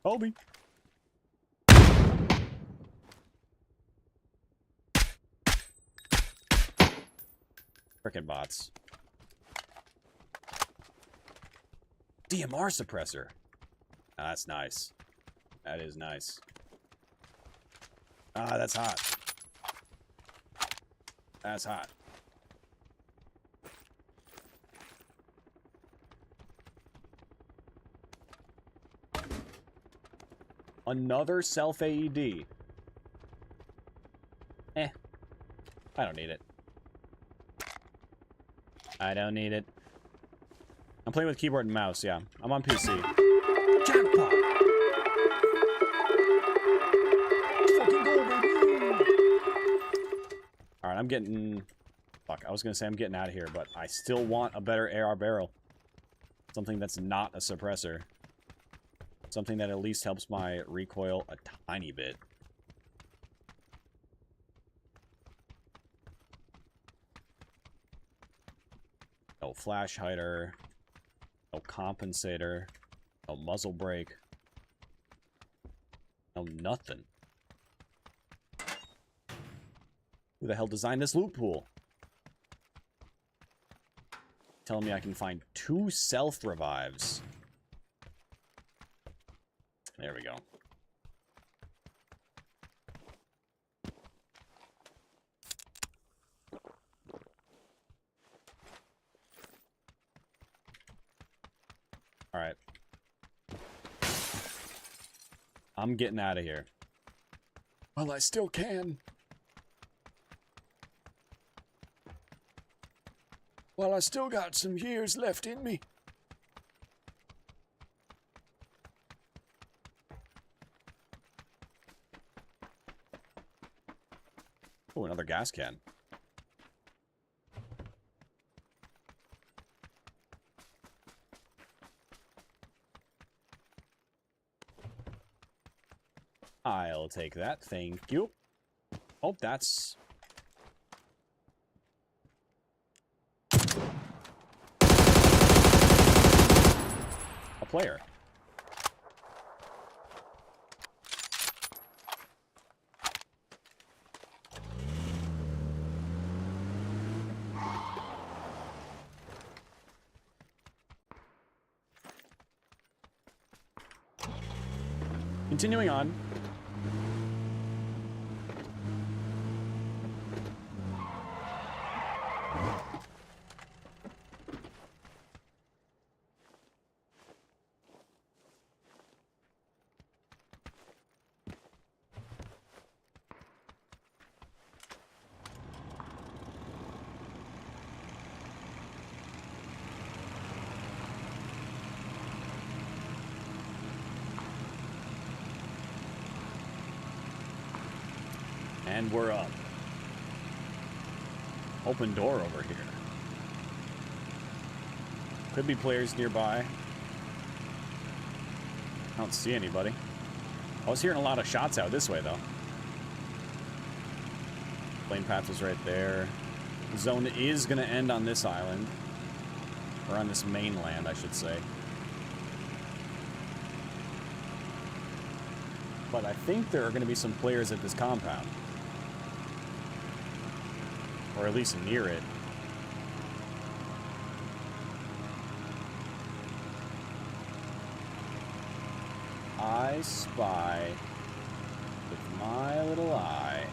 Kobe. Frickin' bots. DMR suppressor. Ah, that's nice. That is nice. Ah, that's hot. That's hot. Another self-AED. I don't need it. I don't need it. I'm playing with keyboard and mouse, yeah. I'm on PC. Jackpot! Fucking go, baby! Alright, I'm getting... Fuck, I was gonna say I'm getting out of here, but I still want a better AR barrel. Something that's not a suppressor. Something that at least helps my recoil a tiny bit. No flash hider. No compensator. No muzzle brake. No nothing. Who the hell designed this loot pool? Telling me I can find 2 self-revives. There we go. All right. I'm getting out of here. Well, I still can. Well, I still got some years left in me. Oh, another gas can. I'll take that, thank you. Oh, that's... a player. Continuing on. And we're up. Open door over here. Could be players nearby. I don't see anybody. I was hearing a lot of shots out this way, though. Plane path was right there. The zone is going to end on this island. Or on this mainland, I should say. But I think there are going to be some players at this compound. Or at least near it. I spy with my little eye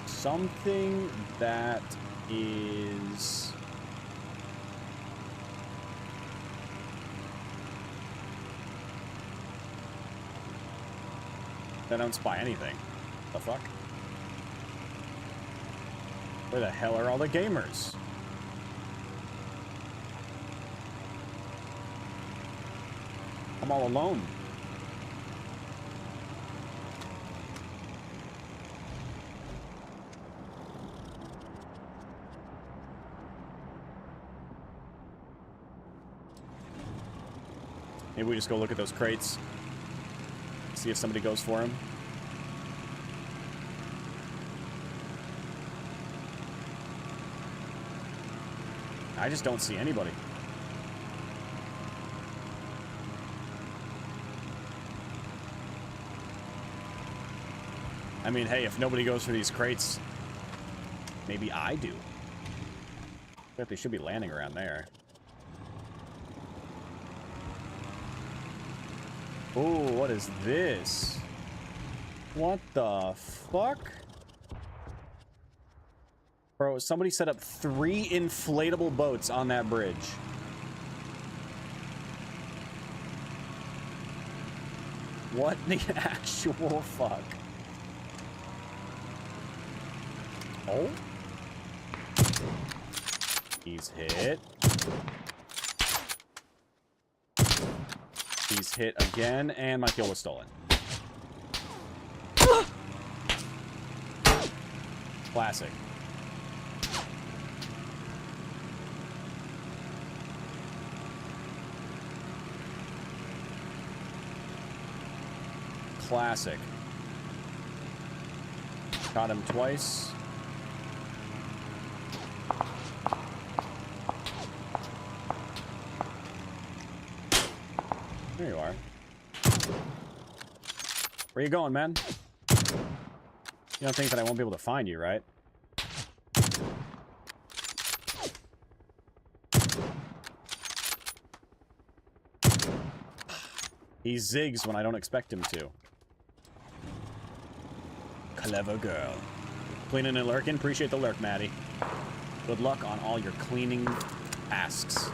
something that is I don't spy anything. The fuck? Where the hell are all the gamers? I'm all alone. Maybe we just go look at those crates. See if somebody goes for him. I just don't see anybody. I mean, hey, if nobody goes for these crates, maybe I do. I bet they should be landing around there. Oh, what is this? What the fuck? Bro, somebody set up 3 inflatable boats on that bridge. What the actual fuck? Oh. He's hit. He's hit again, and my kill was stolen. Classic. Classic. Caught him twice. There you are. Where you going, man? You don't think that I won't be able to find you, right? He zigs when I don't expect him to. Clever girl. Cleaning and lurking. Appreciate the lurk, Maddie. Good luck on all your cleaning tasks.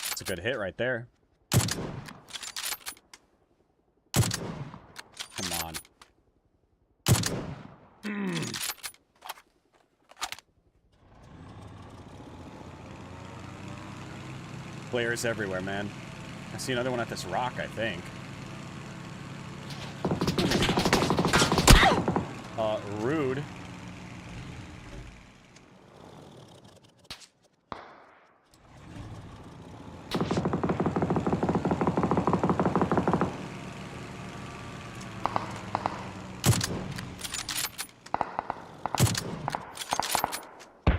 That's a good hit right there. Come on. Players everywhere, man. I see another one at this rock, I think. Rude.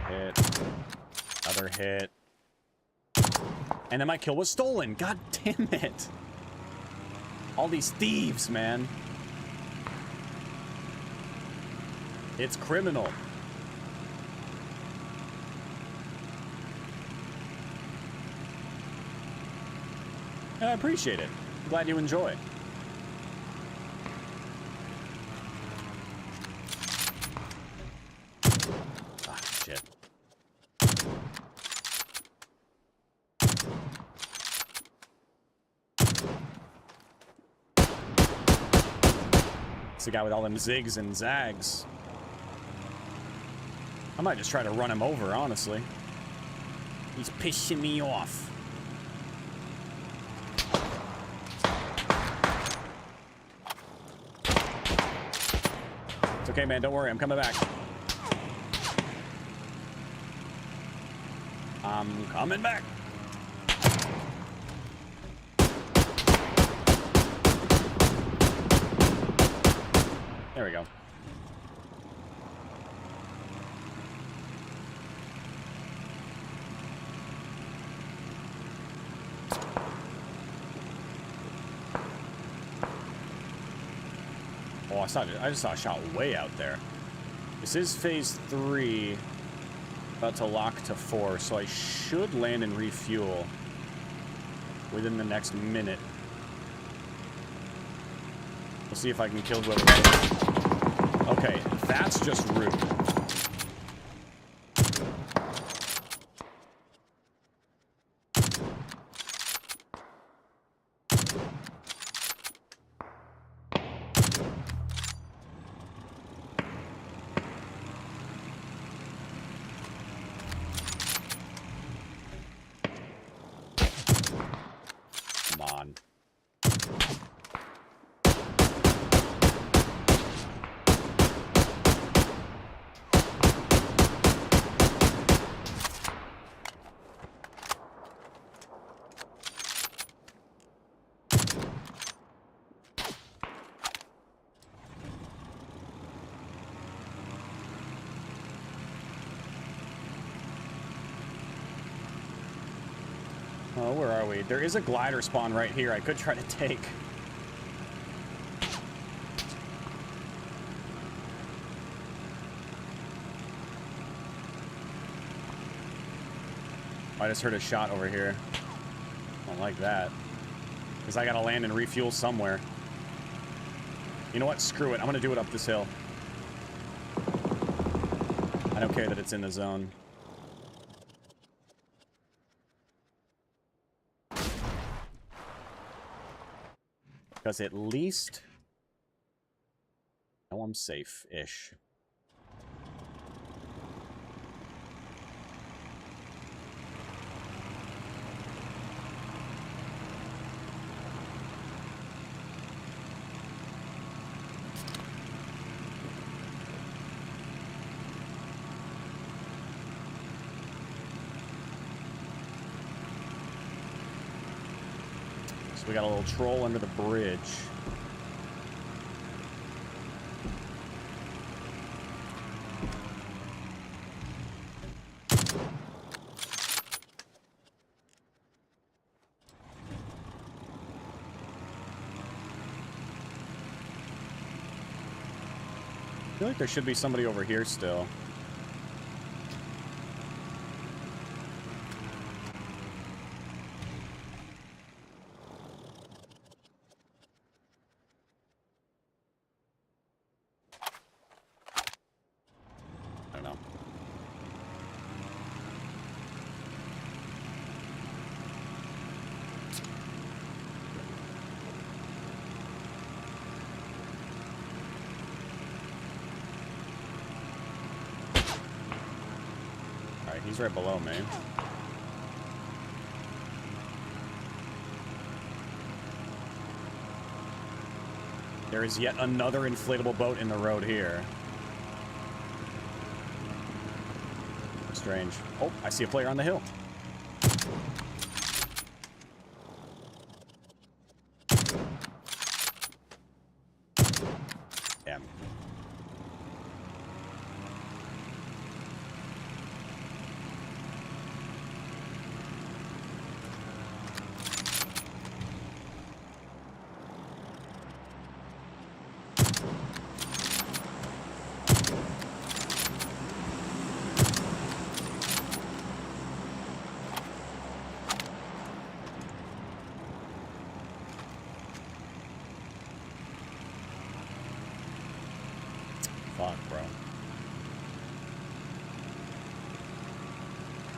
Hit. Another hit. And then my kill was stolen. God damn it. All these thieves, man. It's criminal. And I appreciate it. I'm glad you enjoy. Ah, shit. It's the guy with all them zigs and zags. I might just try to run him over, honestly. He's pissing me off. It's okay, man. Don't worry. I'm coming back. I'm coming back. There we go. Oh, I just saw a shot way out there. This is phase 3. About to lock to 4, so I should land and refuel within the next minute. We'll see if I can kill whoever that is. Okay, that's just rude. Come on. Oh, where are we? There is a glider spawn right here I could try to take. I just heard a shot over here. I don't like that. Because I gotta land and refuel somewhere. You know what? Screw it. I'm gonna do it up this hill. I don't care that it's in the zone. Because at least... now I'm safe-ish. We got a little troll under the bridge. I feel like there should be somebody over here still. He's right below me. There is yet another inflatable boat in the road here. Strange. Oh, I see a player on the hill. Damn.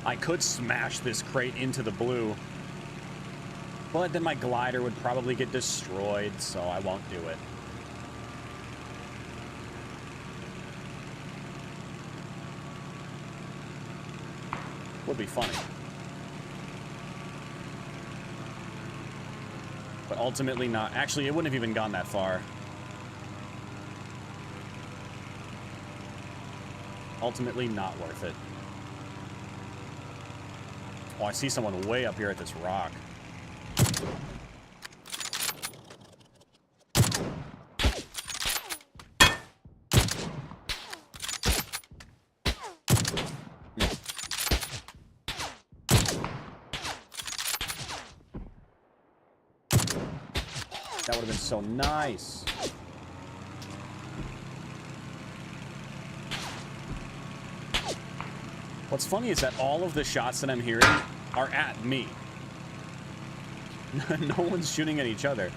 I could smash this crate into the blue, but then my glider would probably get destroyed, so I won't do it. Would be funny. But ultimately not. Actually, it wouldn't have even gone that far. Ultimately not worth it. Oh, I see someone way up here at this rock. That would have been so nice. What's funny is that all of the shots that I'm hearing are at me. No one's shooting at each other.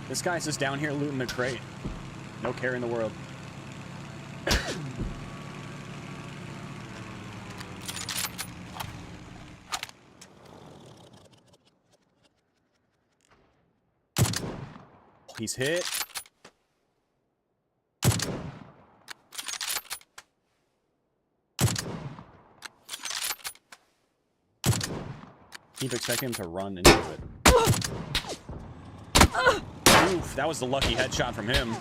This guy's just down here looting the crate. No care in the world. He's hit. Keep expecting him to run into it. Oof, that was the lucky headshot from him.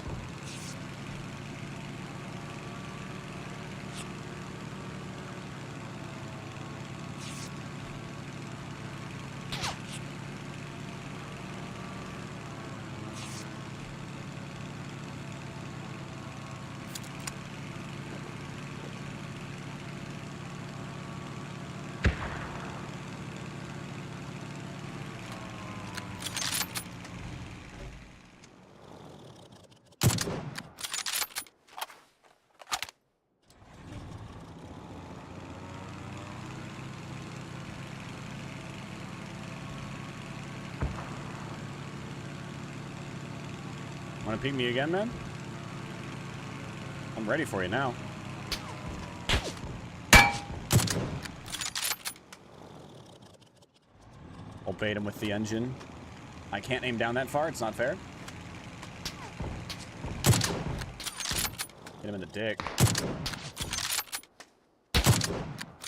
Want to peek me again, man? I'm ready for you now. I'll bait him with the engine. I can't aim down that far. It's not fair. Hit him in the dick.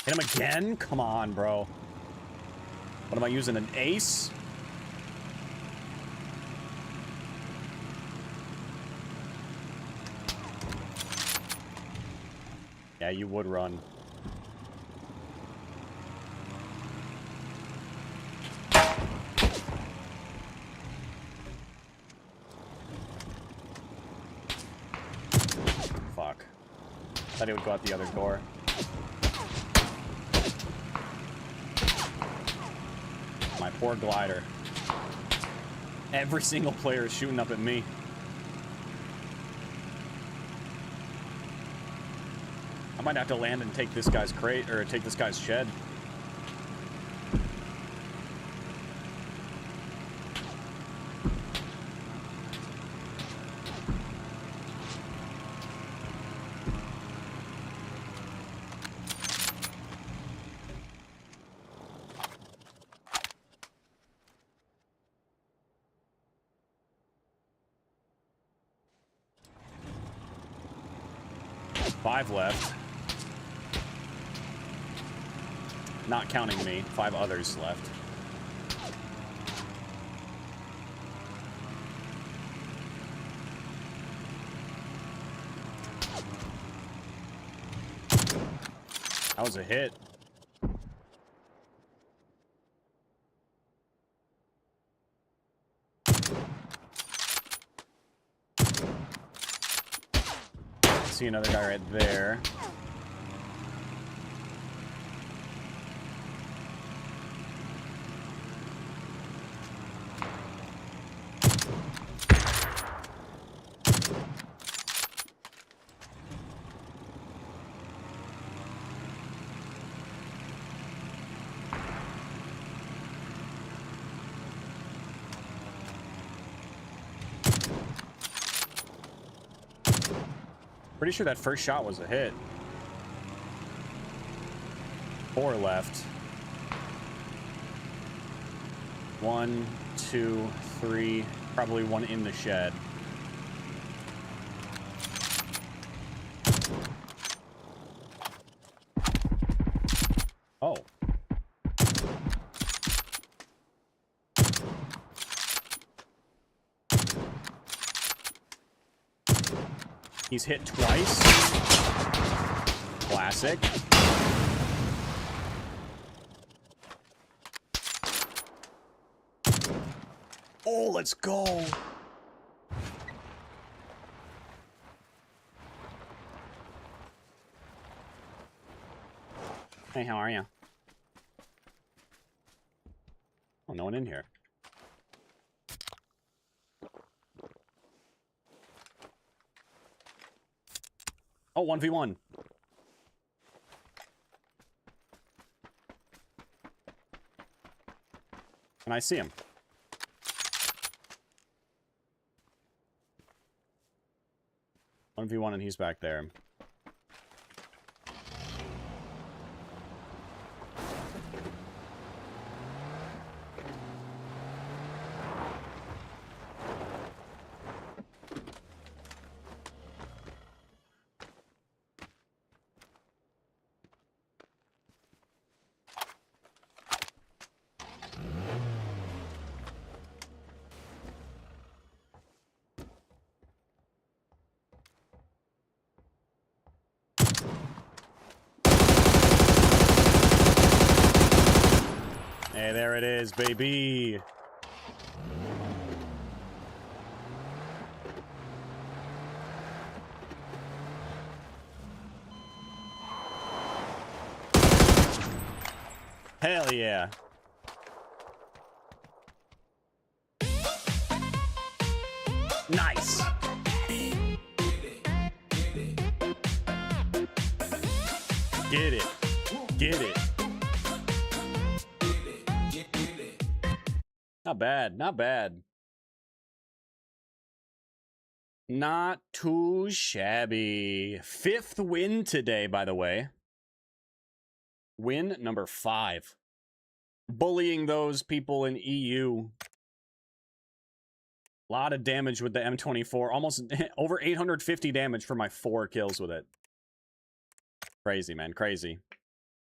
Hit him again? Come on, bro. What am I using? An ace? Yeah, you would run. Fuck. Thought he would go out the other door. My poor glider. Every single player is shooting up at me. I might have to land and take this guy's crate, or take this guy's shed. Five left. Not counting me. 5 others left. That was a hit. See another guy right there. Pretty sure that first shot was a hit. 4 left. 1, 2, 3. Probably one in the shed. Oh. He's hit twice. Classic. Oh, let's go. Hey, how are you? Oh, no one in here. Oh, 1v1. And I see him. One v one, and he's back there. Hey, there it is, baby. Hell yeah. Nice. Get it. Get it. Not bad. Not bad. Not too shabby. 5th win today, by the way. Win number 5. Bullying those people in EU. A lot of damage with the M24. Almost over 850 damage for my 4 kills with it. Crazy, man. Crazy.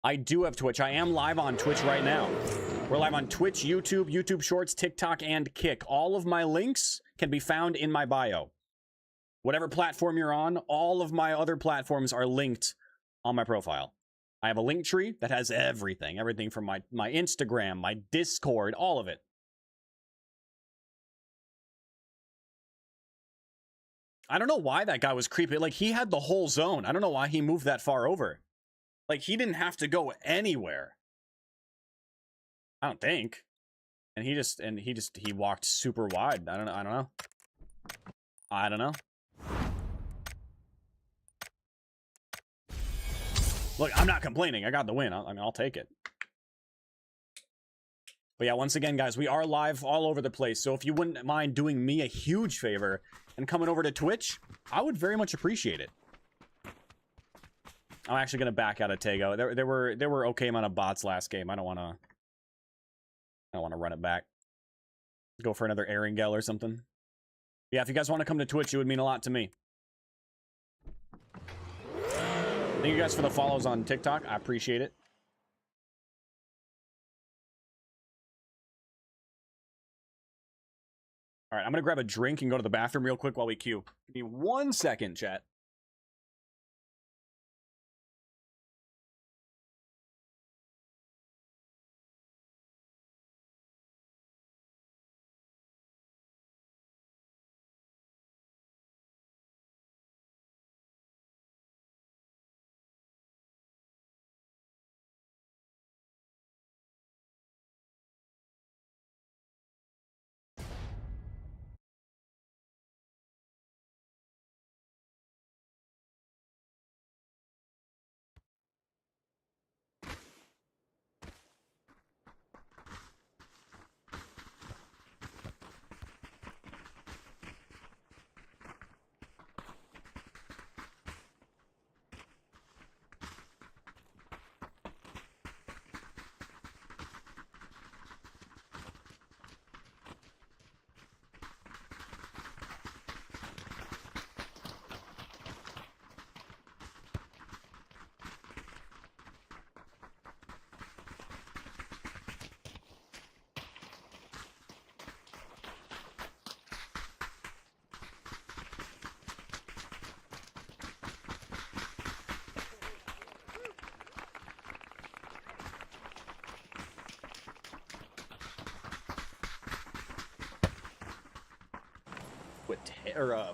I do have Twitch. I am live on Twitch right now. We're live on Twitch, YouTube, YouTube Shorts, TikTok, and Kick. All of my links can be found in my bio. Whatever platform you're on, all of my other platforms are linked on my profile. I have a link tree that has everything. Everything from my Instagram, my Discord, all of it. I don't know why that guy was creepy. Like, he had the whole zone. I don't know why he moved that far over. Like, he didn't have to go anywhere. I don't think. And he walked super wide. I don't know. I don't know. Look, I'm not complaining. I got the win. I mean, I'll take it. But yeah, once again, guys, we are live all over the place. So if you wouldn't mind doing me a huge favor and coming over to Twitch, I would very much appreciate it. I'm actually gonna back out of Tego. There were okay amount of bots last game. I don't wanna run it back. Go for another Erangel or something. Yeah, if you guys want to come to Twitch, it would mean a lot to me. Thank you guys for the follows on TikTok. I appreciate it. All right, I'm gonna grab a drink and go to the bathroom real quick while we queue. Give me 1 second, chat.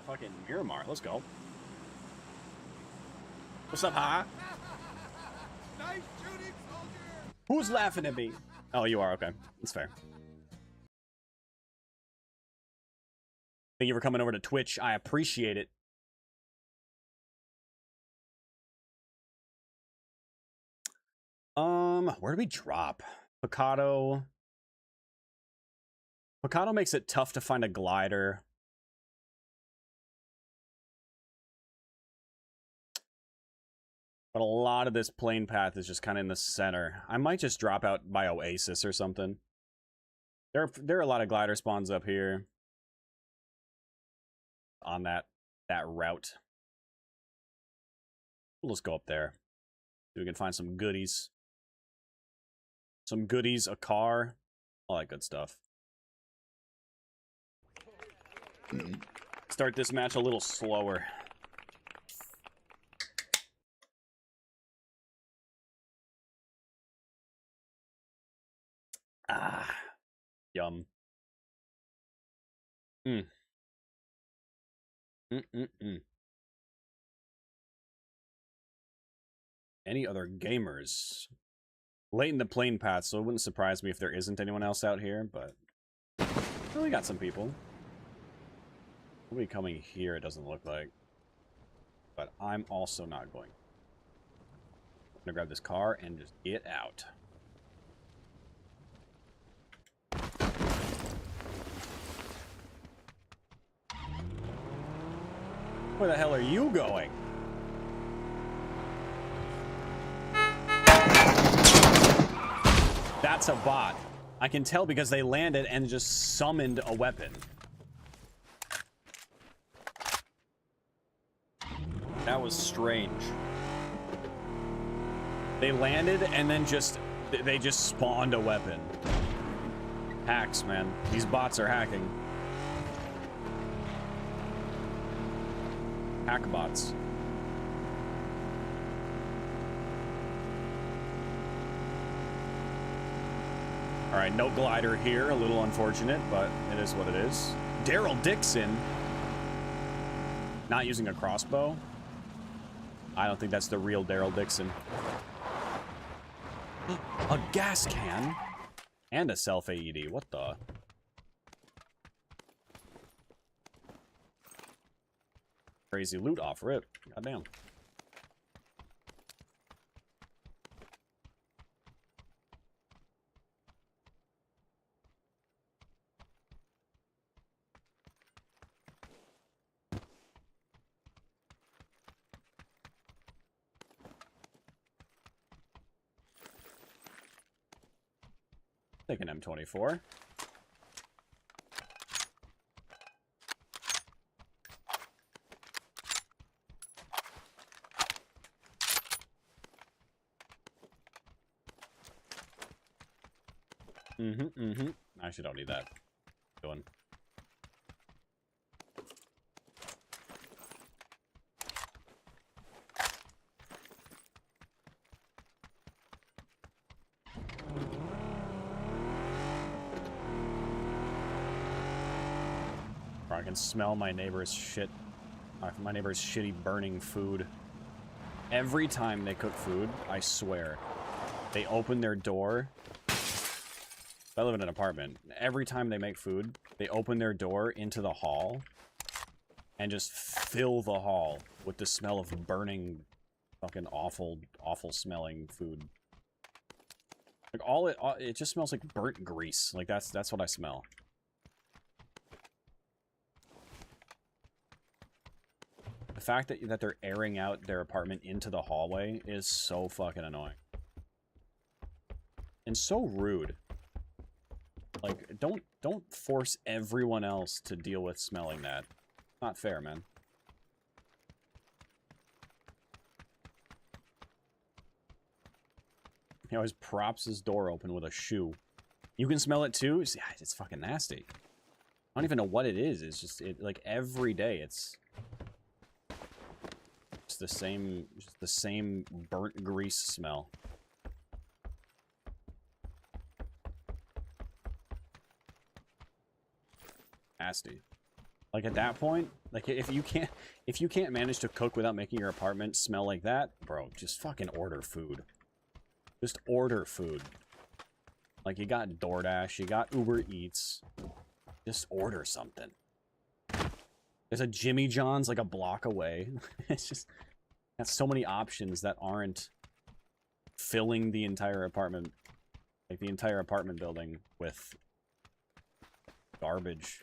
fucking Miramar. Let's go. What's up, Ha? Nice shooting, soldier! Who's laughing at me? Oh, you are. Okay. That's fair. Thank you for coming over to Twitch. I appreciate it. Where do we drop? Picado. Picado makes it tough to find a glider. But a lot of this plane path is just kind of in the center. I might just drop out by Oasis or something. There are a lot of glider spawns up here. On that route. We'll just go up there. See if we can find some goodies. Some goodies, a car, all that good stuff. Start this match a little slower. Ah, yum. Any other gamers? Late in the plane path, so it wouldn't surprise me if there isn't anyone else out here, but well, we got some people. Nobody coming here, it doesn't look like. But I'm also not going. I'm gonna grab this car and just get out. Where the hell are you going? That's a bot. I can tell because they landed and just summoned a weapon. That was strange. They landed and then they just spawned a weapon. Hacks, man. These bots are hacking. Hack bots. Alright, no glider here. A little unfortunate, but it is what it is. Daryl Dixon. Not using a crossbow. I don't think that's the real Daryl Dixon. A gas can? And a self AED. What the? Crazy loot off rip. Goddamn. Take an M24. I actually don't need that. Going. I can smell my neighbor's shit. My neighbor's shitty burning food. Every time they cook food, I swear, they open their door. I live in an apartment. Every time they make food, they open their door into the hall and just fill the hall with the smell of burning, fucking awful smelling food. Like it just smells like burnt grease. Like that's what I smell. The fact that they're airing out their apartment into the hallway is so fucking annoying. And so rude. Like, don't force everyone else to deal with smelling that. Not fair, man. He always props his door open with a shoe. You can smell it too? See, it's fucking nasty. I don't even know what it is. It's just, like, every day it's the same burnt grease smell. Nasty. Like at that point, like if you can't manage to cook without making your apartment smell like that, bro, just fucking order food. Just order food. Like you got DoorDash, you got Uber Eats. Just order something. There's a Jimmy John's like a block away. It's just got so many options that aren't filling the entire apartment, like the entire apartment building with garbage.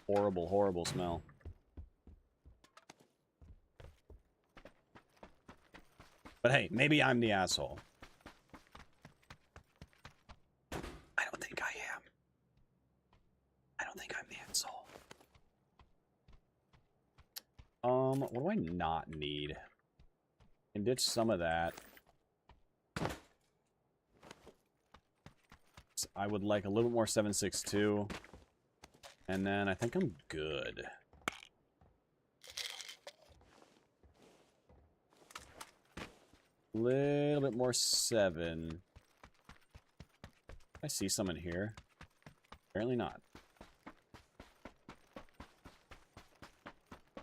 Horrible, horrible smell. But hey, maybe I'm the asshole. I don't think I am. I don't think I'm the asshole. What do I not need? Can ditch some of that. I would like a little more 762. And then I think I'm good. Little bit more 7. I see some in here. Apparently not.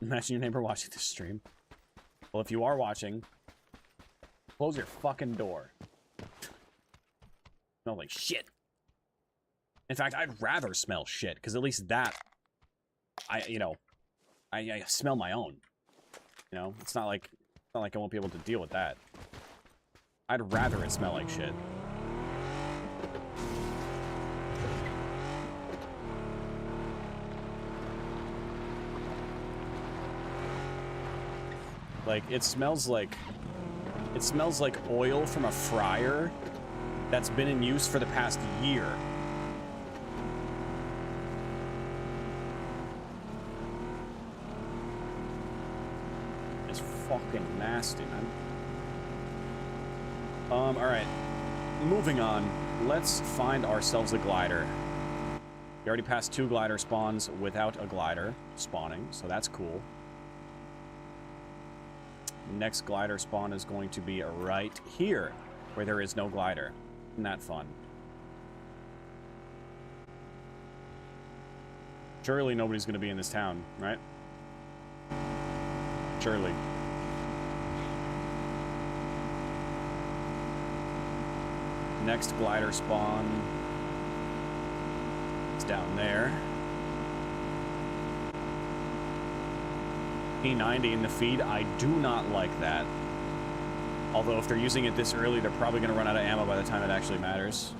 Imagine your neighbor watching this stream. Well, if you are watching, close your fucking door. Smell like shit. In fact, I'd rather smell shit, because at least that, I smell my own. You know, it's not like I won't be able to deal with that. I'd rather it smell like shit. Like, it smells like oil from a fryer that's been in use for the past year. Fucking nasty, man. Alright. Moving on. Let's find ourselves a glider. We already passed 2 glider spawns without a glider spawning, so that's cool. Next glider spawn is going to be right here, where there is no glider. Isn't that fun? Surely nobody's going to be in this town, right? Surely. Next glider spawn is down there. P90 in the feed, I do not like that. Although if they're using it this early, they're probably going to run out of ammo by the time it actually matters.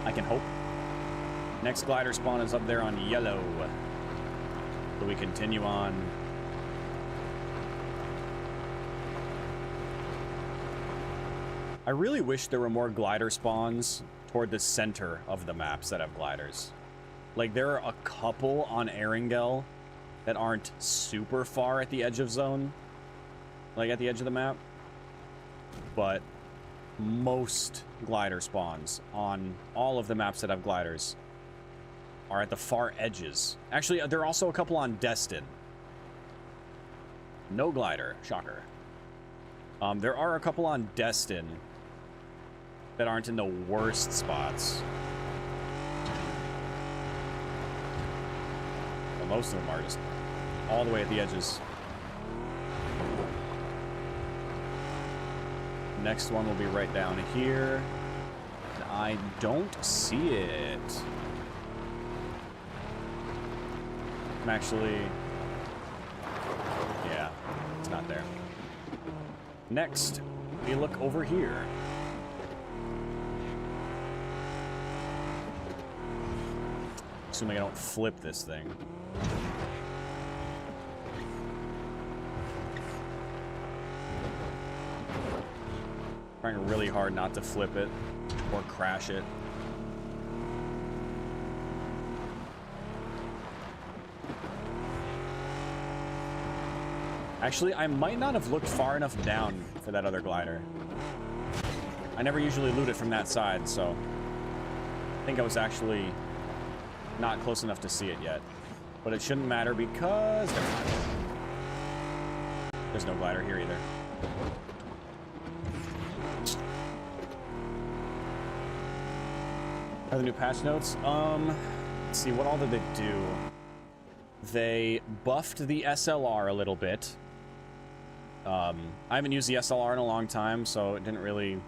I can hope. Next glider spawn is up there on yellow. So we continue on. I really wish there were more glider spawns toward the center of the maps that have gliders. Like, there are a couple on Erangel that aren't super far at the edge of zone. Like, at the edge of the map. But most glider spawns on all of the maps that have gliders are at the far edges. Actually, there are also a couple on Destin. No glider. Shocker. There are a couple on Destin that aren't in the worst spots. Well, most of them are just all the way at the edges. Next one will be right down here. I don't see it. I'm actually... yeah, it's not there. Next, we look over here. Assuming I don't flip this thing. Trying really hard not to flip it or crash it. Actually, I might not have looked far enough down for that other glider. I never usually loot it from that side, so I think I was actually not close enough to see it yet. But it shouldn't matter because there's no glider here either. Are the new patch notes? Let's see, what all did they do? They buffed the SLR a little bit. I haven't used the SLR in a long time, so it didn't really...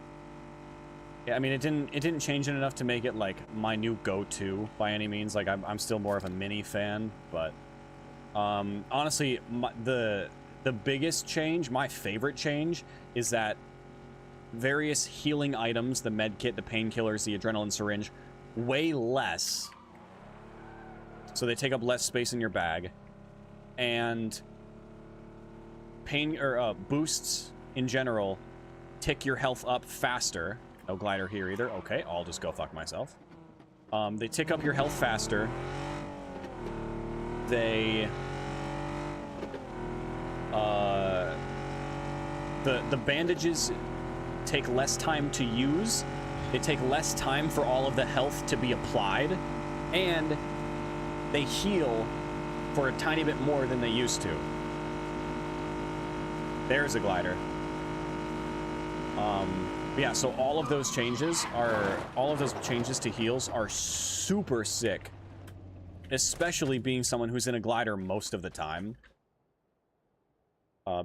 Yeah, I mean, it didn't change it enough to make it, like, my new go-to by any means. Like, I'm still more of a Mini fan, but... honestly, the biggest change, my favorite change, is that various healing items, the med kit, the painkillers, the adrenaline syringe, weigh less. So they take up less space in your bag. And boosts in general tick your health up faster. No glider here either. Okay, I'll just go fuck myself. They tick up your health faster. They the bandages take less time to use. They take less time for all of the health to be applied, and they heal for a tiny bit more than they used to. There's a glider. Yeah, so all of those changes to heals are super sick, especially being someone who's in a glider most of the time.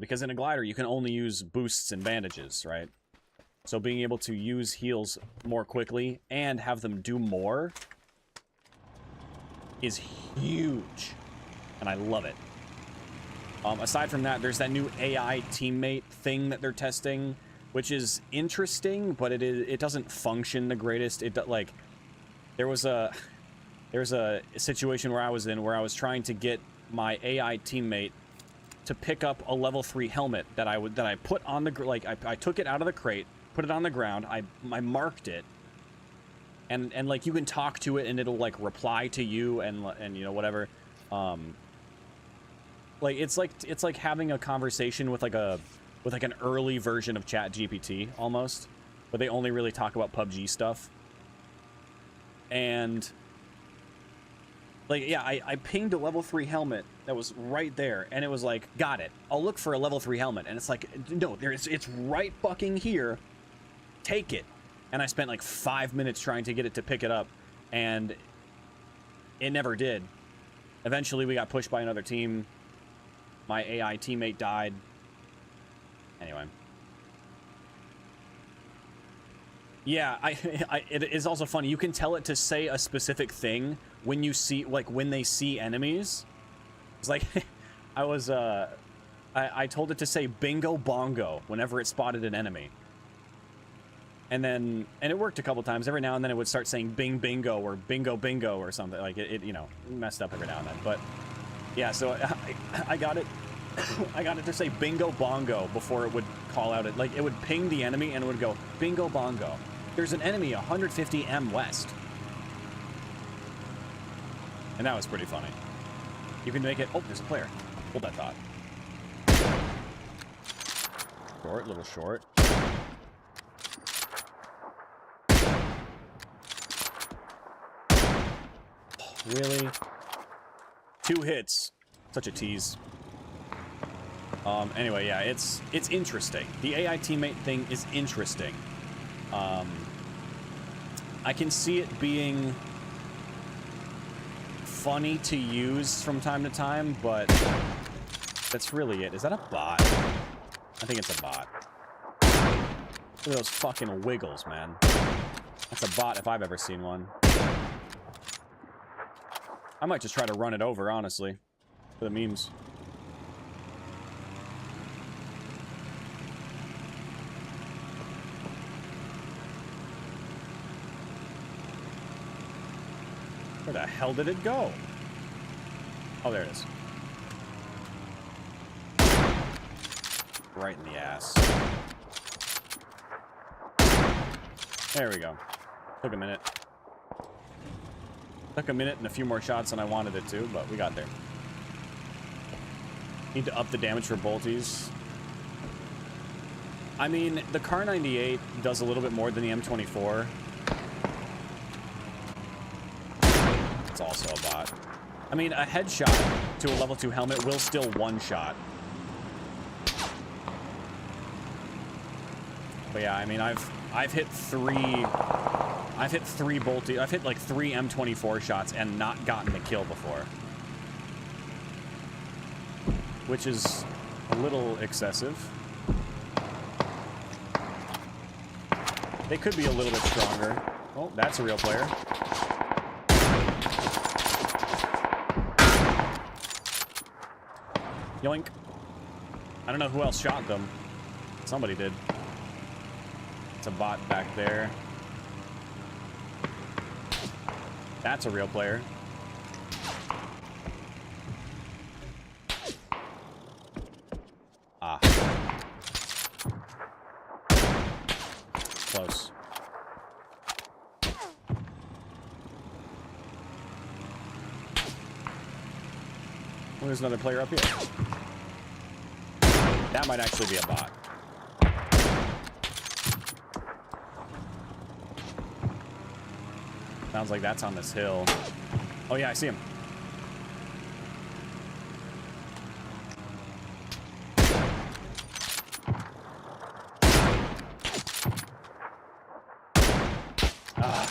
Because in a glider, you can only use boosts and bandages, right? So being able to use heals more quickly and have them do more is huge, and I love it. Aside from that, there's that new AI teammate thing that they're testing, which is interesting, but it doesn't function the greatest. Like, there was a situation where I was in where I was trying to get my AI teammate to pick up a level 3 helmet that I put on the, like, I took it out of the crate, put it on the ground, I marked it, and like, you can talk to it and it'll, like, reply to you and you know, whatever. Like, it's like having a conversation with like an early version of ChatGPT almost, but they only really talk about PUBG stuff. And like, yeah, I pinged a level 3 helmet that was right there, and it was like, got it. I'll look for a level 3 helmet, and it's like, no, it's right fucking here. Take it. And I spent like 5 minutes trying to get it to pick it up, and it never did. Eventually, we got pushed by another team. My AI teammate died. Anyway. Yeah, it is also funny. You can tell it to say a specific thing when you see, like, when they see enemies. It's like, I told it to say bingo bongo whenever it spotted an enemy. And it worked a couple times. Every now and then it would start saying bing bingo or bingo bingo or something. Like, it you know, messed up every now and then. But yeah, so I got it. I got it to say bingo bongo before it would call out it. Like, it would ping the enemy and it would go bingo bongo. There's an enemy 150 M west. And that was pretty funny. You can make it... Oh, there's a player. Hold that thought. Short, little short. Really? 2 hits. Such a tease. Anyway, yeah, it's interesting. The AI teammate thing is interesting. I can see it being funny to use from time to time, but that's really it. Is that a bot? I think it's a bot. Look at those fucking wiggles, man. That's a bot if I've ever seen one. I might just try to run it over, honestly, for the memes. Where the hell did it go? Oh, there it is. Right in the ass. There we go. Took a minute. Took a minute and a few more shots than I wanted it to, but we got there. Need to up the damage for bolties. I mean, the Kar 98 does a little bit more than the M24. It's also a bot. I mean, a headshot to a level 2 helmet will still one-shot. But yeah, I mean, I've hit 3 I've hit 3 bolty. I've hit like 3 M24 shots and not gotten the kill before. Which is a little excessive. They could be a little bit stronger. Oh, that's a real player. Yoink. I don't know who else shot them. Somebody did. It's a bot back there. That's a real player. Ah. Close. Oh, there's another player up here. That might actually be a bot. Sounds like that's on this hill. Oh yeah, I see him. Ah.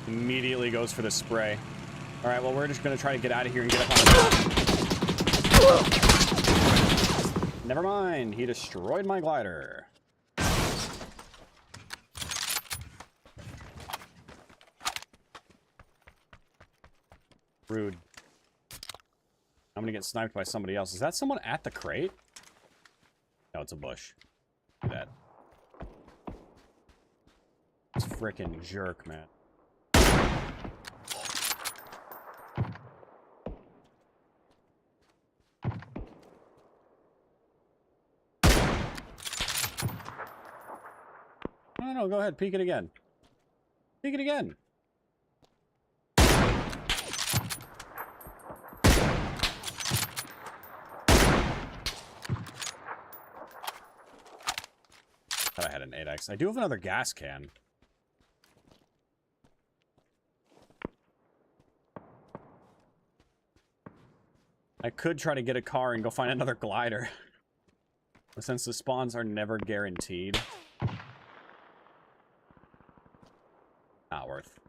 Immediately goes for the spray. All right, well, we're just gonna try to get out of here and get up on the top. Never mind, he destroyed my glider. Rude. I'm gonna get sniped by somebody else. Is that someone at the crate? No, it's a bush. Look at that. This frickin' jerk, man. No, go ahead. Peek it again. Peek it again. Thought I had an 8x. I do have another gas can. I could try to get a car and go find another glider. But since the spawns are never guaranteed... not worth.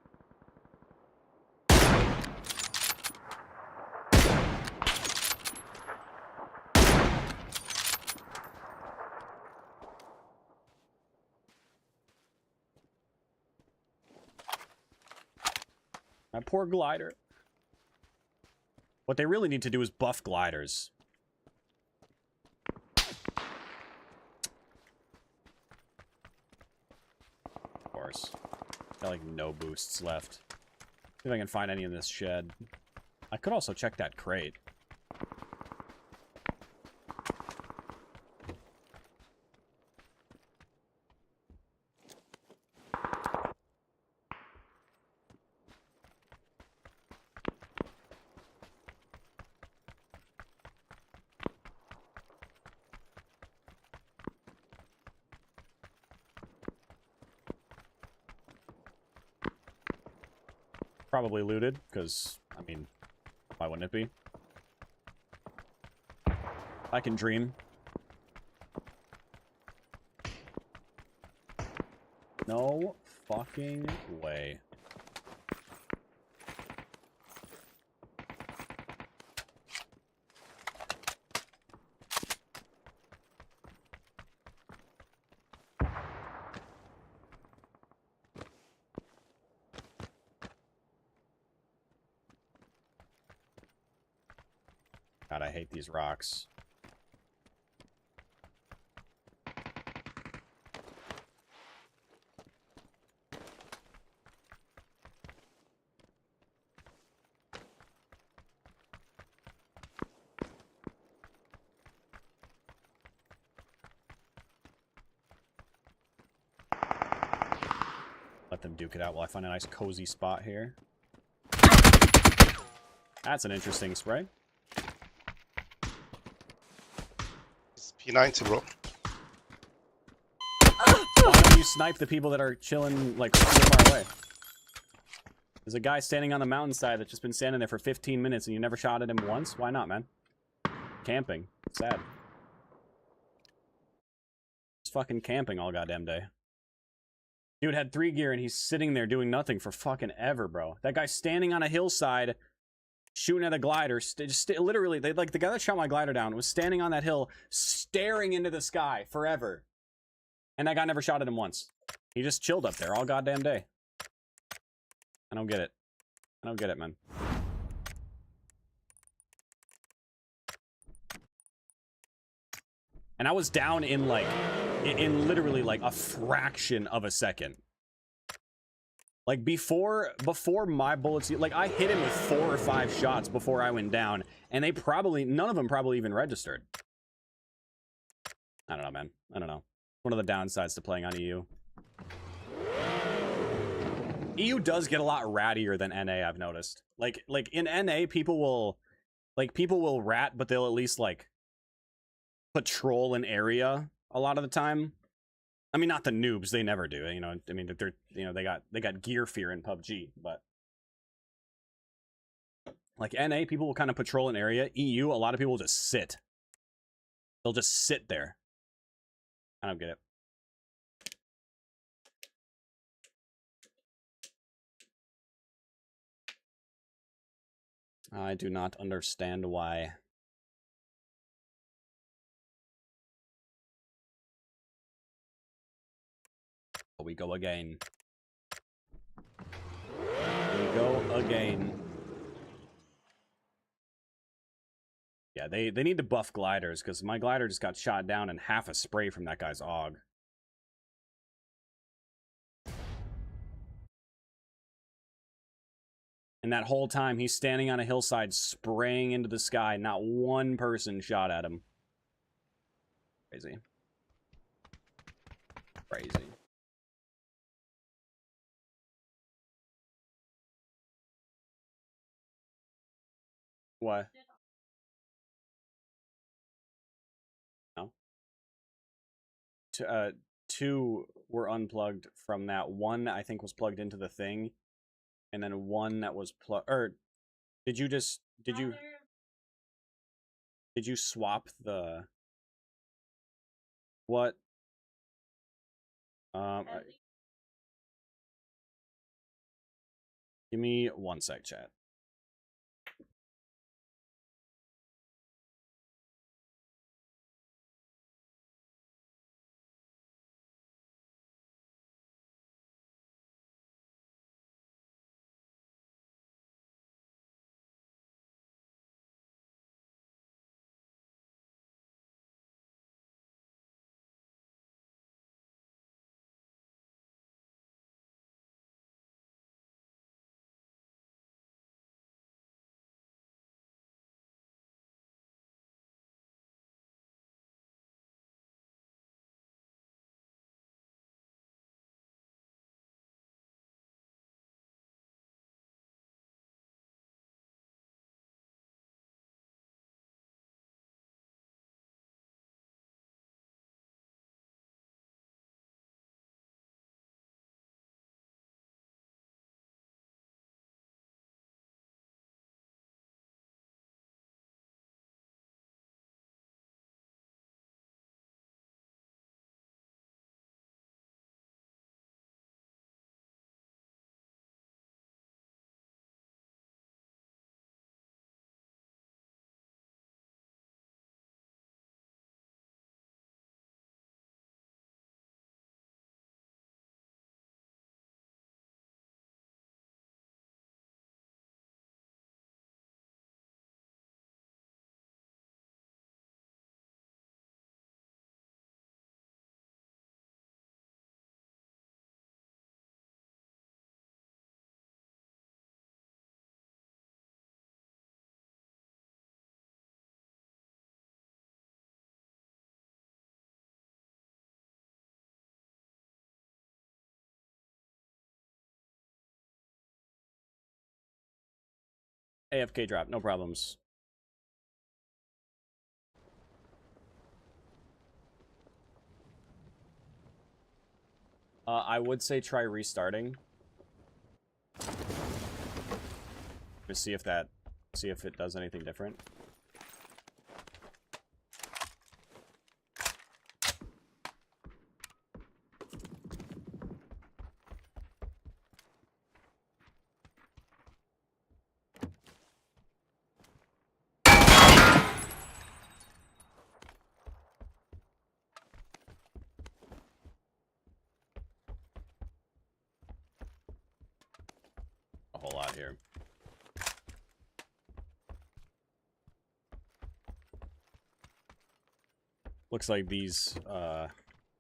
My poor glider. What they really need to do is buff gliders. Of course. Got like no boosts left. See if I can find any in this shed. I could also check that crate. Probably looted, because, I mean, why wouldn't it be? I can dream. No fucking way. God, I hate these rocks. Let them duke it out while I find a nice cozy spot here. That's an interesting spray. P90, bro. do you snipe the people that are chilling, like, really far away? There's a guy standing on the mountainside that's just been standing there for 15 minutes and you never shot at him once? Why not, man? Camping. Sad. Just fucking camping all goddamn day. Dude had 3 gear and he's sitting there doing nothing for fucking ever, bro. That guy's standing on a hillside, shooting at a glider. Literally, the guy that shot my glider down was standing on that hill, staring into the sky forever. And that guy never shot at him once. He just chilled up there all goddamn day. I don't get it. I don't get it, man. And I was down in, like, in literally, like, a fraction of a second. Like, before my bullets, like, I hit him with 4 or 5 shots before I went down, and they probably, none of them probably even registered. I don't know, man. I don't know. One of the downsides to playing on EU. EU does get a lot rattier than NA, I've noticed. Like in NA, people will rat, but they'll at least, like, patrol an area a lot of the time. I mean, not the noobs, they never do, you know. I mean, they're, you know, they got gear fear in PUBG, but like NA, people will kind of patrol an area. EU, a lot of people will just sit. They'll just sit there. I don't get it. I do not understand why. We go again. We go again. Yeah, they need to buff gliders, because my glider just got shot down and half a spray from that guy's AUG. And that whole time, he's standing on a hillside spraying into the sky. Not one person shot at him. Crazy. Crazy. What? No. 2 were unplugged from that. 1, I think, was plugged into the thing. And then 1 that was plugged... Or, did you swap the... What? Give me 1 sec, chat. AFK drop, no problems. I would say try restarting. To see if it does anything different. A whole lot here. Looks like these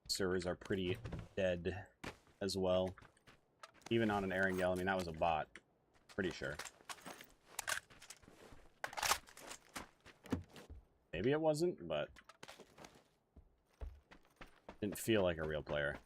servers are pretty dead as well. Even on an Erangel, I mean, that was a bot. Pretty sure. Maybe it wasn't, but didn't feel like a real player.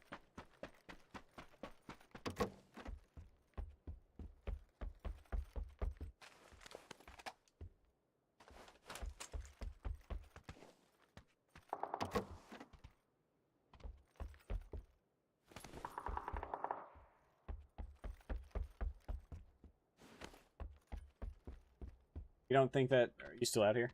You don't think that... Are you still out here?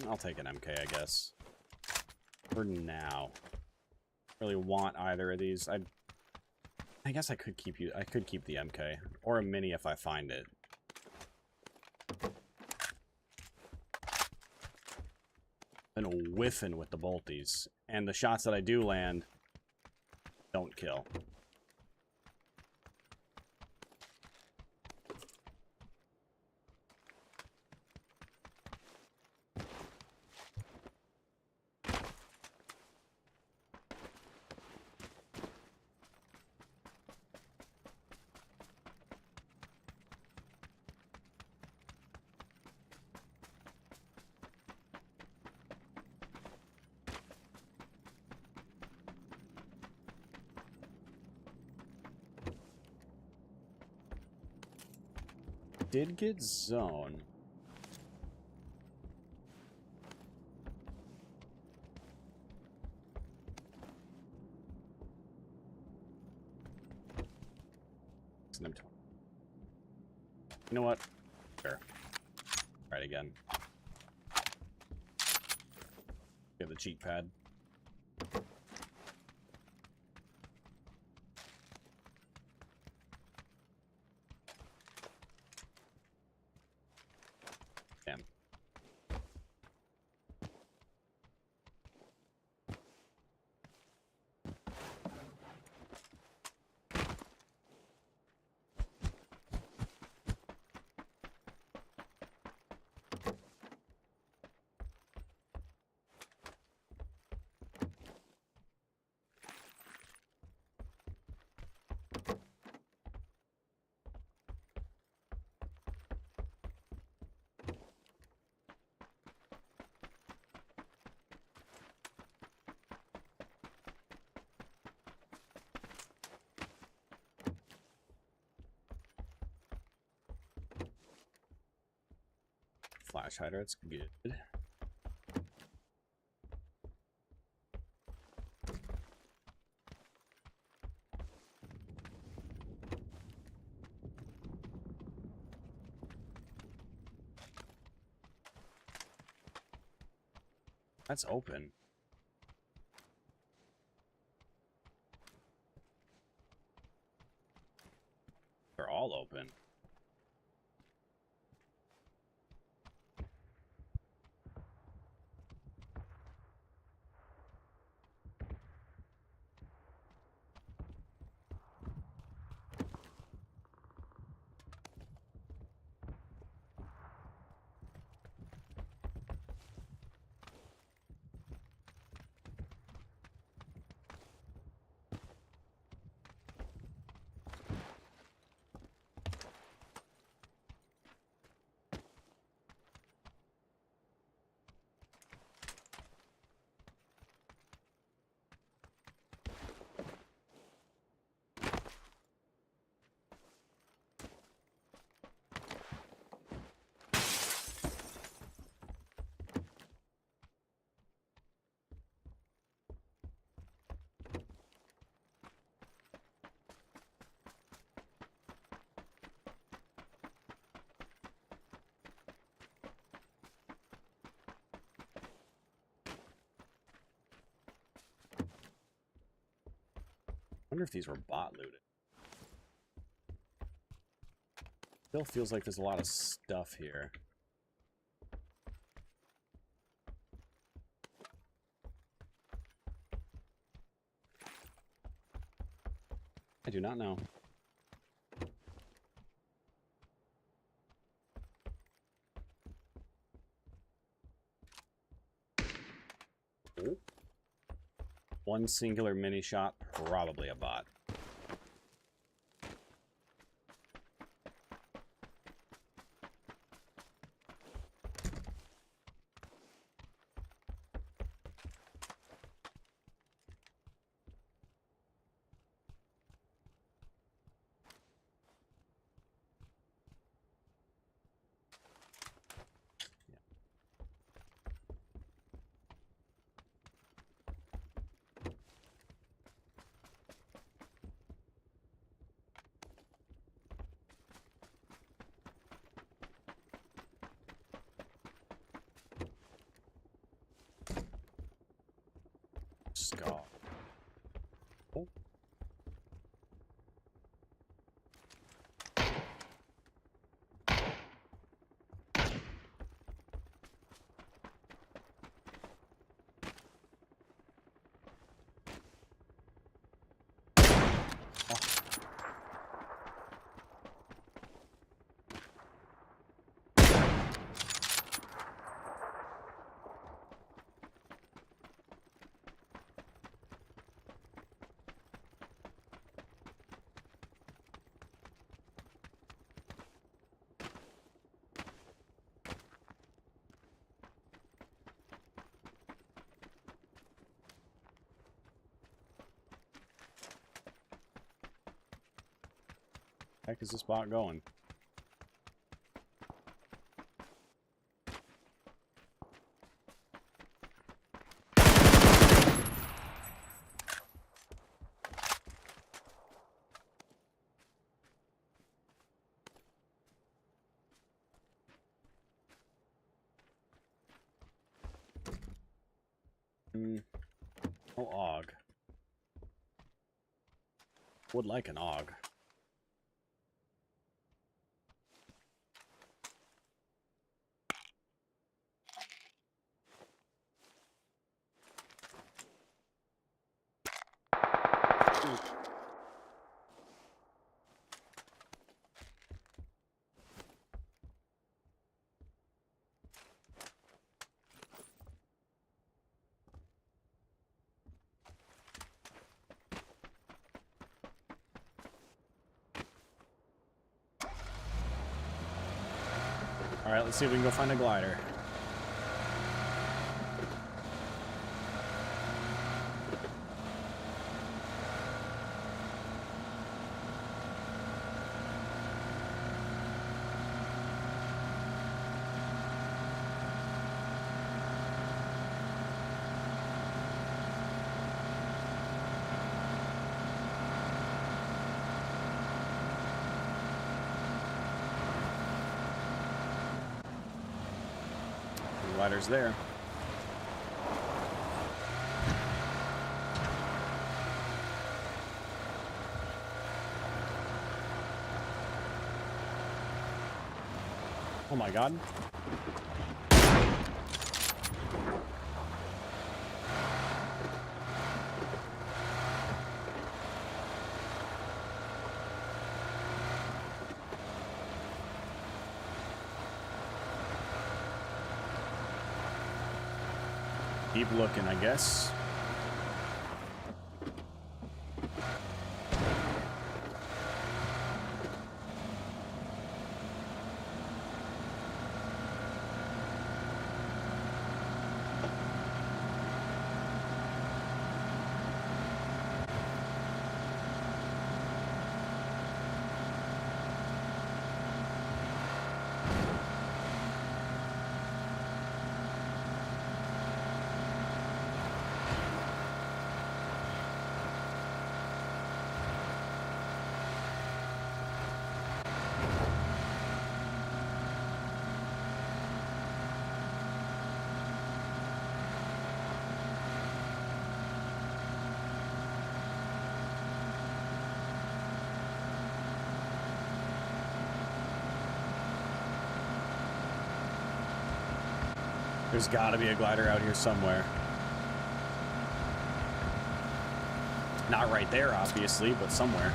I'll take an MK, I guess. For now. Really want either of these. I guess I could keep the MK. Or a mini if I find it. Been whiffing with the bolties. And the shots that I do land don't kill. Did get zone. You know what? Sure. Try it again. Get the cheat pad. Damn. Flash hider, that's good. That's open. They're all open. wonder if these were bot looted. Still feels like there's a lot of stuff here. I do not know. Oh. One singular mini shot, probably a bot. Skull. Oh. Heck is this bot going? Oh, AUG. Would like an AUG. Alright, let's see if we can go find a glider. Glider's there. Oh my god. Keep looking, I guess. There's gotta be a glider out here somewhere. Not right there, obviously, but somewhere.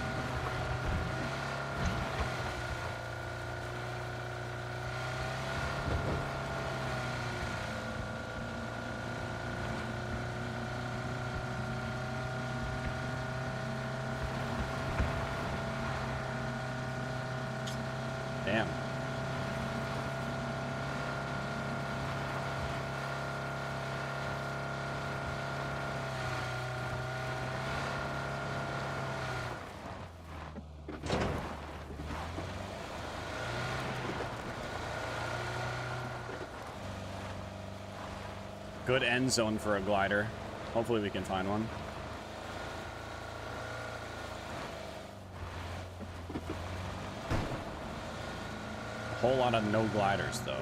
Damn. Good end zone for a glider. Hopefully we can find one. A whole lot of no gliders, though.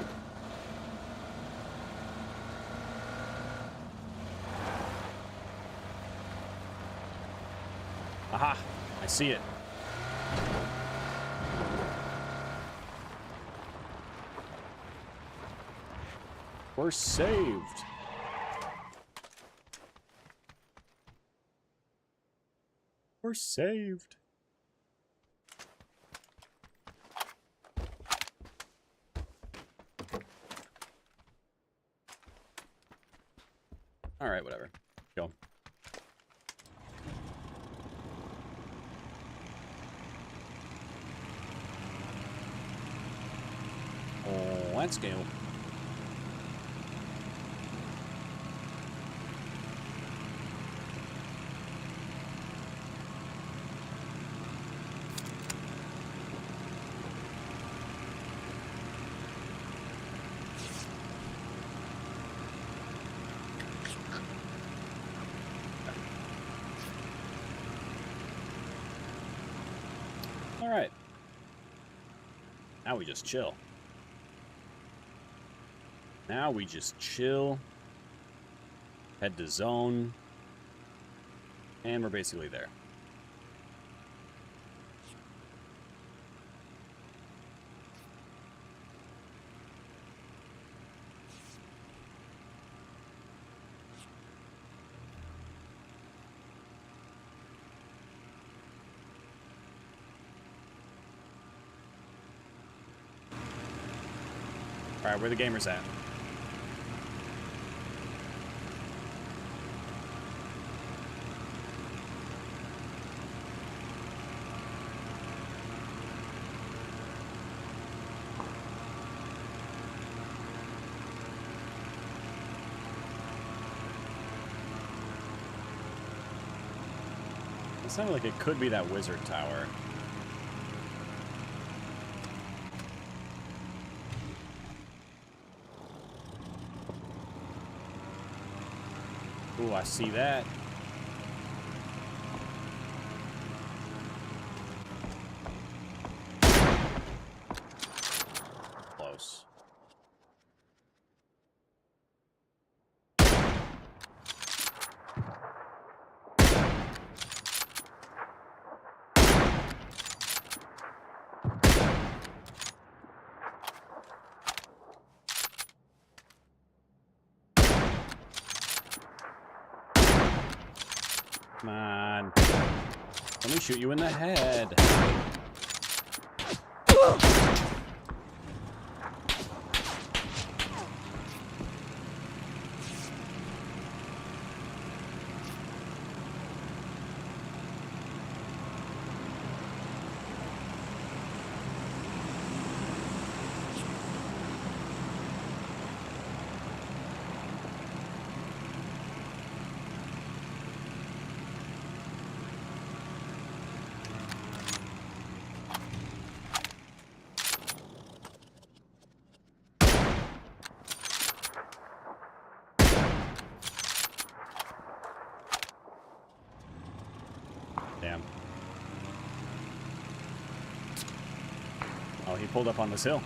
Aha! I see it. We're saved. We're saved. All right, whatever. Go. Oh, let's go. All right. Now we just chill. Now we just chill. Head to zone. And we're basically there. All right, where the gamers at? It sounded like it could be that wizard tower. Ooh, I see that. Close. Come on. Let me shoot you in the head. Damn. Oh, he pulled up on this hill.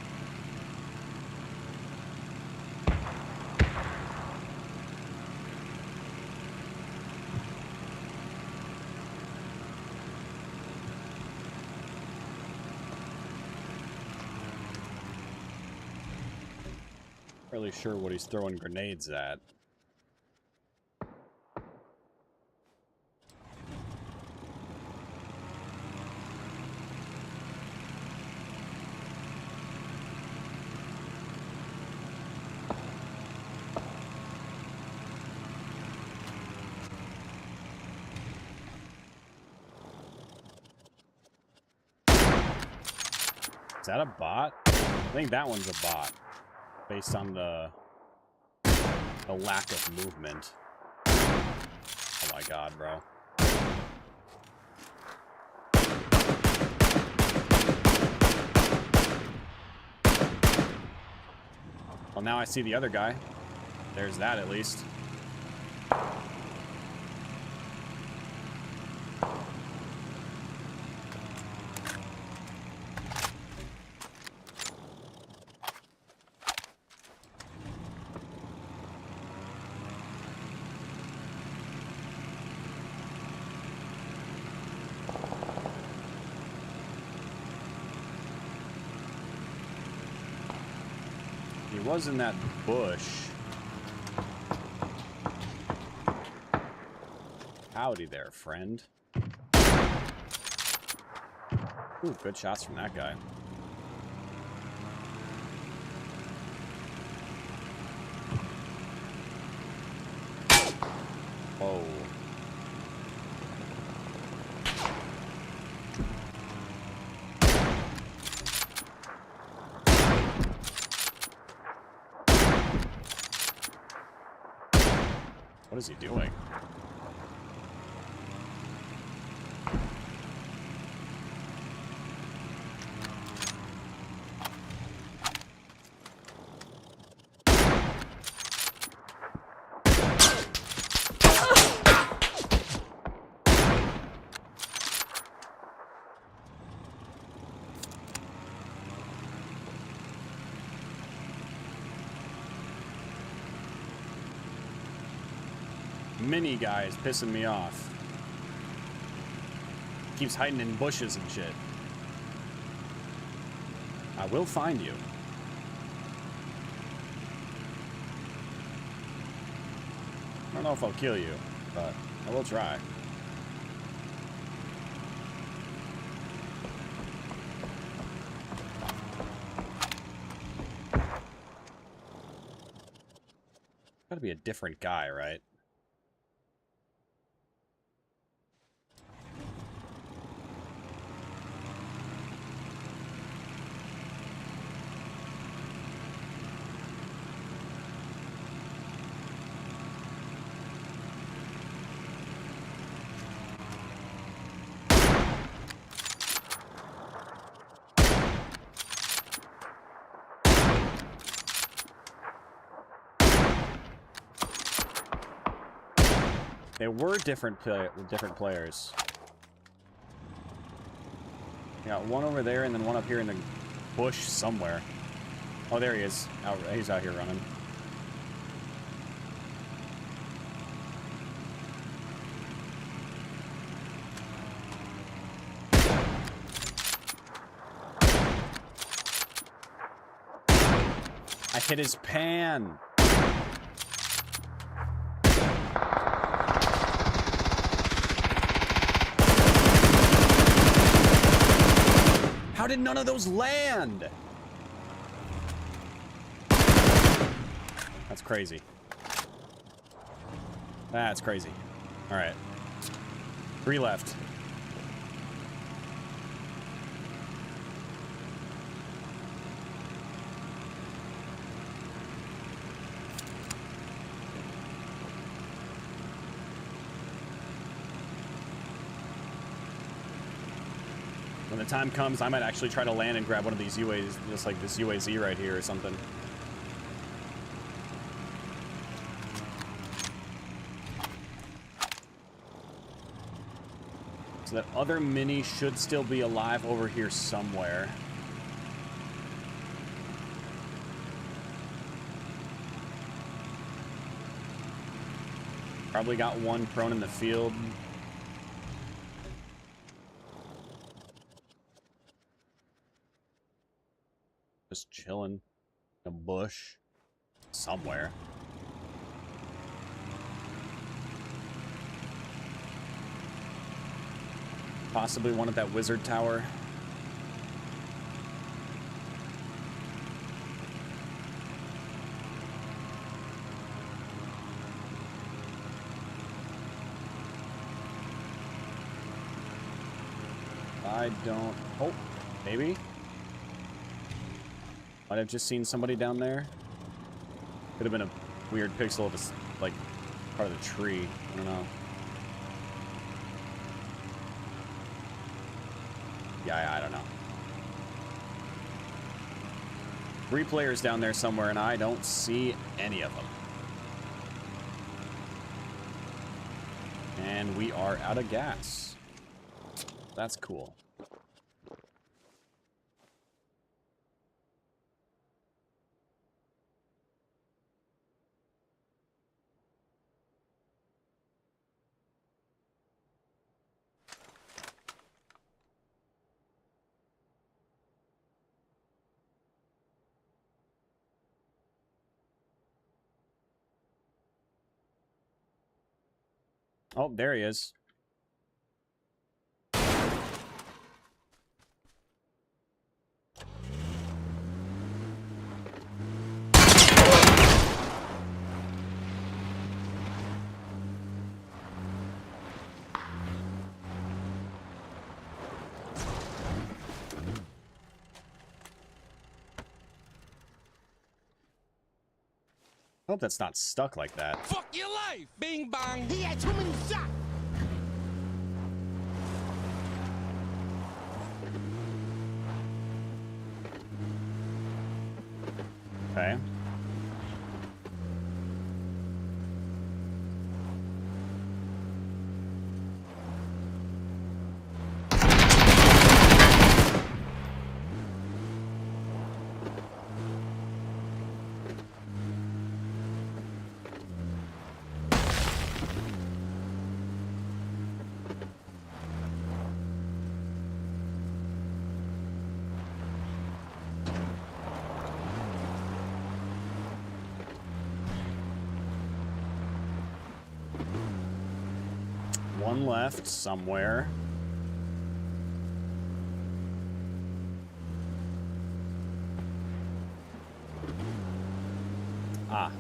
really sure what he's throwing grenades at. Is that a bot? I think that one's a bot, based on the lack of movement. Oh my god, bro. Well, now I see the other guy. There's that, at least. He was in that bush. Howdy there, friend. Ooh, good shots from that guy. Whoa. What is he doing? Mini guy is pissing me off. Keeps hiding in bushes and shit. I will find you. I don't know if I'll kill you, but I will try. Gotta be a different guy, right? They were different players. You got one over there and then one up here in the bush somewhere. Oh, there he is. He's out here running. I hit his pan. How did none of those land? That's crazy. That's crazy. All right. 3 left. When the time comes, I might actually try to land and grab one of these UAs, just like this UAZ right here or something. So that other mini should still be alive over here somewhere. Probably got one prone in the field. Just chilling in a bush. somewhere. Possibly one at that wizard tower. I don't... Oh, maybe? Might have just seen somebody down there. Could have been a weird pixel of this, like, part of the tree. I don't know. Yeah, I don't know. 3 players down there somewhere, and I don't see any of them. And we are out of gas. That's cool. Oh, there he is. Hope that's not stuck like that. Fuck your life! Bing bong! He had too many shots! Okay. One left somewhere. Ah.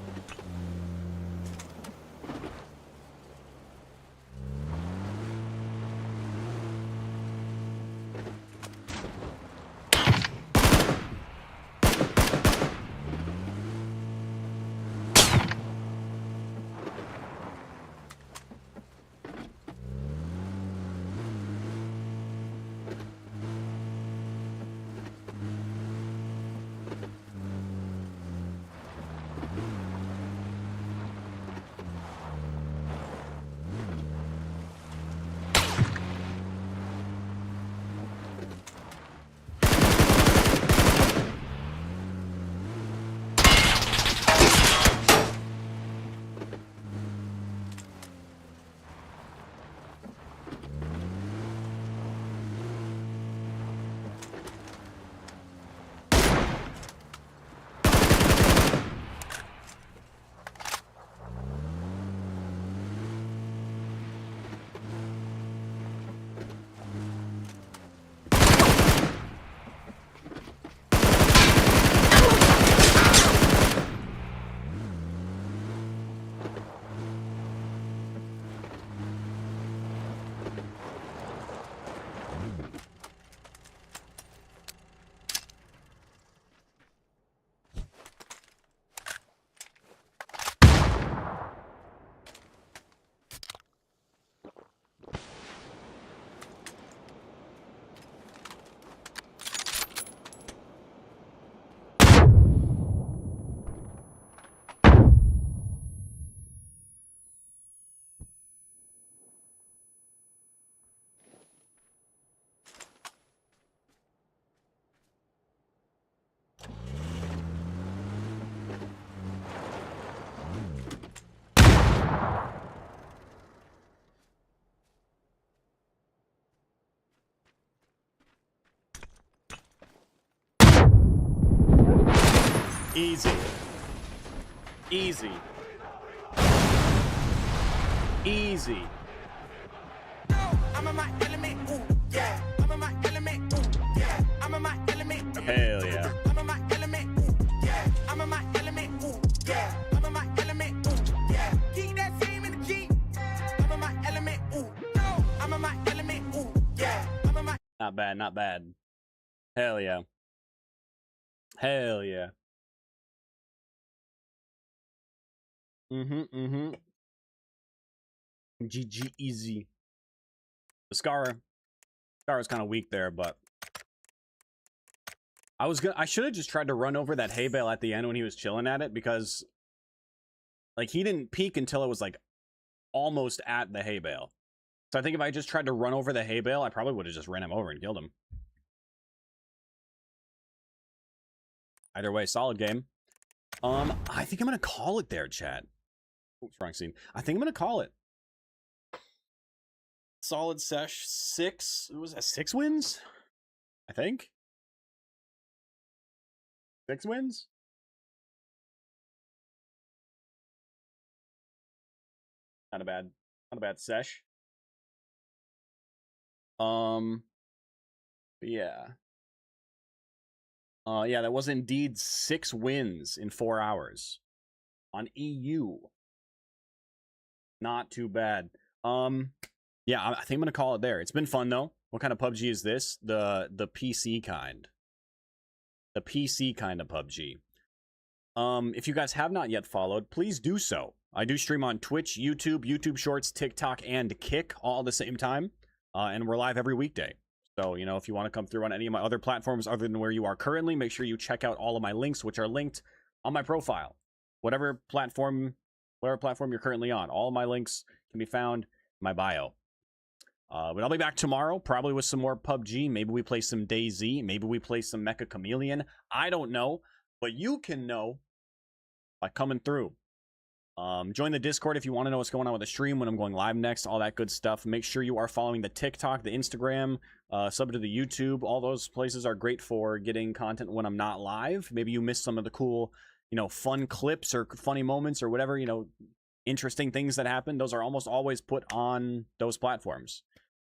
Easy. Easy. Easy. I'm in my element, ooh, yeah. I'm in my element, ooh, yeah. I'm in my element. Hell yeah. I'm in my element, ooh, yeah. I'm in my element, ooh, yeah. I'm in my element, ooh, yeah. Keep that same energy. I'm in my element, ooh, no. I'm in my element, ooh, yeah. I'm in my. Not bad, not bad. Hell yeah. Hell yeah. GG easy. The Scar was kind of weak there, but I should have just tried to run over that hay bale at the end when he was chilling at it, because like he didn't peek until it was like almost at the hay bale. So I think if I just tried to run over the hay bale, I probably would have just ran him over and killed him. Either way, solid game. I think I'm gonna call it there, chat. Oops, wrong scene. I think I'm gonna call it. Solid sesh 6. It was a 6 wins, I think. 6 wins. Not a bad sesh. Yeah. Yeah, that was indeed 6 wins in 4 hours on EU. Not too bad. Yeah, I think I'm gonna call it there. It's been fun though. What kind of PUBG is this? The PC kind. The PC kind of PUBG. If you guys have not yet followed, please do so. I do stream on Twitch, YouTube Shorts, TikTok, and Kick all at the same time. And we're live every weekday. So, you know, if you want to come through on any of my other platforms other than where you are currently, make sure you check out all of my links, which are linked on my profile. Whatever platform you're currently on, all of my links can be found in my bio. But I'll be back tomorrow, probably with some more PUBG. Maybe we play some DayZ. Maybe we play some Mecha Chameleon. I don't know, but you can know by coming through. Join the Discord if you want to know what's going on with the stream, when I'm going live next, all that good stuff. Make sure you are following the TikTok, the Instagram, sub to the YouTube. All those places are great for getting content when I'm not live. Maybe you missed some of the cool, you know, fun clips or funny moments or whatever, you know, interesting things that happen. Those are almost always put on those platforms.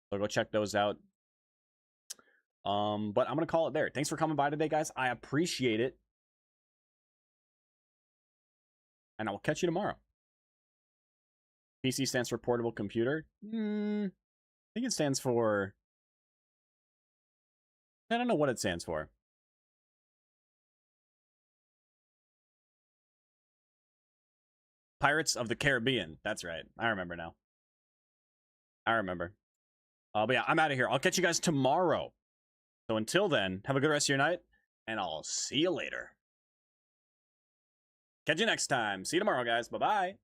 So go check those out. But I'm going to call it there. Thanks for coming by today, guys. I appreciate it. And I will catch you tomorrow. PC stands for portable computer. I think it stands for... I don't know what it stands for. Pirates of the Caribbean. That's right. I remember now. I remember. But yeah, I'm out of here. I'll catch you guys tomorrow. So until then, have a good rest of your night, and I'll see you later. Catch you next time. See you tomorrow, guys. Bye-bye.